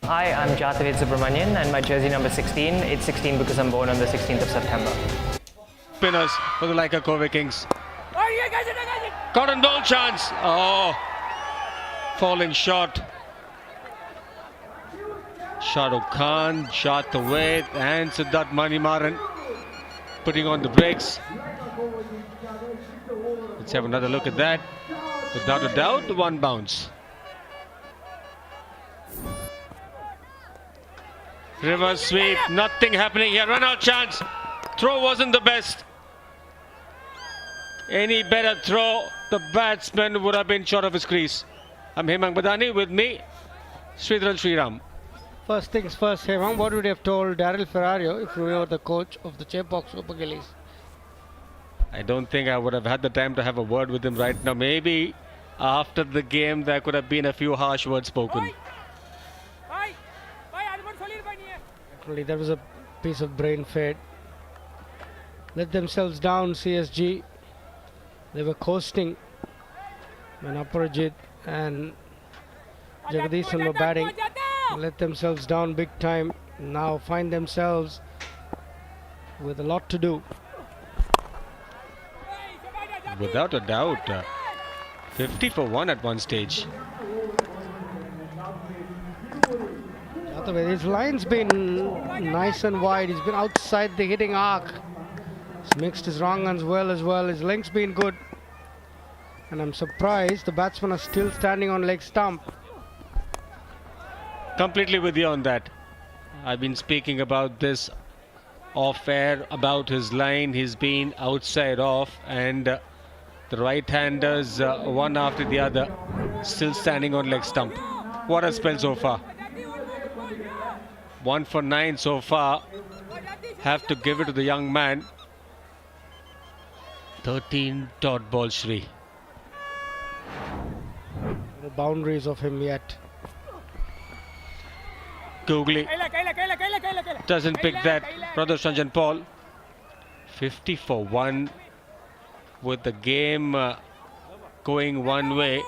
Hi, I'm Jathavid Subramanian and my jersey number 16. It's 16 because I'm born on the 16th of September. Spinners for the Lyca Kovai Kings. Cotton ball chance. Oh, falling short. Shahrukh Khan shot away and Siddharth Manimaran putting on the brakes. Let's have another look at that. Without a doubt, one bounce. Reverse sweep, nothing happening here. Run out chance. Throw wasn't the best. Any better throw, the batsman would have been short of his crease. I'm Hemang Badani, with me, Shriram. First things first, Hemang, what would you have told Daryl Ferrario if you were the coach of the Chepauk Super Gillies? I don't think I would have had the time to have a word with him right now. Maybe after the game there could have been a few harsh words spoken. Definitely, that was a piece of brain fade. Let themselves down, CSG. They were coasting when Aparajit and Jagadisan were batting. Let themselves down big time. Now find themselves with a lot to do. Without a doubt, 50 for 1 at one stage. His line's been nice and wide. He's been outside the hitting arc. He's mixed his wrong ones well as well. His length's been good. And I'm surprised the batsmen are still standing on leg stump. Completely with you on that. I've been speaking about this off air, about his line. He's been outside off, and the right-handers, one after the other, still standing on leg stump. What a spell so far. 1 for 9 so far. Have to give it to the young man. 13 dot ball, Shri. The boundaries of him yet. Googly doesn't pick that. Brother Sanjan Paul. 50 for 1 with the game going one way,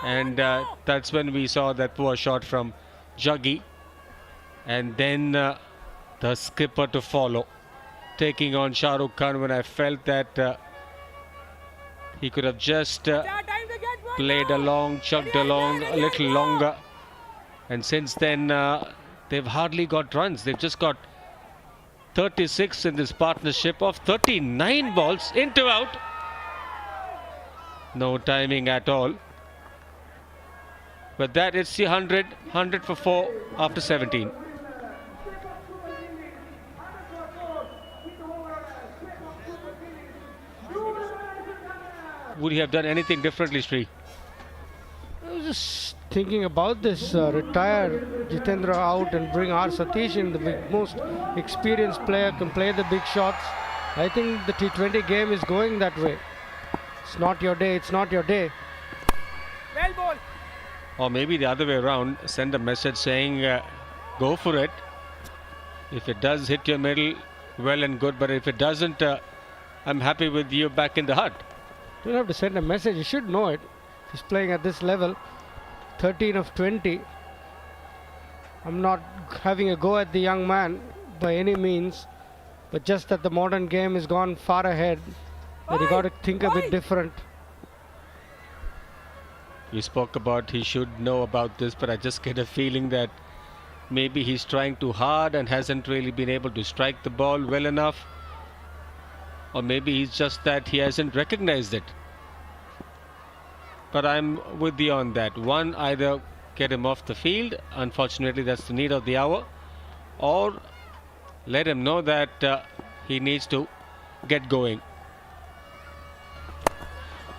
and that's when we saw that poor shot from Juggy, and then the skipper to follow, taking on Shahrukh Khan when I felt that he could have just played along, chugged along a little longer, and since then they've hardly got runs. They've just got 36 in this partnership of 39 balls into out. No timing at all. But that it's the 100 for 4 after 17. Would he have done anything differently, Sri? I was just thinking about this. Retire Jitendra out and bring R. Satish in. The most experienced player, can play the big shots. I think the T20 game is going that way. It's not your day, it's not your day. Well ball. Or maybe the other way around, send a message saying go for it. If it does hit your middle, well and good, but if it doesn't, I'm happy with you back in the hut. You don't have to send a message, you should know it. He's playing at this level, 13 of 20. I'm not having a go at the young man by any means, but just that the modern game has gone far ahead, that you got to think a bit different. You spoke about he should know about this, but I just get a feeling that maybe he's trying too hard and hasn't really been able to strike the ball well enough. Or maybe he's just that he hasn't recognized it. But I'm with you on that. One, either get him off the field, unfortunately that's the need of the hour, or let him know that he needs to get going.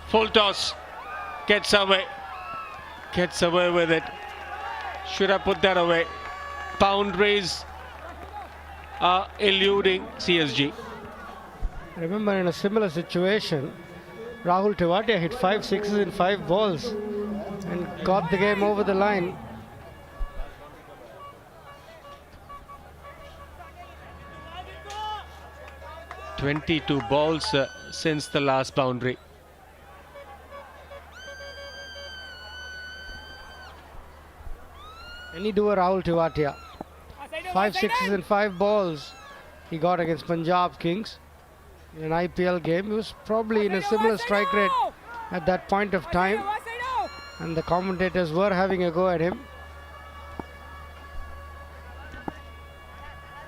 Full toss, gets away with it. Should have put that away. boundaries are eluding CSG. Remember, in a similar situation, Rahul Tewatia hit 5 sixes in 5 balls and got the game over the line. "22 balls since the last boundary." Any doer Rahul Tewatia. 5 sixes in 5 balls he got against Punjab Kings in an IPL game. He was probably in a similar strike rate at that point of time, and the commentators were having a go at him.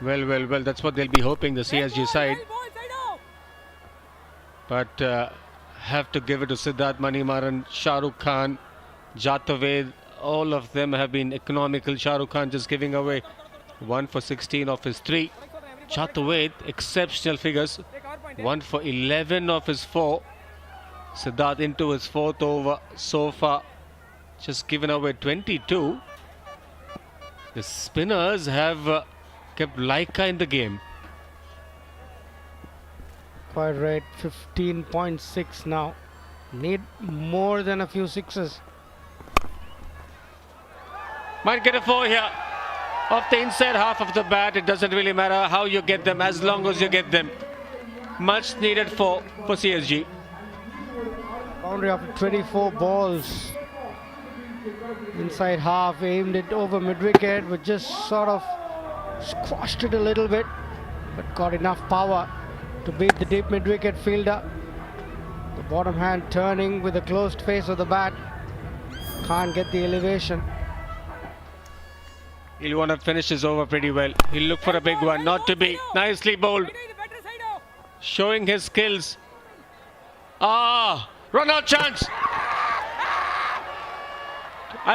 Well, that's what they'll be hoping, the CSG side. But have to give it to Siddharth Manimaran, Shah Rukh Khan, Jataved. All of them have been economical. Shah Rukh Khan just giving away 1 for 16 of his 3. Jataved, exceptional figures. 1 for 11 of his 4. Siddharth into his 4th over so far. Just given away 22. The spinners have kept Lyca in the game. Quite right, 15.6 now. Need more than a few sixes. Might get a 4 here. Off the inside half of the bat, it doesn't really matter how you get them, as long as you get them. Much needed for CSG. Boundary after 24 balls. Inside half, aimed it over mid-wicket, but just sort of squashed it a little bit, but got enough power to beat the deep mid-wicket fielder. The bottom hand turning with the closed face of the bat. Can't get the elevation. He'll want to finish his over pretty well. He'll look for a big one, not to be. Nicely bowled. Showing his skills. Run out chance.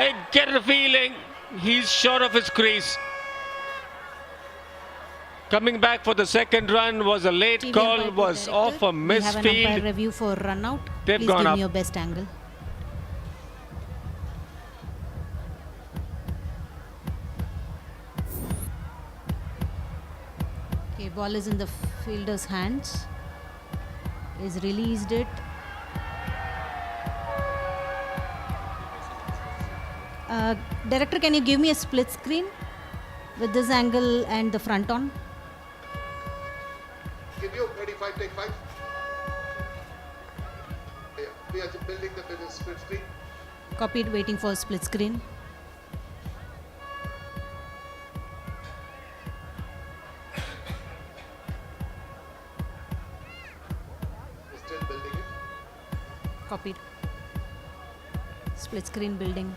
I get a feeling he's short of his crease. Coming back for the second run was a late call, was off a misfield. We have an umpire review for run out. They've Please gone give up. me your best angle. Okay, ball is in the fielder's hands. He's released it. Director, can you give me a split screen with this angle and the front on? Give you 25, take 5. Yeah, we are building the business split screen. Copied, waiting for split screen. We're still building it. Copied. Split screen building.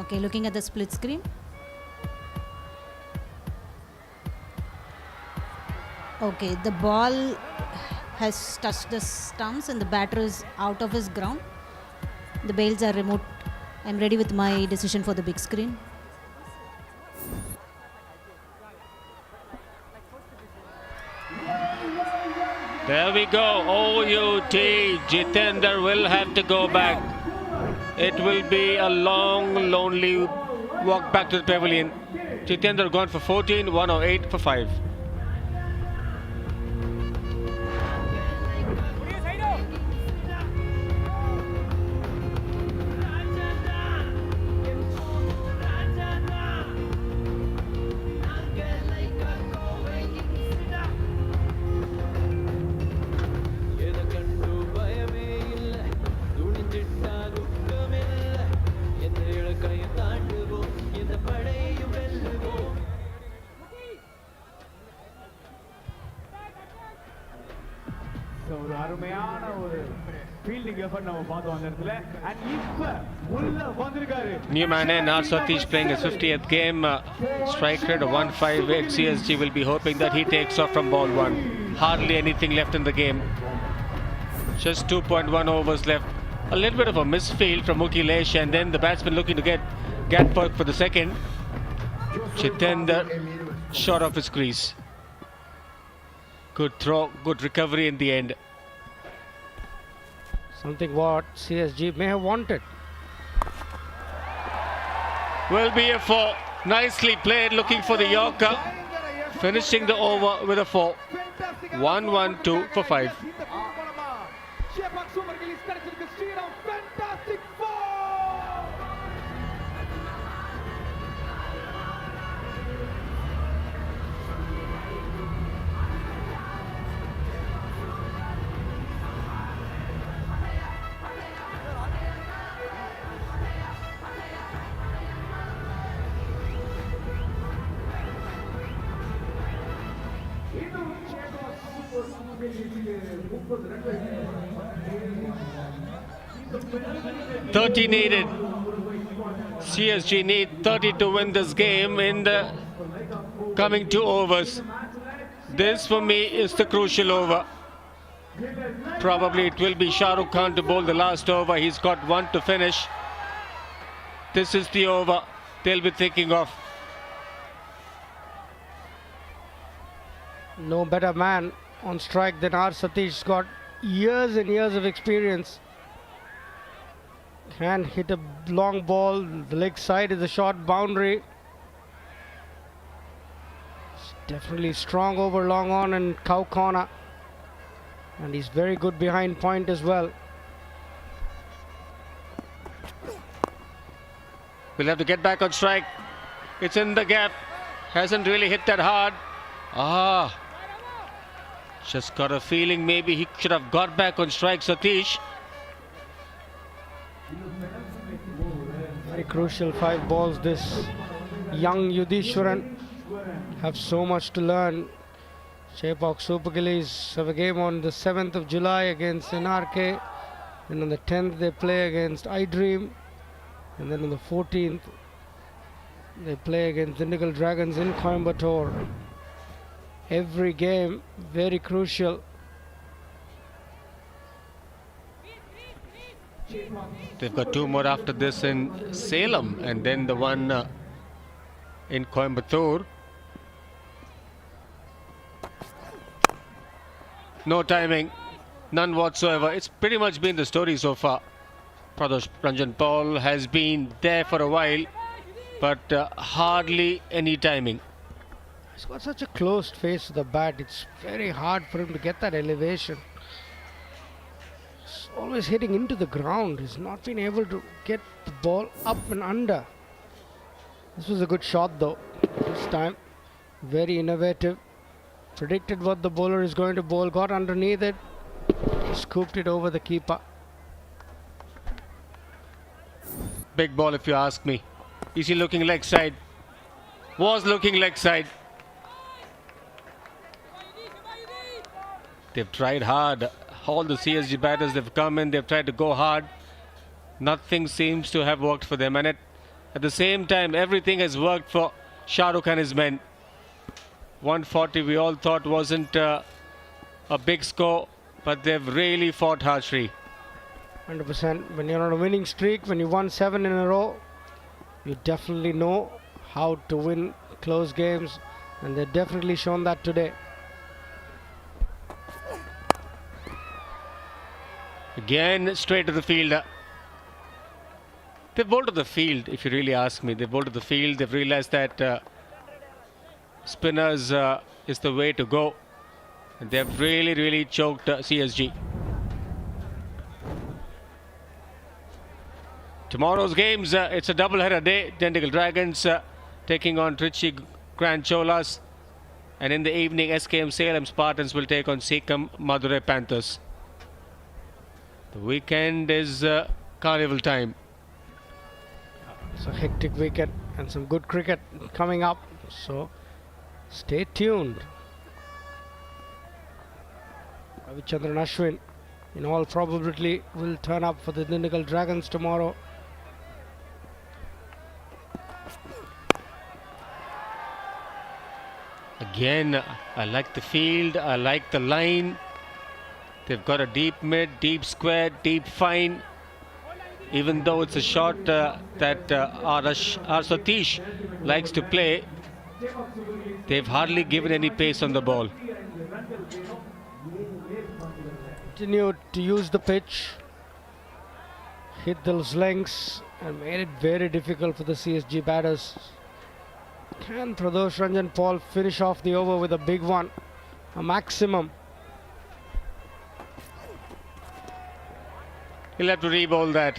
Okay, looking at the split screen. Okay, the ball has touched the stumps and the batter is out of his ground. The bails are removed. I'm ready with my decision for the big screen. There we go. OUT. Jitender will have to go back. It will be a long, lonely walk back to the pavilion. Jitender gone for 14, 108 for 5. ஒரு அருமையான ஒரு fielding effort நம்ம பார்த்தோம் அந்த இடத்துல and இப்ப உள்ள வந்திருக்காரு New man in now Satish playing his 50th game. Strike rate of 158. CSG will be hoping that he takes off from ball 1. Hardly anything left in the game. Just 2.1 overs left. A little bit of a misfield from Mukilesh, and then the batsman looking to get Gatberg for the second. Chitender short of his crease. Good throw, good recovery in the end. Something what CSG may have wanted. Will be a 4. Nicely played, looking for the Yorker. Finishing the over with a 4. 1-1-2 for 5. Chepauk super Gillies கிடைச்சிருக்கு Shriram fantastic 4. இன்னும் Chepauk super Gillies 30 needed. CSG need 30 to win this game in the coming 2 overs. This for me is the crucial over. Probably it will be Shah Rukh Khan to bowl the last over. He's got 1 to finish. This is the over they'll be thinking of. No better man on strike than R. Satish. Got years and years of experience. Can hit a long ball. The leg side is a short boundary. It's definitely strong over long on and cow corner. And he's very good behind point as well. We'll have to get back on strike. It's in the gap. Hasn't really hit that hard. Just got a feeling maybe he should have got back on strike, Satish. Very crucial 5 balls. This young Yudhishwaran have so much to learn. Chepauk Super Gillies have a game on the 7th of July against NRK. And on the 10th they play against iDream. And then on the 14th they play against Dindigul Dragons in Coimbatore. Every game very crucial. They've got 2 more after this in Salem and then the one in Coimbatore. No timing, none whatsoever. It's pretty much been the story so far. Pradosh Ranjan Paul has been there for a while, but hardly any timing. He's got such a closed face to the bat. It's very hard for him to get that elevation. He's always hitting into the ground. He's not been able to get the ball up and under. This was a good shot though. This time, very innovative. Predicted what the bowler is going to bowl. Got underneath it. Scooped it over the keeper. Big ball if you ask me. Is he looking leg side? Was looking leg side. They've tried hard. All the CSG batters, they've come in, they've tried to go hard. Nothing seems to have worked for them. And at the same time, everything has worked for Shah Rukh and his men. 140 we all thought wasn't a big score, but they've really fought hard, Shri. 100%. When you're on a winning streak, when you won 7 in a row, you definitely know how to win close games, and they've definitely shown that today. Again, straight to the fielder. They've bowled to the field, if you really ask me. They've bowled to the field. They've realized that spinners is the way to go. And they've really choked CSG. Tomorrow's games, it's a double-header day. Dindigul Dragons taking on Trichy Grand Cholas. And in the evening, SKM Salem Spartans will take on Sikkim Madurai Panthers. The weekend is carnival time. It's a hectic weekend and some good cricket coming up. So stay tuned. Ravichandran Ashwin in all probability will turn up for the Dindigul Dragons tomorrow. Again, I like the field, I like the line. They've got a deep mid, deep square, deep fine. Even though it's a shot that R. Satish likes to play, they've hardly given any pace on the ball. Continued to use the pitch, hit those lengths and made it very difficult for the CSG batters. Can Pradosh Ranjan Paul finish off the over with a big one, a maximum? He'll have to re-bowl that.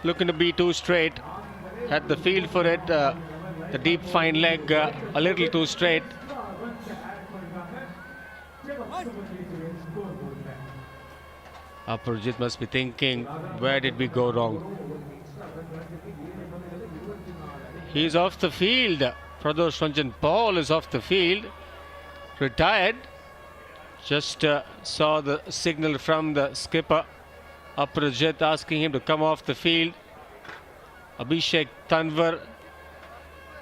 Looking to be too straight. Had the field for it. The deep fine leg a little too straight. Aparajit must be thinking, where did we go wrong? He's off the field. Pradosh Ranjan Paul is off the field. Retired. Just saw the signal from the skipper. Aparajit asking him to come off the field. Abhishek Tanwar.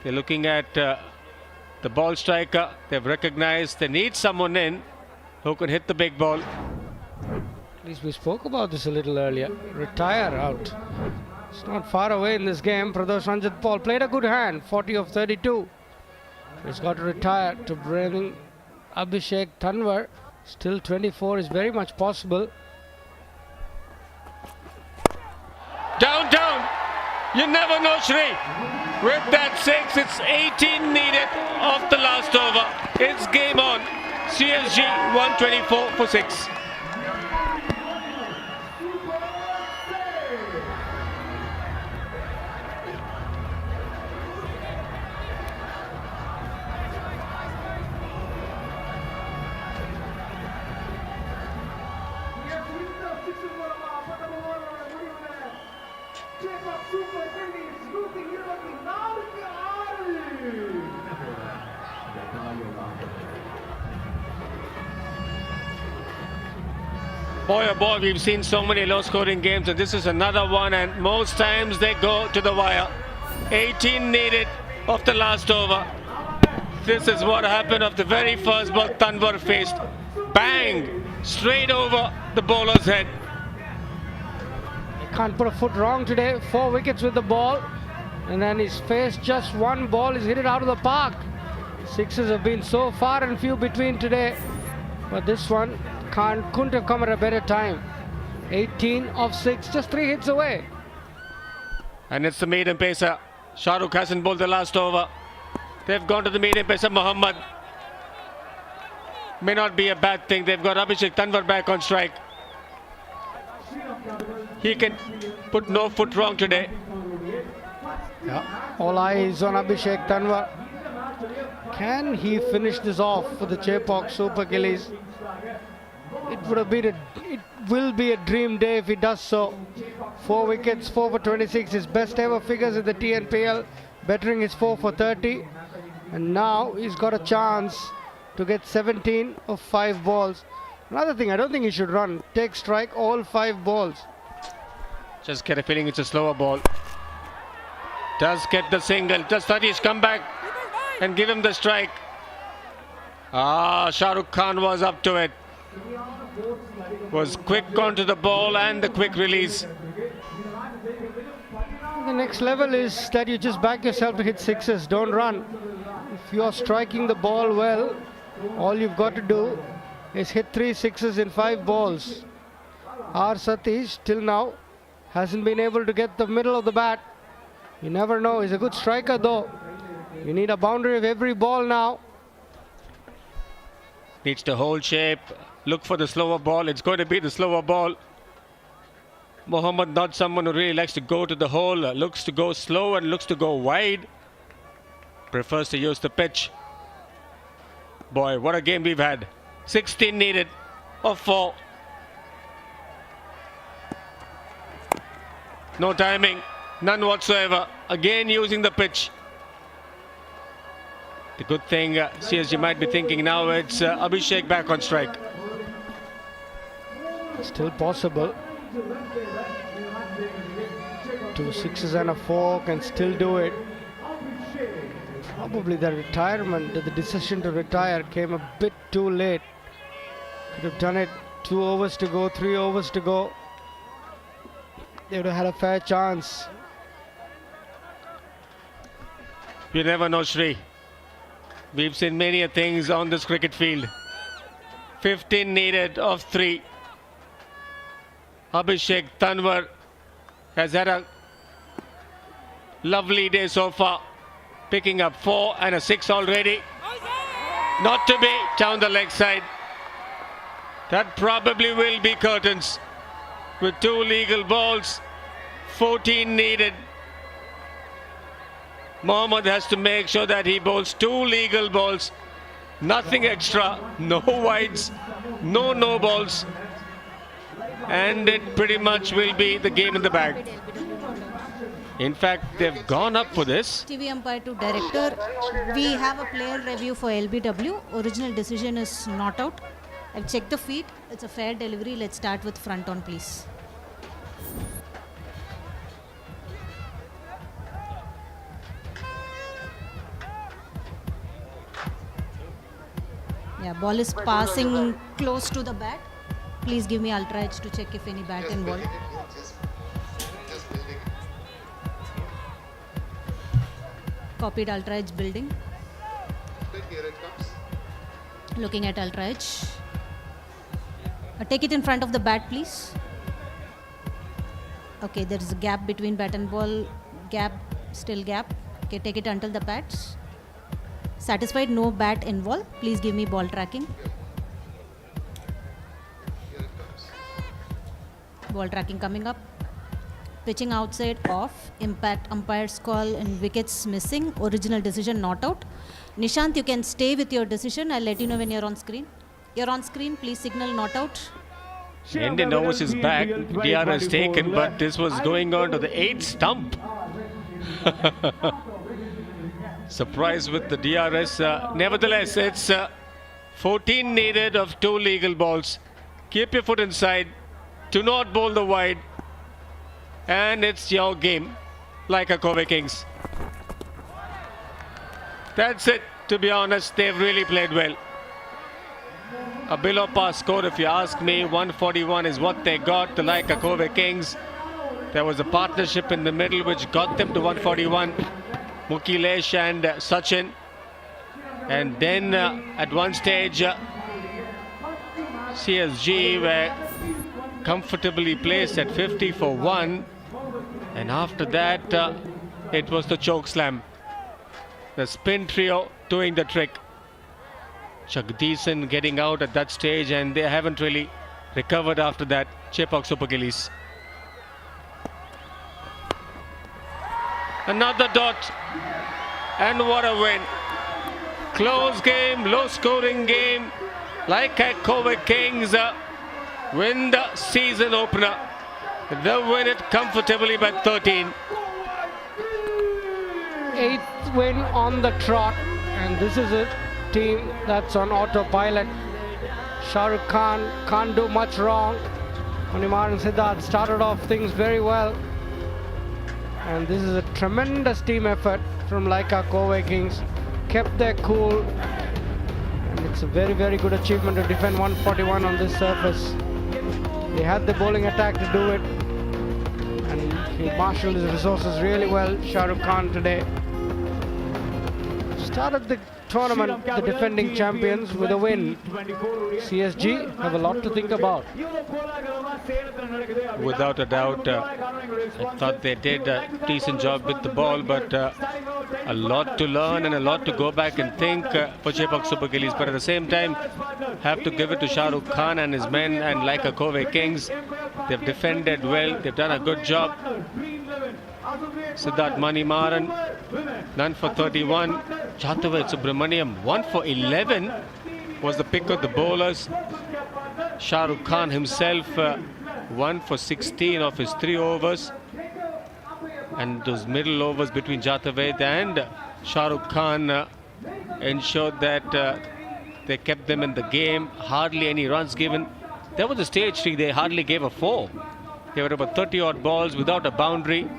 They're looking at the ball striker. They've recognized they need someone in who can hit the big ball. At least we spoke about this a little earlier. Retire out. It's not far away in this game. Pradosh Ranjan Paul played a good hand, 40 of 32. He's got to retire to bring Abhishek Tanwar. Still 24 is very much possible. Down, down. You never know, Shri. With that 6, it's 18 needed off the last over. It's game on. CSG 124 for 6. Boy, oh boy, we've seen so many low-scoring games, and this is another one, and most times they go to the wire. 18 needed of the last over. This is what happened of the very first ball Tanwar faced. Bang! Straight over the bowler's head. He can't put a foot wrong today. 4 wickets with the ball. And then he's faced just one ball. He's hit it out of the park. Sixes have been so far and few between today. But this one couldn't have come at a better time. 18 of 6, just 3 hits away. And it's the maiden pacer. Shahrukh hasn't bowled the last over. They've gone to the maiden pacer, Mohammad. May not be a bad thing. They've got Abhishek Tanwar back on strike. He can put no foot wrong today. Yeah. All eyes on Abhishek Tanwar. Can he finish this off for the Chepauk Super Gillies? It will be a dream day if he does so. 4 wickets, 4 for 26, his best ever figures in the TNPL, bettering his 4 for 30. And now he's got a chance to get 17 of 5 balls. Another thing, I don't think he should run. Take strike all 5 balls. Just get a feeling it's a slower ball. Does get the single. Does Satish come back and give him the strike? Shah Rukh Khan was up to it. Was quick onto the ball and the quick release. The next level is that you just back yourself to hit 6s. Don't run. If you're striking the ball well, all you've got to do is hit 3 6s in 5 balls. R. Satish till now hasn't been able to get the middle of the bat. You never know. He's a good striker though. You need a boundary of every ball now. Needs to hold shape. Look for the slower ball. It's going to be the slower ball. Mohammad not someone who really likes to go to the hole. Looks to go slow and looks to go wide. Prefers to use the pitch. Boy, what a game we've had. 16 needed of 4. No timing. None whatsoever. Again using the pitch. The good thing CSG might be thinking now, it's Abhishek back on strike. Still possible. 2 6s and a 4 can still do it. Probably the decision to retire came a bit too late. Could have done it 2 overs to go, 3 overs to go. They would have had a fair chance. You never know, Shri. We've seen many things on this cricket field. 15 needed of 3. Abhishek Tanwar has had a lovely day so far, picking up 4 and a 6 already. Not to be down the leg side. That probably will be curtains. With 2 legal balls, 14 needed. Mohammad has to make sure that he bowls 2 legal balls, nothing extra, no wides, no balls, and it pretty much will be the game in the bag. In fact, they've gone up for this. TV umpire to director. We have a player review for LBW. Original decision is not out. I've checked the feet. It's a fair delivery. Let's start with front on, please. Yeah, ball is passing close to the bat. Please give me ultra edge to check if any bat involved. Copied ultra edge building. Here it comes. Looking at ultra edge. Take it in front of the bat, please. Okay, there is a gap between bat and ball. Gap, still gap. Okay, take it until the bats. Satisfied, no bat involved. Please give me ball tracking. Here it comes. Ball tracking coming up. Pitching outside off. Impact umpire's call and wickets missing. Original decision not out. Nishant, you can stay with your decision. I'll let you know when you're on screen. You're on screen. Please signal not out. Indian overs is back. DRS taken, but this was going on to the 8th stump. Surprise with the DRS. Nevertheless, it's 14 needed of 2 legal balls. Keep your foot inside. Do not bowl the wide. And it's your game, like a Kovai Kings. That's it. To be honest, they've really played well. A below par score, if you ask me. 141 is what they got, the Lyca Kovai Kings. There was a partnership in the middle which got them to 141. Mukilesh and Sachin. And then at one stage, CSG were comfortably placed at 50 for 1. And after that, it was the choke slam. The spin trio doing the trick. Jagdeesan getting out at that stage, and they haven't really recovered after that. Chepauk Super Gillies. Another dot, and what a win. Close game, low scoring game. Like at Kovai Kings win the season opener. They win it comfortably by 13. 8th win on the trot, and this is a team that's on autopilot. Shah Rukh Khan can't do much wrong. Manimar and Siddharth started off things very well, and this is a tremendous team effort from Lyca Kovai Kings. Kept their cool, and it's a very good achievement to defend 141 on this surface. He had the bowling attack to do it, and he marshaled his resources really well, Shah Rukh Khan, today. Started the tournament, the defending champions, with a win. CSG have a lot to think about. Without a doubt, I thought they did a decent job with the ball, but a lot to learn and a lot to go back and think for Chepauk Super Gillies. But at the same time, have to give it to Shah Rukh Khan and his men, and like a Kovai Kings, they've defended well, they've done a good job. Siddharth Manimaran, none for 31. Jataved Subramaniam, 1 for 11 was the pick of the bowlers. Shah Rukh Khan himself, 1 for 16 of his 3 overs. And those middle overs between Jataved and Shah Rukh Khan ensured that they kept them in the game. Hardly any runs given. There was a stage 3, they hardly gave a 4. They were about 30 odd balls without a boundary.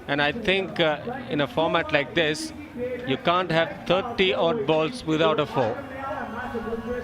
And I think in a format like this, you can't have 30 odd balls without a 4.